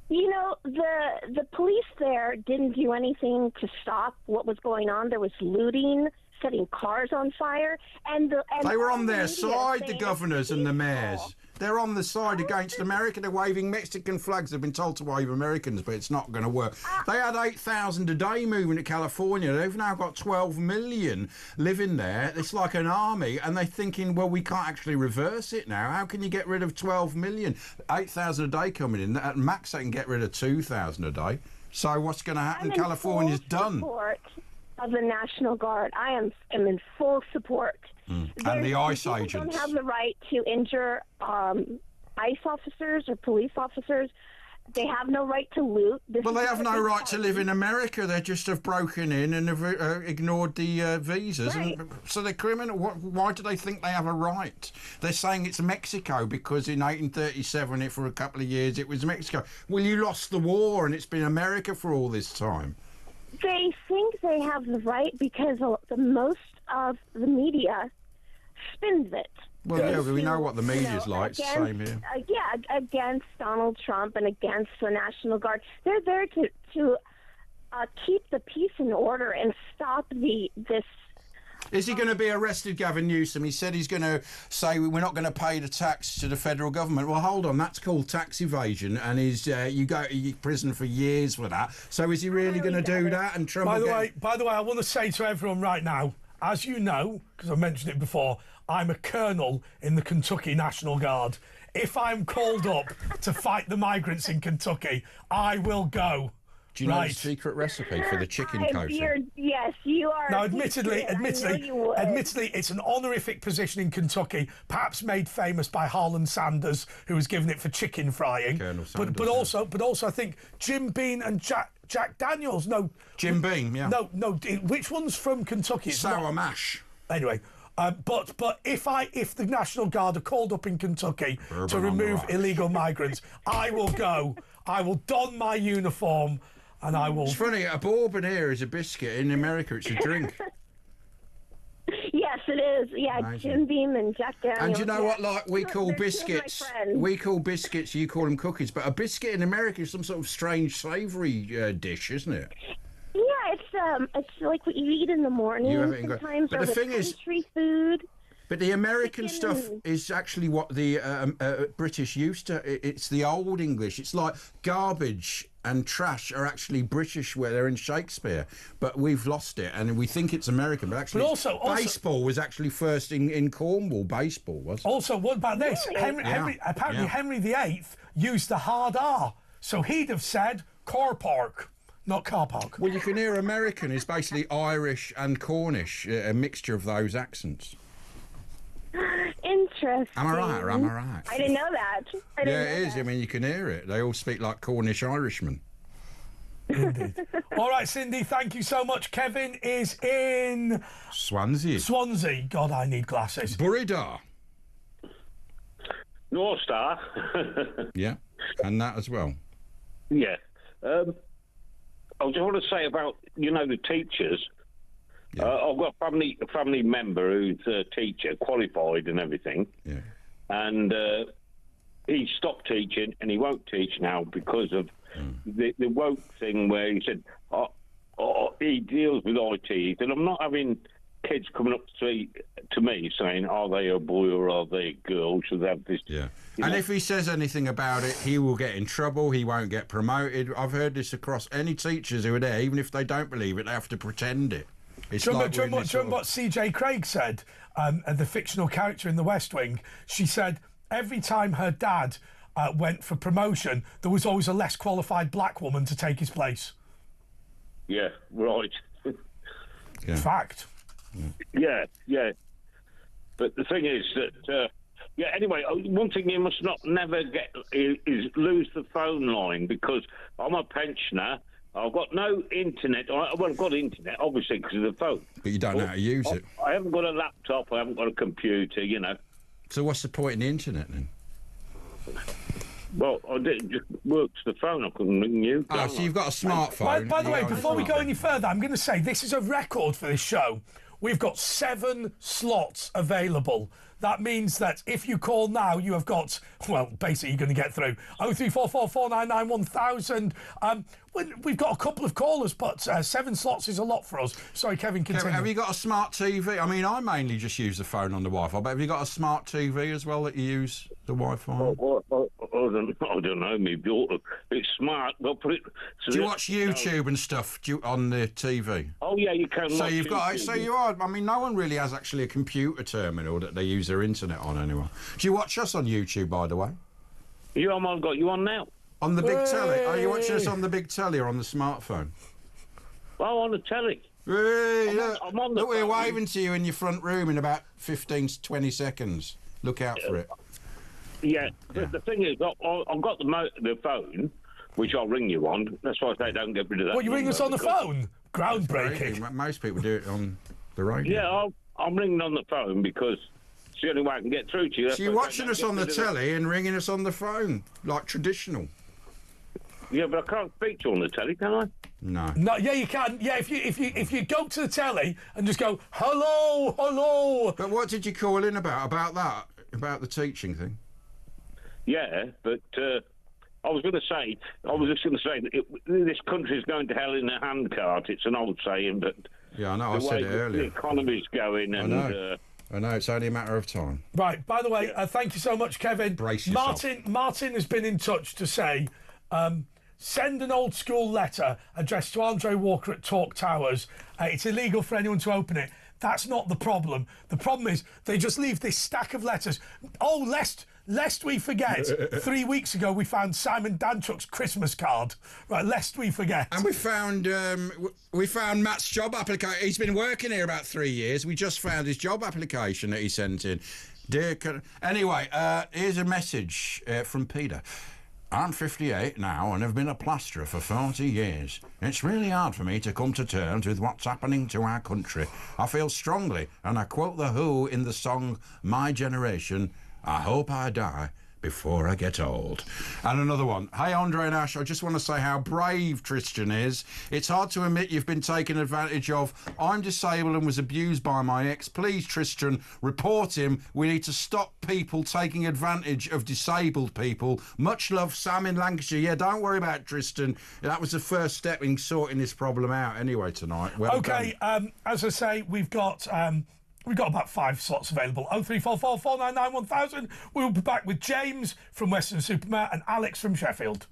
You know, the police there didn't do anything to stop what was going on. There was looting, setting cars on fire, and they were on their side, the governors and the mayors. They're on the side against America. They're waving Mexican flags. They've been told to wave Americans, but it's not going to work. They had 8,000 a day moving to California. They've now got 12 million living there. It's like an army, and they're thinking, well, we can't actually reverse it now. How can you get rid of 12 million? 8,000 a day coming in. At max, they can get rid of 2,000 a day. So what's going to happen? California's done. Of the National Guard. I am in full support. And the ICE agents don't have the right to injure ICE officers or police officers. They have no right to loot. Well, they have no right to live in America. They just have broken in and have ignored the visas. Right. And so they're criminal. Why do they think they have a right? They're saying it's Mexico because in 1837, for a couple of years, it was Mexico. Well, you lost the war and it's been America for all this time. They think they have the right because the most of the media spins it. Well, yeah, we know what the media's like. It's the same here. Against Donald Trump and against the National Guard. They're there to keep the peace and order and stop this. Is he going to be arrested, Gavin Newsom? He said he's going to say we're not going to pay the tax to the federal government. Well, hold on, that's called tax evasion, and you go to prison for years for that. So is he really going to do that? And Trump? By the way, I want to say to everyone right now, as you know, because I mentioned it before, I'm a colonel in the Kentucky National Guard. If I'm called up to fight the migrants in Kentucky, I will go. Do you know the secret recipe for the chicken coating? Yes, you are. Now, admittedly, it's an honorific position in Kentucky, perhaps made famous by Harlan Sanders, who was given it for chicken frying. But also, I think Jim Beam and Jack Daniels. No, Jim Beam. Yeah. No. Which one's from Kentucky? Sour mash. Anyway. But if the National Guard are called up in Kentucky to remove illegal migrants, I will go. I will don my uniform. And I will. It's funny, a bourbon here is a biscuit. In America, it's a drink. Yes, it is. Yeah, amazing. Jim Beam and Jack Daniels. And you know what? Like we call biscuits, you call them cookies. But a biscuit in America is some sort of strange savoury dish, isn't it? Yeah, it's like what you eat in the morning. You have it sometimes, but the thing is, food. But the American stuff is actually what the British used to. It's the old English. It's like garbage and trash are actually British, where they're in Shakespeare. But we've lost it, and we think it's American. But actually, baseball was actually first in Cornwall. Baseball was. Also, what about this? Really? Henry VIII used the hard R, so he'd have said car park. Not car park. Well, you can hear American is basically Irish and Cornish, a mixture of those accents. Interesting. Am I right? I didn't know that. It is. I mean, you can hear it. They all speak like Cornish Irishmen. Indeed. All right, Cindy, thank you so much. Kevin is in... Swansea. God, I need glasses. Burridar. North Star. Yeah, and that as well. Yeah. I just want to say about, the teachers. Yeah. I've got a family member who's a teacher, qualified and everything. Yeah. And he stopped teaching and he won't teach now because of the woke thing where he said he deals with IT. And I'm not having kids coming up to me saying, are they a boy or are they a girl? Should they have this? Yeah. And if he says anything about it, he will get in trouble. He won't get promoted. I've heard this across any teachers who are there. Even if they don't believe it, they have to pretend it. Do you remember what CJ Craig said, the fictional character in The West Wing? She said every time her dad went for promotion, there was always a less qualified black woman to take his place. Yeah, right. Fact. Yeah. But the thing is that, anyway, one thing you must never get is lose the phone line, because I'm a pensioner. I've got no internet. I've got internet, obviously, because of the phone. But you don't know how to use it. I haven't got a laptop. I haven't got a computer, you know. So what's the point in the internet, then? Well, I didn't just work to the phone. I couldn't ring you. Oh, so you've got a smartphone. By the way, before we go any further, I'm going to say this is a record for this show. We've got 7 slots available. That means that if you call now, you have got, well, basically you're going to get through 0344 499 1000. We've got a couple of callers, but 7 slots is a lot for us. Sorry, Kevin, continue. Kevin, have you got a smart TV? I mean, I mainly just use the phone on the Wi-Fi, but have you got a smart TV as well that you use the Wi-Fi on? I don't know. Maybe it's smart. They'll put it. So do you watch YouTube and stuff on the TV? Oh yeah, you can. So you've got. So you are. I mean, no one really has actually a computer terminal that they use their internet on anyway. Do you watch us on YouTube, by the way? I've got you on now. On the big telly? Are you watching us on the big telly or on the smartphone? Oh, on the telly. I'm on the Look, we're waving to you in your front room in about 15 to 20 seconds. Look out for it. Yeah, but the thing is, I've got the phone, which I'll ring you on. That's why I say don't get rid of that. What, you ring us on the phone? Groundbreaking. Most people do it on the radio. Yeah, I'm ringing on the phone because it's the only way I can get through to you. So you're watching us on the telly and ringing us on the phone, like traditional. Yeah, but I can't speak to you on the telly, can I? No. No, yeah, you can. Yeah, if you go to the telly and just go, hello, hello. But what did you call in about? About that? About the teaching thing? Yeah, but I was just going to say that this country's going to hell in a handcart. It's an old saying, but yeah, I know. I said it earlier. The economy's going, and I know. It's only a matter of time. Right. By the way, thank you so much, Kevin. Brace yourself. Martin has been in touch to say, send an old school letter addressed to Andre Walker at Talk Towers. It's illegal for anyone to open it. That's not the problem. The problem is they just leave this stack of letters. Oh, lest we forget, 3 weeks ago we found Simon Danchuk's Christmas card. Right, lest we forget. And we found Matt's job application. He's been working here about 3 years. We just found his job application that he sent in. Anyway, here's a message from Peter. I'm 58 now and have been a plasterer for 40 years. It's really hard for me to come to terms with what's happening to our country. I feel strongly, and I quote The Who in the song My Generation, I hope I die before I get old. And another one. Hey, Andre and Ash, I just want to say how brave Tristan is. It's hard to admit you've been taken advantage of. I'm disabled and was abused by my ex. Please, Tristan, report him. We need to stop people taking advantage of disabled people. Much love, Sam in Lancashire. Yeah, don't worry about Tristan. That was the first step in sorting this problem out anyway tonight. Well okay, as I say, we've got about 5 slots available. 0344 499 1000. We'll be back with James from Weston-super-Mare and Alex from Sheffield.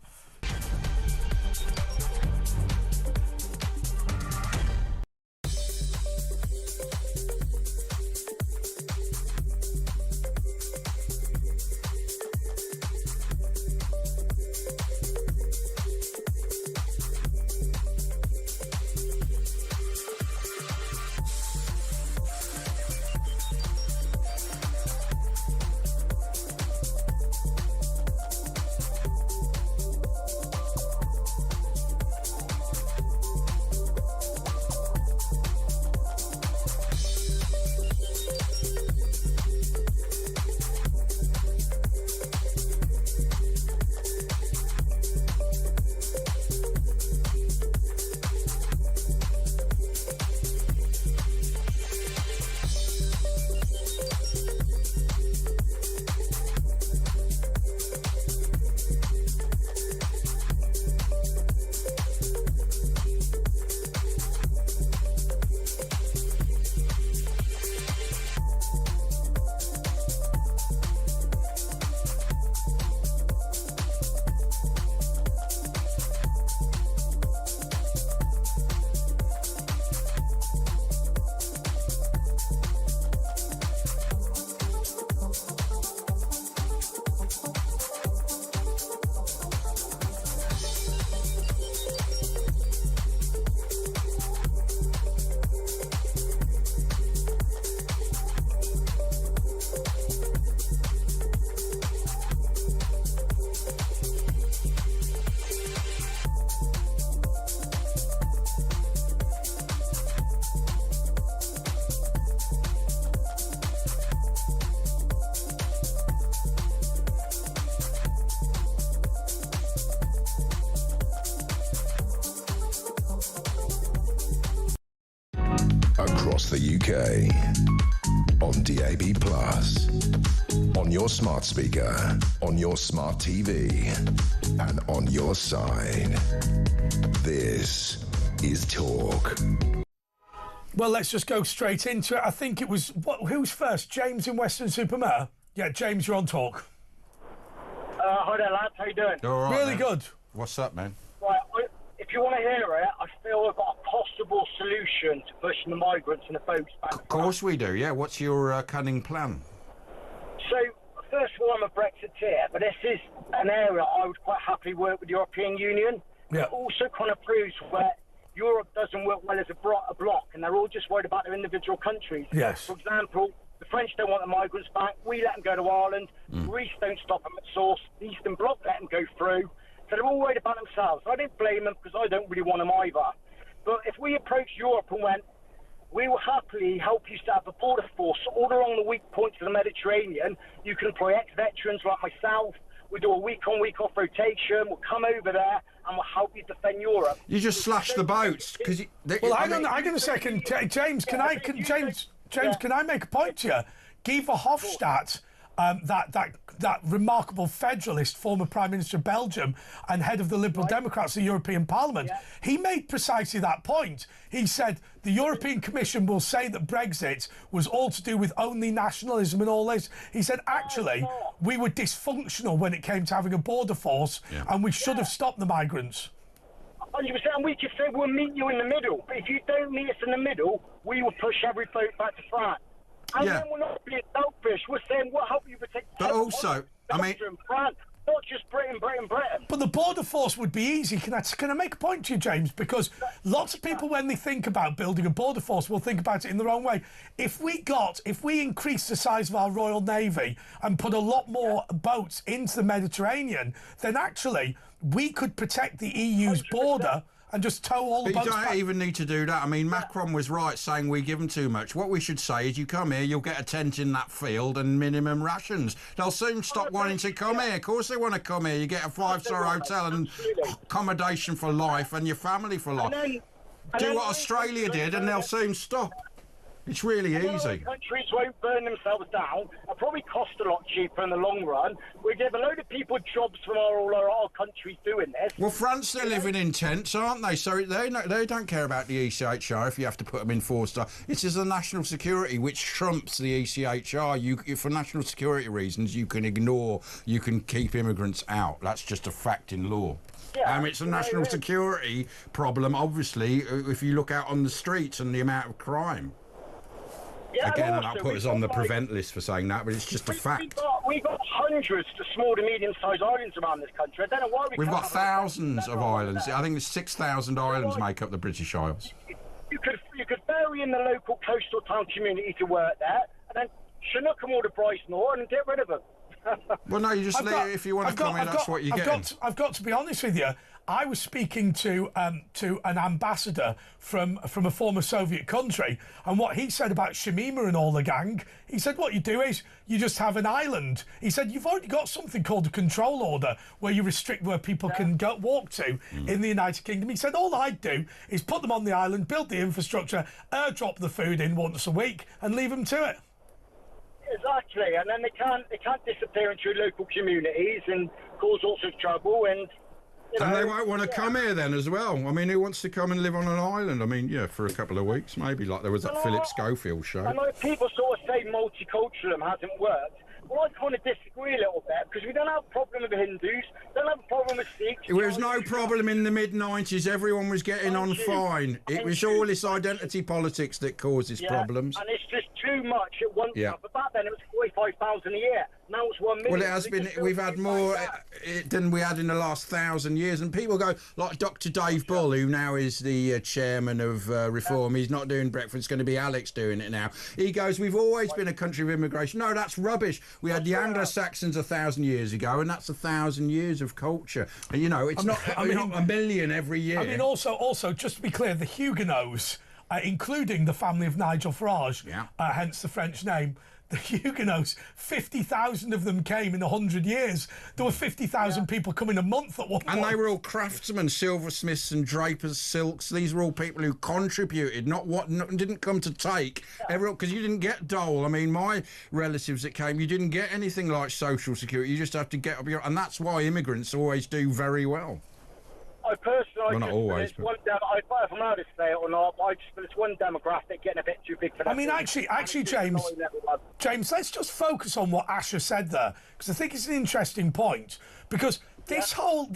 across the UK. On DAB+, on your smart speaker, on your smart TV, and on your side. This is Talk. Well, let's just go straight into it. I think it was, who's first? James in Weston-super-Mare? Yeah, James, you're on Talk. Hi there, lads. How you doing? All right, really man. good. What's up, man? Right, if you want to hear it, I feel I've got a possible solution to pushing the migrants and the boats back. Of course we do, yeah. What's your cunning plan? So, first of all, I'm a Brexiteer, but this is an area I would quite happily work with the European Union. Yeah. It also kind of proves where Europe doesn't work well as a bloc, and they're all just worried about their individual countries. Yes. For example, the French don't want the migrants back. We let them go to Ireland. Greece don't stop them at source. The Eastern Bloc let them go through. So they're all worried about themselves. I don't blame them because I don't really want them either. But if we approached Europe and went, we will happily help you set up a border force all along the weak points of the Mediterranean. You can employ ex-veterans like myself. We do a week-on, week-off rotation. We'll come over there and we'll help you defend Europe. You just slash the boats because. Well, hang on a second, James. Can I make a point to you? Guy Verhofstadt, that remarkable federalist, former Prime Minister of Belgium and head of the Liberal Democrats of the European Parliament, he made precisely that point. He said the European Commission will say that Brexit was all to do with only nationalism and all this. He said, actually, we were dysfunctional when it came to having a border force and we should have stopped the migrants. 100%, we just say we'll meet you in the middle. But if you don't meet us in the middle, we will push every boat back to France. And then we're not being selfish. We're saying we'll help you protect. But also, I mean, France, not just Britain. But the border force would be easy. Can I make a point to you, James? Because lots of people, when they think about building a border force, will think about it in the wrong way. If we increase the size of our Royal Navy and put a lot more boats into the Mediterranean, then actually we could protect the EU's border and just tow all the boats back. You don't even need to do that. I mean, Macron was right saying we give them too much. What we should say is you come here, you'll get a tent in that field and minimum rations. They'll soon stop wanting to come here. Of course they want to come here. You get a 5-star hotel and accommodation for life and your family for life. Do what Australia did and they'll soon stop. It's really easy. Countries won't burn themselves down. It'll probably cost a lot cheaper in the long run. We give a load of people jobs from all our countries doing this. Well, France, they're living in tents, aren't they? So they don't care about the ECHR if you have to put them in 4-star. It's just the national security which trumps the ECHR. For national security reasons, you can keep immigrants out. That's just a fact in law. It's a national security problem, obviously, if you look out on the streets and the amount of crime. Again, I'll put us on the prevent list for saying that, but it's just a fact. We've got hundreds of small to medium-sized islands around this country. I don't know why we've got thousands of islands. I think there's 6,000 islands make up the British Isles. You could bury in the local coastal town community to work there, and then chinook them all to Bryce-Norton and get rid of them. Well, no, you just if you want to come in, that's what you get. I've got to be honest with you. I was speaking to an ambassador from a former Soviet country, and what he said about Shamima and all the gang, he said what you do is you just have an island. He said you've already got something called a control order where you restrict where people can walk to in the United Kingdom. He said all I'd do is put them on the island, build the infrastructure, airdrop the food in once a week, and leave them to it. Exactly, and then they can't disappear into local communities and cause all sorts of trouble and. And they won't want to come here then as well. I mean, who wants to come and live on an island? I mean, for a couple of weeks, maybe, like there was that Philip Schofield show. I know people sort of say multiculturalism hasn't worked. Well, I kind of disagree a little bit, because we don't have a problem with Hindus, don't have a problem with Sikhs. There was no problem in the mid-90s. Everyone was getting on fine. It was all this identity politics that causes problems. And it's just too much at once. But back then it was 45,000 a year. Now it's 1 million. Well, it has been. We've had more than we had in the last 1,000 years. And people go, like Dr. Dave Bull, who now is the chairman of Reform. He's not doing breakfast. It's going to be Alex doing it now. He goes, we've always been a country of immigration. No, that's rubbish. We had the Anglo-Saxons 1,000 years ago, and that's 1,000 years of culture. And, it's not a million every year. I mean, also, just to be clear, the Huguenots, including the family of Nigel Farage, hence the French name, the Huguenots, 50,000 of them came in 100 years. There were 50,000 people coming a month at one point. And they were all craftsmen, silversmiths and drapers, silks. These were all people who contributed, didn't come to take. Everyone, because you didn't get dole. I mean, my relatives that came, you didn't get anything like social security. You just have to get up your... And that's why immigrants always do very well. I personally, well, not always, if I'm allowed to say it or not, it's one demographic getting a bit too big for that. I mean, actually, James, let's just focus on what Asher said there, because I think it's an interesting point. Because this whole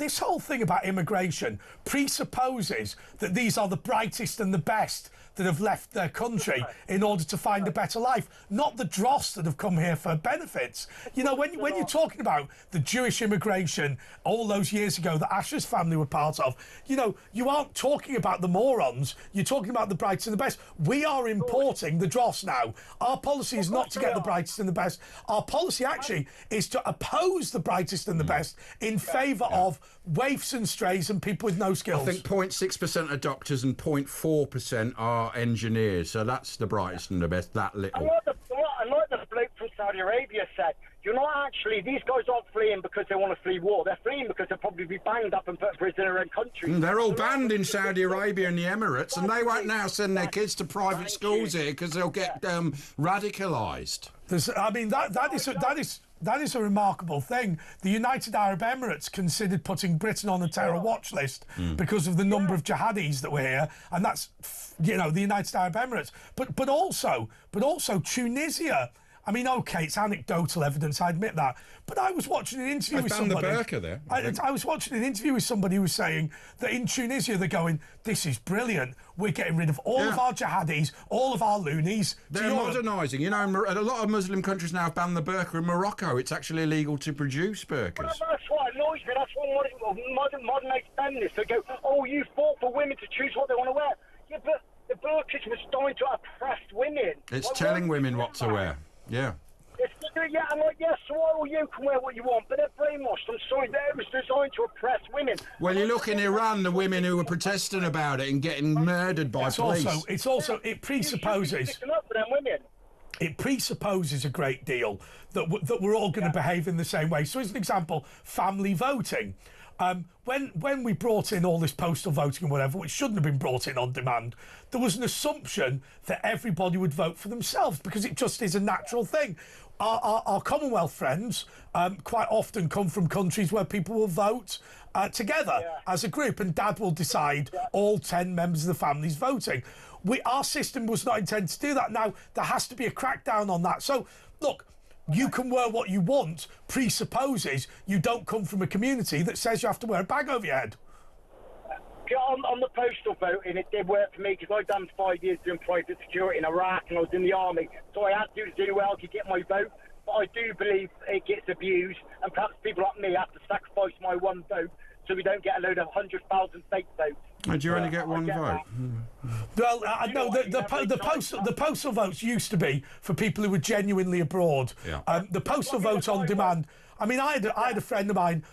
thing about immigration presupposes that these are the brightest and the best that have left their country in order to find a better life, not the dross that have come here for benefits. You know, when you're talking about the Jewish immigration all those years ago that Asher's family were part of, you know, you aren't talking about the morons, you're talking about the brightest and the best. We are importing the dross now. Our policy is not to get the brightest and the best. Our policy actually is to oppose the brightest and the best in favour of waifs and strays and people with no skills. I think 0.6% are doctors and 0.4% are engineers, so that's the brightest and the best, that little. And like the bloke from Saudi Arabia said, you're not actually, these guys aren't fleeing because they want to flee war, they're fleeing because they'll probably be banged up and put in prison in their own country. They're all banned in Saudi Arabia and the Emirates, and they won't now send their kids to private schools here because they'll get radicalised. I mean, that is a remarkable thing. The United Arab Emirates considered putting Britain on a terror watch list because of the number of jihadis that were here, and that's, you know, the United Arab Emirates. But also Tunisia. I mean, OK, it's anecdotal evidence, I admit that. But I was watching an interview with somebody... I found the burqa there. I was watching an interview with somebody who was saying that in Tunisia they're going, this is brilliant. We're getting rid of all of our jihadis, all of our loonies. They're modernising. You know, a lot of Muslim countries now have banned the burqa. In Morocco, it's actually illegal to produce burqas. Well, that's what annoys me. That's what modernised feminists. They go, oh, you fought for women to choose what they want to wear. Yeah, but the burqas was designed to oppress women. It's telling women what to wear. Yeah. I'm like, yes, well, you can wear what you want, but they're brainwashed. I'm sorry, it was designed to oppress women. Well, you look in Iran, the women who were protesting about it and getting murdered by police. It presupposes... It presupposes a great deal that we're all going to behave in the same way. So, as an example, family voting. When we brought in all this postal voting and whatever, which shouldn't have been brought in on demand, there was an assumption that everybody would vote for themselves because it just is a natural thing. Our Commonwealth friends quite often come from countries where people will vote together as a group, and Dad will decide all 10 members of the family's voting. Our system was not intended to do that. Now, there has to be a crackdown on that. So, look, you can wear what you want presupposes you don't come from a community that says you have to wear a bag over your head. On the postal voting, it did work for me because I'd done 5 years doing private security in Iraq and I was in the army, so I had to do well to get my vote. But I do believe it gets abused, and perhaps people like me have to sacrifice my one vote so we don't get a load of 100,000 fake votes. Do you only get one vote? Well, no, the postal votes used to be for people who were genuinely abroad. Yeah. The postal vote on demand. I mean, I had a friend of mine.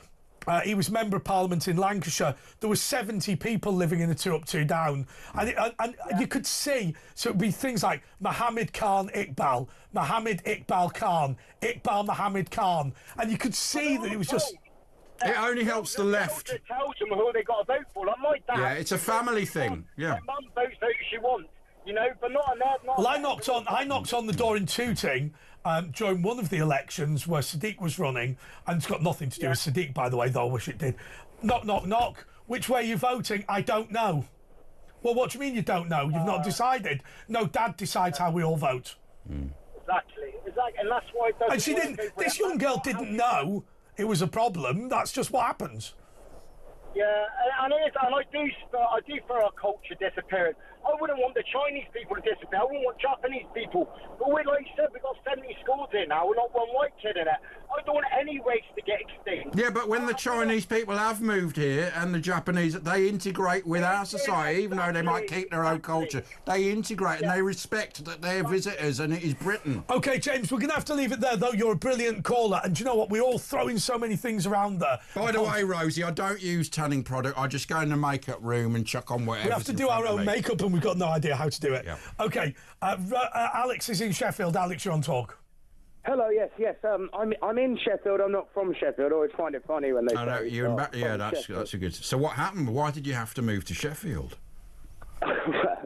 He was Member of Parliament in Lancashire. There were 70 people living in a 2 up, 2 down. And you could see, so it would be things like Mohammed Khan Iqbal, Mohammed Iqbal Khan, Iqbal Mohammed Khan. And you could see that it was just... It only helps the left. It tells them who they got to vote for. Like my dad. Yeah, it's a family thing. Yeah. My mum votes who she wants, you know, but not on that. Well, I knocked on the door in Tooting during one of the elections where Sadiq was running, and it's got nothing to do with Sadiq, by the way, though I wish it did. Knock, knock, knock. Which way are you voting? I don't know. Well, what do you mean you don't know? You've not decided. No, Dad decides how we all vote. Exactly, and that's why. And she didn't. This young girl didn't know it was a problem. That's just what happens. Yeah, and I do for our culture disappearing. I wouldn't want the Chinese people to disappear. I wouldn't want Japanese people. But like you said, we've got 70 schools here now. We're not one white kid in it. I don't want any race to get extinct. Yeah, but when the Chinese people have moved here and the Japanese, they integrate with our society, even though they might keep their own culture. They integrate and they respect that they're visitors and it is Britain. OK, James, we're going to have to leave it there, though. You're a brilliant caller. And do you know what? We're all throwing so many things around there. By the way, Rosie, I don't use tanning product. I just go in the makeup room and chuck on whatever. We have to do our own makeup and we've got no idea how to do it. Yeah. OK, Alex is in Sheffield. Alex, you're on talk. Hello, yes. I'm in Sheffield. I'm not from Sheffield. I always find it funny when they say... you're in yeah, that's a good... So what happened? Why did you have to move to Sheffield?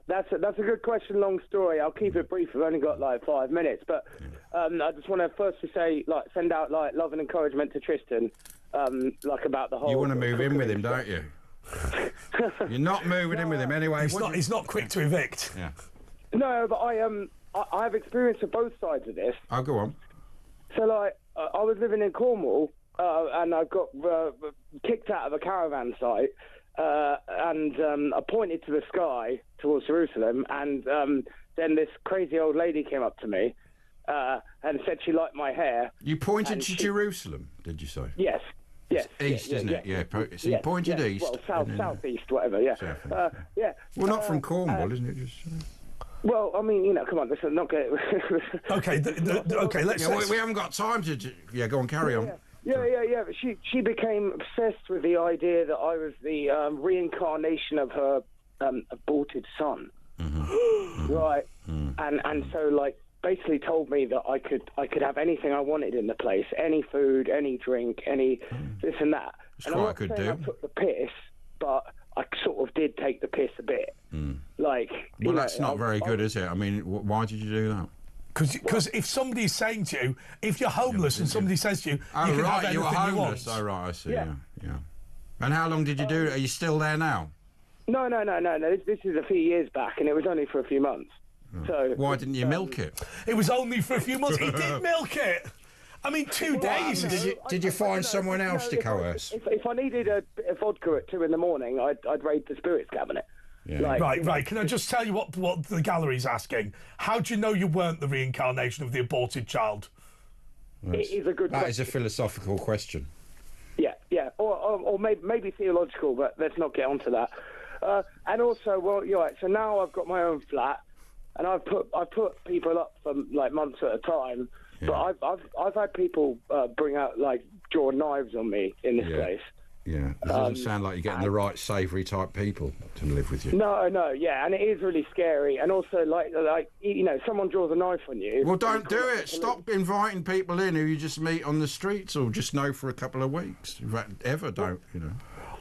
That's a good question, long story. I'll keep it brief. I've only got, 5 minutes. But I just want to firstly say, send out, love and encouragement to Tristan, about the whole... You want to move in with him, don't you? You're not moving in with him anyway. He's not quick to evict. Yeah. No, but I have experience of both sides of this. I'll go on. So, I was living in Cornwall, and I got kicked out of a caravan site, and pointed to the sky towards Jerusalem, and then this crazy old lady came up to me and said she liked my hair. You pointed to Jerusalem, did you say? Yes. Yes. East, isn't it? Yeah. So you pointed east. Well, southeast, whatever, yeah. Yeah. Well, not from Cornwall, isn't it? Just... Well, I mean, come on, let's not get... Okay, okay, let's... we haven't got time to... Yeah, go on, carry on. Yeah. But she became obsessed with the idea that I was the reincarnation of her aborted son. Mm-hmm. Right? Mm. And so, basically told me that I could have anything I wanted in the place, any food, any drink, any this and that. It's and quite a good deal. I took the piss, but I sort of did take the piss a bit. Mm. Well, that's not very good, is it? I mean, why did you do that? Because if somebody's saying to you, if you're homeless and somebody says to you, you can have anything you were homeless. You want. Oh, right, I see. Yeah. And how long did you do it? Are you still there now? No. This is a few years back, and it was only for a few months. Oh. So why didn't you milk it? It was only for a few months. He did milk it. I mean, 2 days. Did you find someone else to coerce? If I needed a vodka at 2 a.m, I'd raid the spirits cabinet. Yeah. Right. Can I just tell you what the gallery's asking? How do you know you weren't the reincarnation of the aborted child? It is a good question. That is a philosophical question. Yeah. Or maybe theological, but let's not get onto that. And also, so now I've got my own flat, and I've put people up for months at a time. Yeah. But I've had people bring out draw knives on me in this place. Yeah, it doesn't sound like you're getting the right savoury type people to live with you. No, yeah, and it is really scary. And also, someone draws a knife on you. Well, don't do it. Stop inviting people in who you just meet on the streets or just know for a couple of weeks. In fact, ever don't,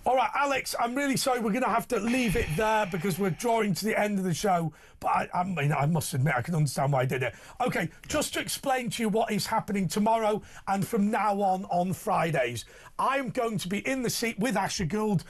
All right, Alex, I'm really sorry. We're going to have to leave it there because we're drawing to the end of the show. But I must admit, I can understand why I did it. Okay, just to explain to you what is happening tomorrow and from now on Fridays. I'm going to be in the seat with Asher Gould.